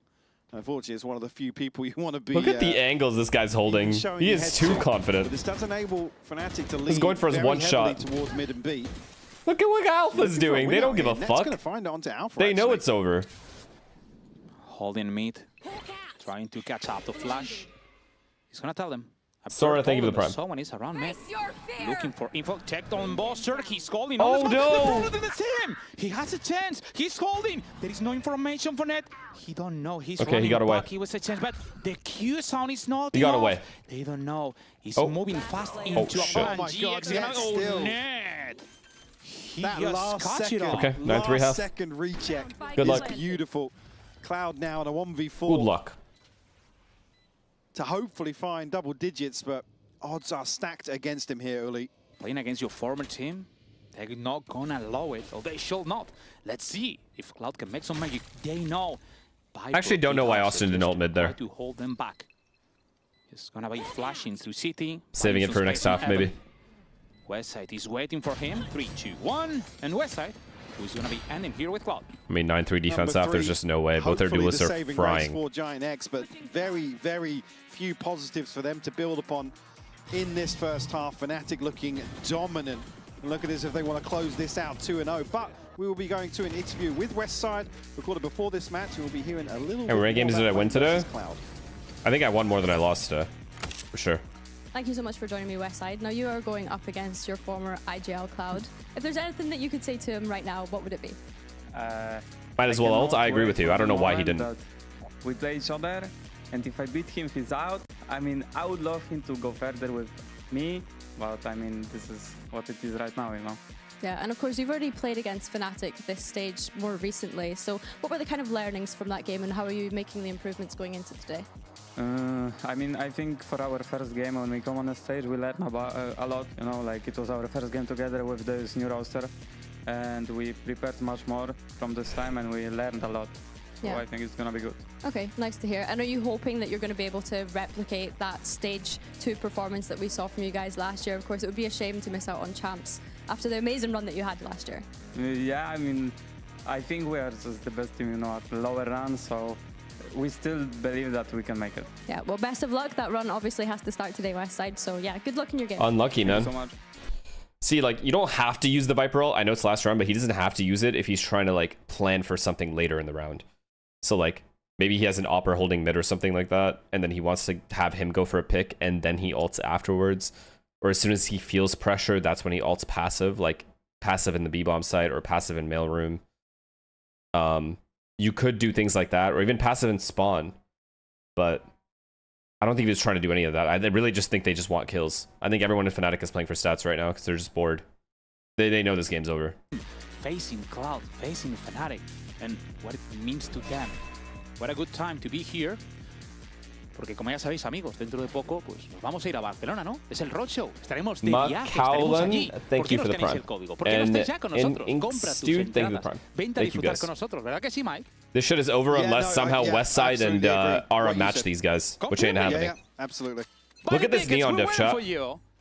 Unfortunately, it's one of the few people you want to be. Look at the angles this guy's holding. He is too confident. But this does enable FNATIC to lead. He's going for his one shot towards mid and B. Look at what Alpha's doing. They don't give a fuck. Gonna find it onto Alpha, they know it's over. Holding mid, trying to catch up to Flash. He's gonna tell them. Sora, thank you for the prime. Someone is around mid, looking for info. Checked on Buster. He's holding. Oh no! He has a chance. He's holding. There is no information for net. He don't know. He's okay. He got away. Back. He was a chance, but the Q sound is not. He got away. They don't know. He's moving fast into a shit. oh my god! Still. Net. That last second, okay, 9-3 half. second recheck. Good luck. Beautiful. Cloud now in a 1v4. Good luck. To hopefully find double digits, but odds are stacked against him here, Uli. Playing against your former team, they're not gonna allow it, or they should not. Let's see if Cloud can make some magic. They know. I actually don't know why Austin didn't ult mid there. To hold them back. It's gonna be flashing through City. Saving it for next half, maybe. Westside is waiting for him. 3, 2, 1, and Westside, who's gonna be ending here with Cloud. I mean, 9-3 defense half. There's just no way. Both their duelists are frying. For GIANTX, but very, very few positives for them to build upon in this first half. FNATIC looking dominant. Look at this if they want to close this out 2-0. But we will be going to an interview with Westside. Recorded before this match, and we'll be hearing a little bit. How many games did I win today? Cloud. I think I won more than I lost today, for sure. Thank you so much for joining me, Westside. Now you are going up against your former IGL Cloud. If there's anything that you could say to him right now, what would it be? Might as well ult. I agree with you. I don't know why he didn't. We play each other, and if I beat him, he's out. I mean, I would love him to go further with me, but I mean, this is what it is right now, you know. Yeah, and of course, you've already played against FNATIC this stage more recently. So what were the kind of learnings from that game, and how are you making the improvements going into today? I mean, I think for our first game, when we come on the stage, we learned about a lot, you know, like it was our first game together with this new roster, and we prepared much more from this time, and we learned a lot. So I think it's gonna be good. Okay, nice to hear. And are you hoping that you're going to be able to replicate that stage 2 performance that we saw from you guys last year? Of course, it would be a shame to miss out on champs after the amazing run that you had last year. Yeah, I mean, I think we are just the best team, you know, at lower run, so we still believe that we can make it. Yeah, well, best of luck. That run obviously has to start today, Westside. So yeah, good luck in your game. Unlucky, man. Thank you so much. See, like, you don't have to use the Viper ult. I know it's last round, but he doesn't have to use it if he's trying to, like, plan for something later in the round. So, like, maybe he has an Opera holding mid or something like that, and then he wants to have him go for a pick, and then he ults afterwards. Or as soon as he feels pressure, that's when he ults passive, like passive in the B-bomb site or passive in mailroom. You could do things like that, or even passive in spawn. But I don't think he was trying to do any of that. I really just think they just want kills. I think everyone in FNATIC is playing for stats right now because they're just bored. They know this game's over. Facing Cloud, facing FNATIC, and what it means to them. What a good time to be here. Porque como ya sabéis, amigos, dentro de poco pues nos vamos a ir a Barcelona, ¿no? Es el roadshow. Estaremos de viaje, estaremos allí. ¿Por qué no tenéis el código? ¿Por qué no estáis ya con nosotros? Compra tus entradas. Vente a disfrutar con nosotros, ¿verdad que sí, Mike? This shit is over unless somehow Westside and Aura match these guys, which ain't happening. Yeah, absolutely. Look at this neon diff chat.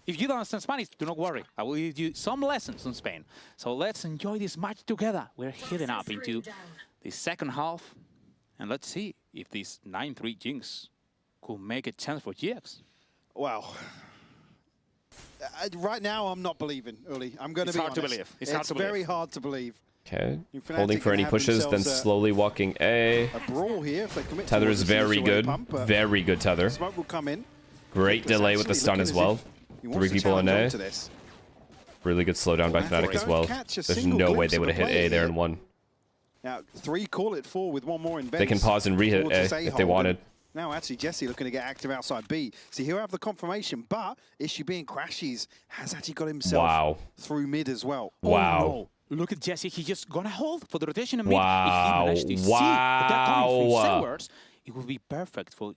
If you don't understand Spanish, do not worry. I will give you some lessons on Spain. So let's enjoy this match together. We're heading up into the second half. And let's see if this 9-3 Jinx could make a chance for GX. Wow. Right now, I'm not believing, Uli. I'm going to be honest. It's hard to believe. It's very hard to believe. Okay. Holding for any pushes, then slowly walking A. A brawl here if they commit. Tether is very good. Very good tether. Smoke will come in. Great delay with the stun as well. 3 people in A. Really good slowdown by FNATIC as well. There's no way they would have hit A there in 1. Now, 3 call it 4 with 1 more in base. They can pause and re-hit A if they wanted. Now, actually, Jesse looking to get active outside B. See, he'll have the confirmation, but issue being Crashies has actually got himself through mid as well. Wow. Oh, no. Look at Jesse. He's just gonna hold for the rotation of mid. Wow. If he managed to see that they're coming from Sewers, it would be perfect for...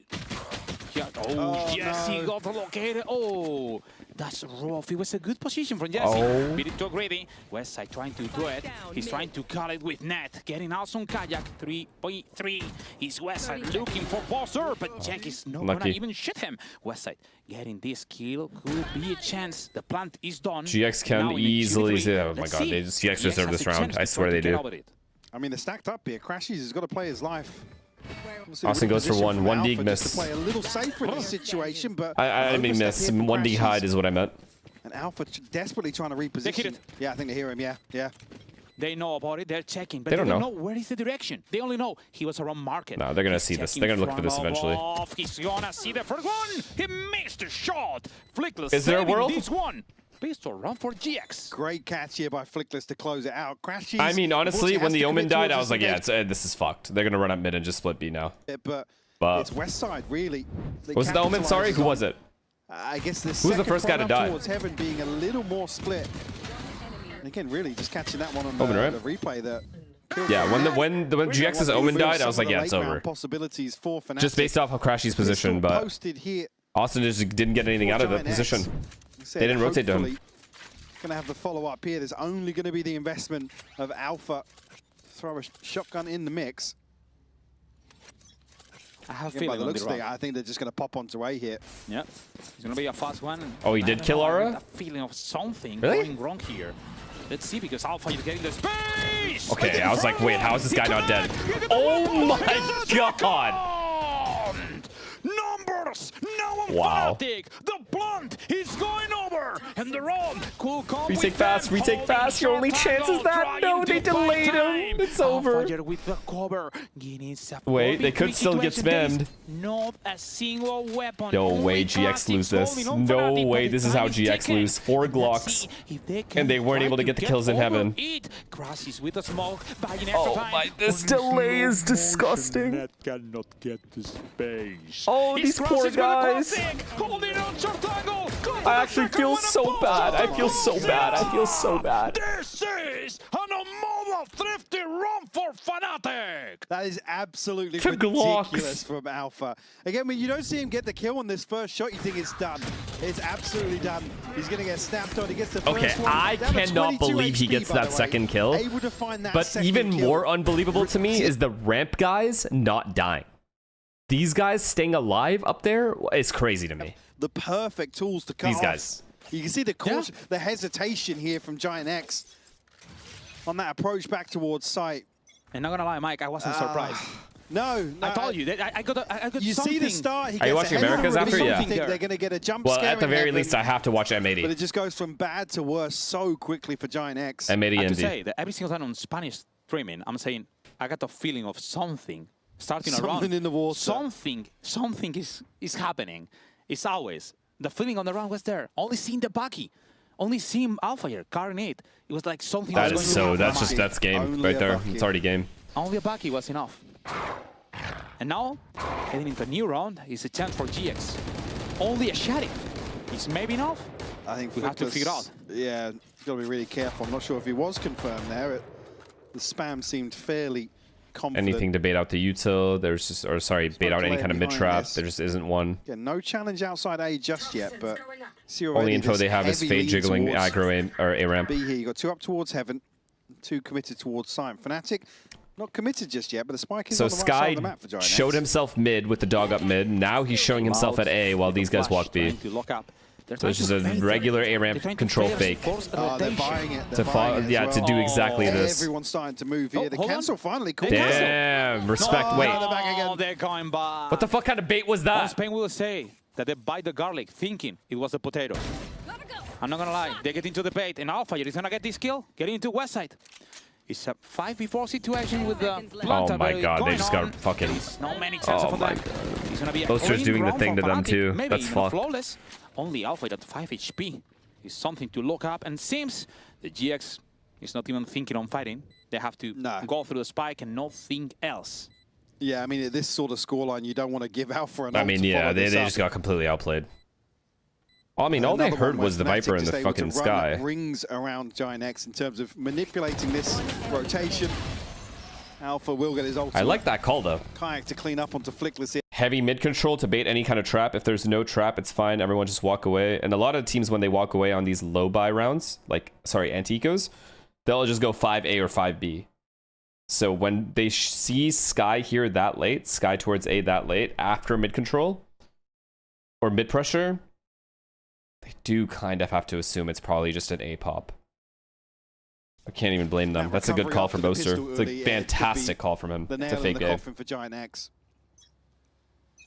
Yeah. Oh, Jesse got located. Oh, that's rough. It was a good position from Jesse. Beat it to greedy. Westside trying to do it. He's trying to cut it with net. Getting out some kayak. 3.3. He's Westside looking for Bosser, but Jack is not gonna even shoot him. Westside getting this kill could be a chance. The plant is done. GX can easily say, oh my god, GX deserve this round. I swear they do. I mean, they're stacked up here. Crashies has got to play his life. Austin goes for 1 dig miss. To play a little safer in this situation, but I didn't mean miss. 1 dig hide is what I meant. And Alpha desperately trying to reposition. Yeah, I think they hear him. Yeah. They know about it. They're checking, but They don't know. where is the direction. They only know he was around market. No, they're gonna see this. They're gonna look for this eventually. He's gonna see the first one. He missed the shot. Flickless. Is there a world? This one. Pistol run for GX. Great catch here by Flickless to close it out. Crashes. I mean, honestly, when the Omen died, I was like, yeah, it's this is fucked. They're gonna run up mid and just split B now. But it's West Side, really. Was it the Omen? Sorry, who was it? I guess the Who's the first guy to die? Towards Heaven being a little more split. And again, really just catching that one on Omen, right? the replay that. Yeah, when GX's Omen died, I was like, yeah, it's over. Possibilities for FNATIC. Just based off how Crashy's position, but Austin just didn't get anything out of the position. They didn't rotate to him. Going to have the follow-up here. There's only going to be the investment of Alpha. Throw a shotgun in the mix. I have by the looks of it, I think they're just going to pop onto A here. Yeah, it's going to be a fast one. Oh, he did kill Aura? A feeling of something Really? going wrong here. Let's see, because Alpha is getting the space. Okay, I was like, wait, how is this guy not dead? Oh my god! Numbers! Now on Wow. FNATIC. The blunt is going over, and the run could come. Retake fast, retake fast. Your only chance is that. No, they delayed him. It's over. With the cover. Wait, they could still get spammed. Not a single weapon. No way GX lose this. No way this is how GX lose. 4 Glocks. And they weren't able to get the kills in Heaven. Oh my, this delay is disgusting. Cannot get the space. Oh, these poor guys. I actually feel so bad. I feel so bad. I feel so bad. This is an immobile thrifty run for FNATIC. That is absolutely To Glocks. ridiculous from Alpha. Again, when you don't see him get the kill on this first shot, you think it's done. It's absolutely done. He's going to get snapped on. He gets the first Okay, one. I Down to cannot 22 believe he HP, gets by the that way. second kill. Able to find that But second even kill. more unbelievable to me is the ramp guys not dying. These guys staying alive up there is crazy to me. The perfect tools to cut These off. guys. You can see the caution, the hesitation here from GIANTX on that approach back towards site. And not gonna lie, Mike, I wasn't surprised. No, I told you. I got you something. see the start. He Are you gets watching ahead of America's him, after? but Yeah. you think they're going to get a jump Well, scare at the in very Heaven, least, I have to watch But M80. it just goes from bad to worse so quickly for GIANTX. M80 I have to ND. say that every single time on Spanish streaming, I'm saying I got the feeling of something starting around. Something in the water. Something is happening. It's always the feeling on the round was there. Only seeing the Bucky, only seeing Alpha here, carrying it. It was like something. That was is going to happen. that's game Only right a there. Bucky. It's already game. Only a Bucky was enough. And now, heading into a new round, is a chance for GX. Only a Sheriff is maybe enough. I think we have to Flickless- figure out. Yeah, you've got to be really careful. I'm not sure if he was confirmed there. The spam seemed fairly confident. Anything to bait out the util. There's just, or sorry, bait out any kind of mid trap. There just isn't one. Yeah, no challenge outside A just yet, but see Only already info this they have is heavy fade lean jiggling towards aggro or A ramp. B here. You got 2 up towards Heaven, 2 committed towards Site. FNATIC not committed just yet, but the spike is So on the right side Sky of the map for GIANTX. showed himself mid with the dog up mid. Now he's showing himself at A while these guys walk B. To lock up. So it's just a regular A ramp control fake. They're buying it. To to do exactly this. Everyone's starting to move here. The cancel finally called. Damn, respect. No, Wait, they're back again. They're going back. what the fuck kind of bait was On that? Spain will say that they bite the garlic thinking it was a potato. I'm not gonna lie, they get into the bait and Alpha is gonna get this kill, getting into West Side. It's a 5v4 situation with the Oh my god, they just got fucking. No many chances for my that. It's gonna be a Boaster's clean doing the round thing for to them FNATIC. too. Maybe That's even fucked. flawless. Only Alpha at 5 HP is something to look up, and seems the GX is not even thinking on fighting. They have to go through the spike and nothing else. Yeah, I mean, at this sort of scoreline, you don't want to give Alpha an I ult mean, to yeah, follow they this up. just got completely outplayed. I mean, all they Another heard one was the where Viper FNATIC in the just able fucking to run sky. rings around GIANTX in terms of manipulating this rotation. Alpha will get his ultimate. I like that call though. Kayak to clean up onto Flickless here. Heavy mid control to bait any kind of trap. If there's no trap, it's fine. Everyone just walk away. And a lot of teams, when they walk away on these low buy rounds, like, sorry, anti-ecos, they'll just go 5A or 5B. So when they see Sky here that late, Sky towards A that late, after mid control or mid pressure, they do kind of have to assume it's probably just an A pop. I can't even blame them. That's a good call from Boaster. It's a fantastic call from him The nail to in fake the A. coffin for GIANTX.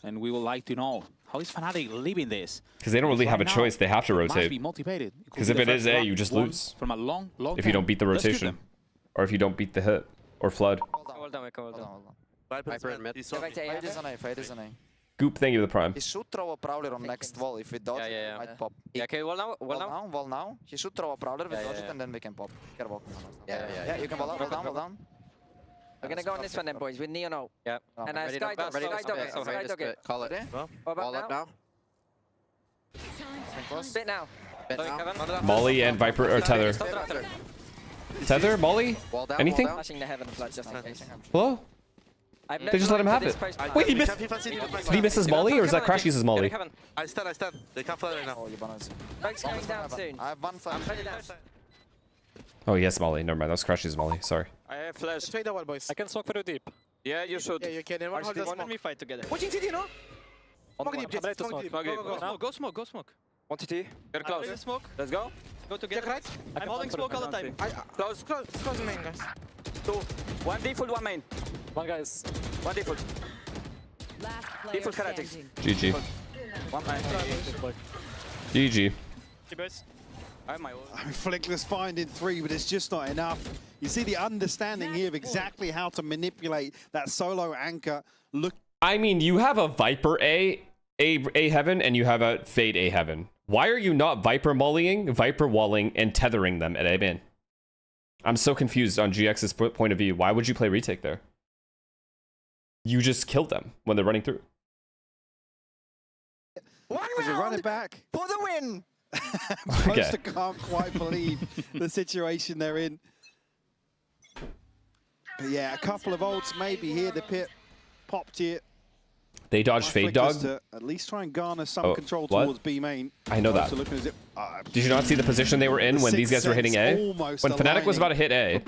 And we would like to know How is Fnatic leaving this? Because they don't really have a choice. They have to Must be rotate. motivated. Because if it is A, you just lose. From a long If you don't beat the rotation. Or if you don't beat the hit. Or flood. Hold on. Viper in mid. Goop, thank you for the prime. He should throw a prowler on next wall. If we dodge it, we might pop. Yeah, okay, wall now. Wall now. He should throw a prowler, we dodge it, and then we can pop. Careful. Yeah, you can wall down. We're gonna go on this one then, boys, with Neo now. Yeah. And Sky dog it. Call it. Wall up now. Spit now. Molly and Viper or Tether. Tether, Molly? Anything? Flashing the heaven flood just in case. Hello? They just let him have it. Wait, he missed. Did he miss his Molly or is that Crash uses Molly? I stand. They can't fly right now. Spike's coming down soon. I have one flash. Oh, he has Molly. Never mind. That was Crash uses Molly. Sorry. I have flash. Trade the wall, boys. I can smoke for you deep. Yeah, you should. Yeah, you can. Everyone hold the Why smoke. don't we fight together? Watching CT, no? Smoke deep, Jets. Smoke deep. Go smoke. 1 CT. You're close. Smoke. Let's go. Go together. Check right. I'm holding smoke all the time. Close. Close main, guys. 2. 1 default, 1 main. 1 guys. 1 default. Default Heretics. GG. 1 main. GG. I have my ult. I mean, Flickless finding 3, but it's just not enough. You see the understanding here of exactly how to manipulate that solo anchor. Look. I mean, you have a Viper A heaven, and you have a Fade A heaven. Why are you not Viper mollying, Viper walling, and tethering them at A main? I'm so confused on GX's point of view. Why would you play retake there? You just killed them when they're running through. One round, run it back for the win. Poster can't quite believe the situation they're in. But yeah, a couple of ults maybe here. The pit popped here. They dodged Fade Dog. To at least try and garner some control towards B main. I know that. Did you not see the position they were in when these guys were hitting A? When Fnatic was about to hit A,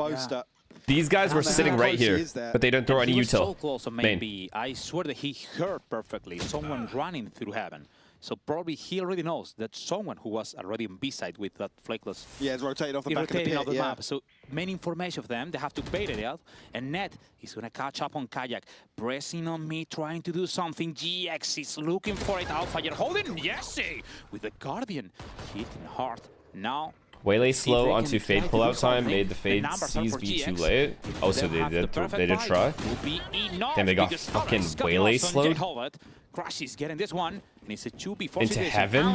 these guys were sitting right here, but they didn't throw any util. So close to main B. I swear that he heard perfectly someone running through heaven. So probably he already knows that someone who was already on B side with that Flakeless. Yeah, it's rotated off the back of the pit, map. So many information of them, they have to bait it out. And Net is going to catch up on Kayak. Pressing on me, trying to do something. GX is looking for it. Alpha, you're holding Yessi with the Guardian. Hitting hard. Now, Waylay slow onto Fade pullout time made the Fade C's be too late. Oh, so they did try. Damn, they got fucking Waylay slowed. Crash is getting this one. And it's a 2v4 into heaven.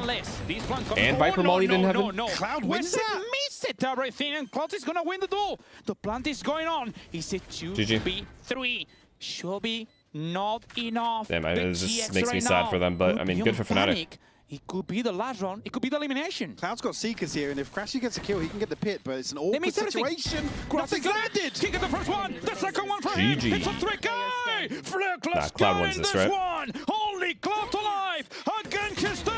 And Viper forward. Molly didn't have him. Cloud wins that. Miss it, everything. And Cloud is going to win the duel. The plant is going on. It's a 2v3. Should be not enough. Damn, it just makes me sad for them. But I mean, good for Fnatic. It could be the last round. It could be the elimination. Cloud's got Seekers here, and if Crashy gets a kill, he can get the pit, but it's an awkward situation. Nothing's landed! He got the first one, the second one for him. It's a 3K! Flickless Cloud wins this, right? One. Only Cloud alive against his team!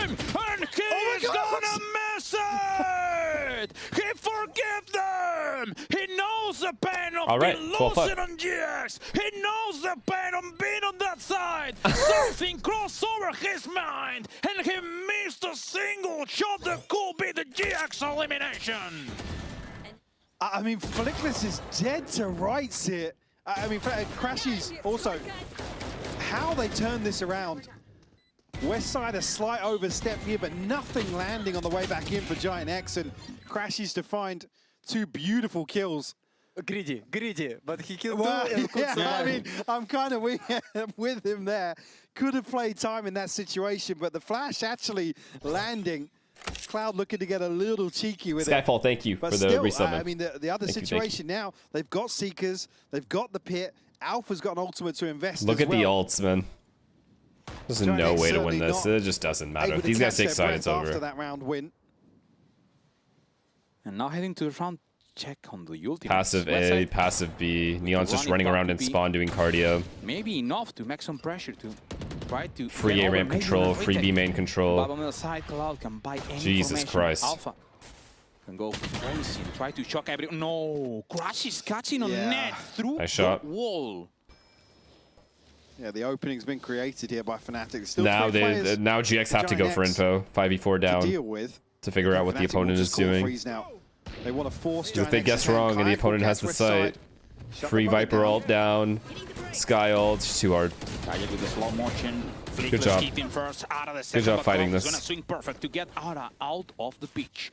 And he's gonna miss it! He forgive them! He knows the pain of being losing on GX! He knows the pain of being on that side! Something crossed over his mind! And he missed a single shot that could be the GX elimination! I mean, Flickless is dead to rights here. I mean, Crashy's also... How they turn this around. West side a slight overstep here, but nothing landing on the way back in for GIANTX, and Crashy's to find 2 beautiful kills. Greedy, but he killed I mean, I'm kind of with him there. Could have played time in that situation, but the flash actually landing. Cloud looking to get a little cheeky with Skyfall, it. thank you but for still, the resummon. I mean, the other situation now, they've got Seekers, they've got the pit, Alpha's got an ultimate to invest Look as at well. the ults, man. There's no way to win this. It just doesn't matter. If these guys take side, it's over. After that round win. And now heading to the round, check on the ultimate. Passive A, passive B. Neon's just running around in spawn doing cardio. Maybe enough to make some pressure to try to free A ramp control, free B main control. But on the side, Cloud can buy any Jesus Christ. Alpha can go crazy, try to shock everyone. No, Crash is catching on Net through the wall. Yeah, the opening's been created here by FNATIC. Still now GX have to go for info. 5v4 down to figure out what the opponent is doing. They want to force if they guess wrong and the opponent has the site. Free Viper ult down. Sky ult. It's too hard. Kayak with the slow motion. Good job. First, Ara the Good job fighting He's this. gonna swing perfect to get Ara out of the pitch.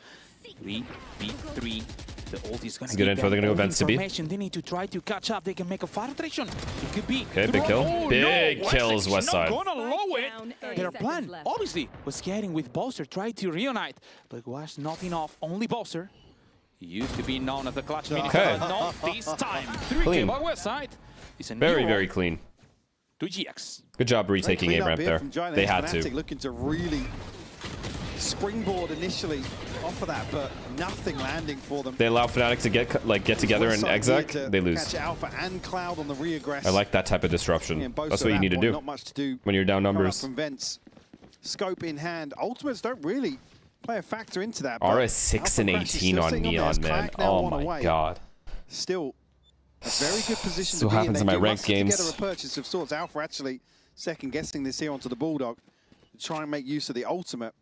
3v3. The ult is gonna Good info. They're gonna go vents to B. They need to try to catch up. They can make a fire rotation. It could be. Okay, big kill. Oh, Big no. kills, West Side. Not gonna low it. Their plan, obviously, was getting with Bowser, tried to reunite, but was not enough. Only Bowser. He used to be known as the clutch mini, but not this time. 3K by West Side. It's a Very clean. To GX. Good job retaking A ramp there. They had to. FNATIC looking to really springboard initially off of that, but nothing landing for them. They allow Fnatic to get together and exec. They lose. Catch Alpha and Cloud on the reaggress. I like that type of disruption. That's what you need to do. Not much to do when you're down numbers. From vents, scope in hand. Ultimates don't really play a factor into that. RS 6 and 18 on Neon, man. Oh my god. Still a very good position. So happens in my ranked games. Together a purchase of sorts. Alpha actually second guessing this here onto the Bulldog, to try and make use of the ultimate.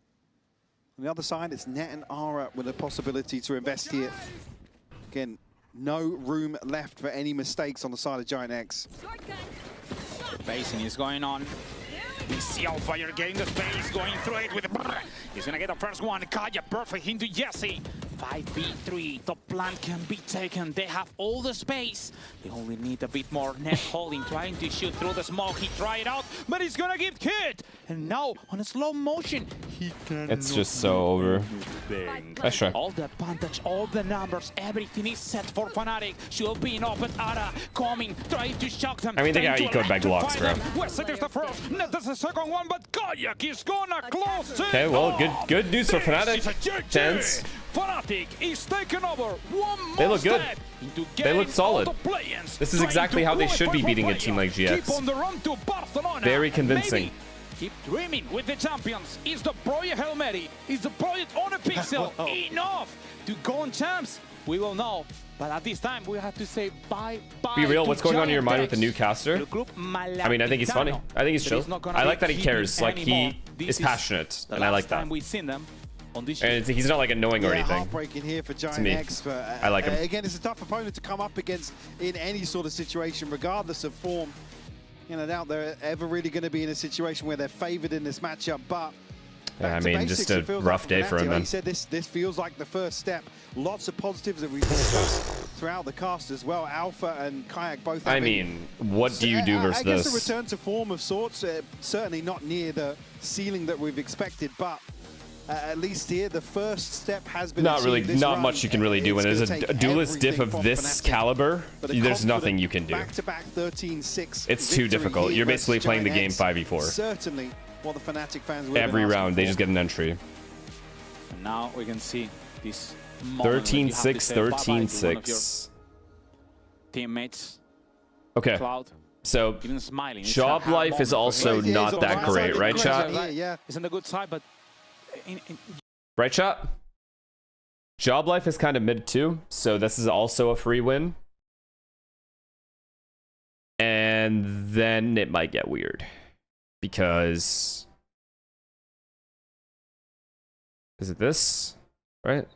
On the other side, it's Net and Ara with a possibility to invest here. Again, no room left for any mistakes on the side of GIANTX. The pacing is going on. We see Alfire getting the space, going through it with the brrr. He's gonna get the first one. Kaya perfect into Jesse. 5v3. The plan can be taken. They have all the space. They only need a bit more net holding, trying to shoot through the smoke. He tried it out, but he's gonna get hit. And now on a slow motion, he can. It's just so over. Nice try. All the advantage, all the numbers, everything is set for Fnatic. Should be enough, but Ara coming, trying to shock them. I mean, they got eco back blocks, bro. Westside is the first, Net is the second one, but Kayak is gonna close it. Okay, well, good news for Fnatic. Tense. Fnatic is taking over. They look good. They look solid. This is exactly how they should be beating a team like GX. Very convincing. Keep dreaming with the champions. Is the project Helmeri? Is the project on a pixel enough to go on champs? We will know. But at this time, we have to say bye-bye. Be real, what's going on in your mind with the new caster? I mean, I think he's funny. I think he's chill. I like that he cares. Like, he is passionate, and I like that. And he's not like annoying or anything. Heartbreaking here for GIANTX, but I like him. Again, it's a tough opponent to come up against in any sort of situation, regardless of form. You know, I doubt they're ever really going to be in a situation where they're favored in this matchup, but yeah, I mean, just a rough day for him, man. Like he said, this feels like the first step. Lots of positives that we've discussed throughout the cast as well. Alpha and Kayak both. I mean, what do you do versus this? I guess a return to form of sorts. Certainly not near the ceiling that we've expected, but at least here, the first step has been not really, not much you can really do when there's a duelist diff of this caliber. There's nothing you can do. Back-to-back 13-6. It's too difficult. You're basically playing the game 5v4. Certainly, what the FNATIC fans every round they just get an entry. And now we can see this 13-6, 13-6. Teammates. Okay. Cloud. So even smiling. Job life is also not that great, right, chat? Yeah. It's on the good side, but. Right, chat? Job life is kind of mid too, so this is also a free win. And then it might get weird. Because... is it this? Right?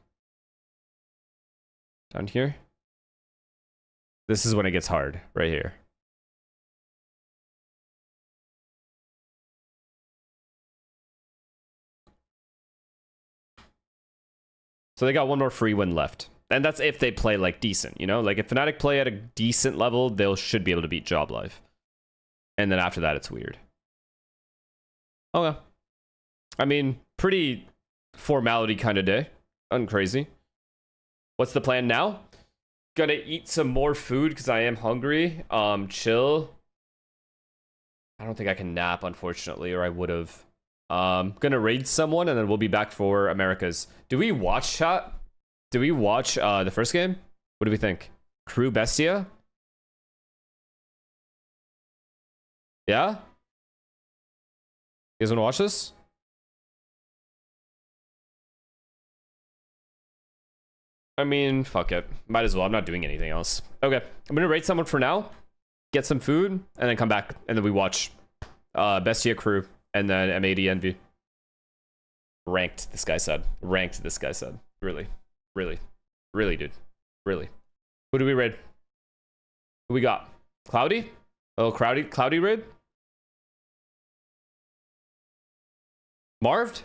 Down here? This is when it gets hard, right here. So they got one more free win left. And that's if they play like decent, you know? Like if FNATIC play at a decent level, they should be able to beat Job Life. And then after that, it's weird. Oh yeah. I mean, pretty formality kind of day. Uncrazy. What's the plan now? Gonna eat some more food because I am hungry. Chill. I don't think I can nap, unfortunately, or I would have. Gonna raid someone and then we'll be back for Americas. Do we watch chat? Do we watch the first game? What do we think? Crew Bestia? Yeah? You guys wanna watch this? I mean, fuck it. Might as well. I'm not doing anything else. Okay. I'm gonna raid someone for now. Get some food and then come back and then we watch Bestia Crew. And then M80 Envy. Ranked, this guy said. Ranked, this guy said. Really. Really. Really, dude. Really. Who do we raid? Who we got? Cloudy? Oh, Cloudy raid? Marved?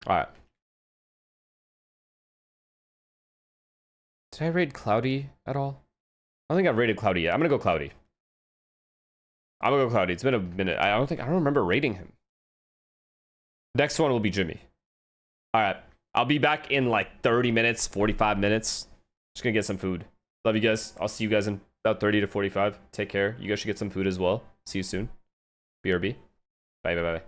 Alright. Did I raid Cloudy at all? I don't think I've raided Cloudy yet. I'm gonna go Cloudy. I'm gonna go Cloudy. It's been a minute. I don't remember raiding him. Next one will be Jimmy. Alright. I'll be back in like 30 minutes, 45 minutes. Just gonna get some food. Love you guys. I'll see you guys in about 30 to 45. Take care. You guys should get some food as well. See you soon. BRB. Bye, bye, bye.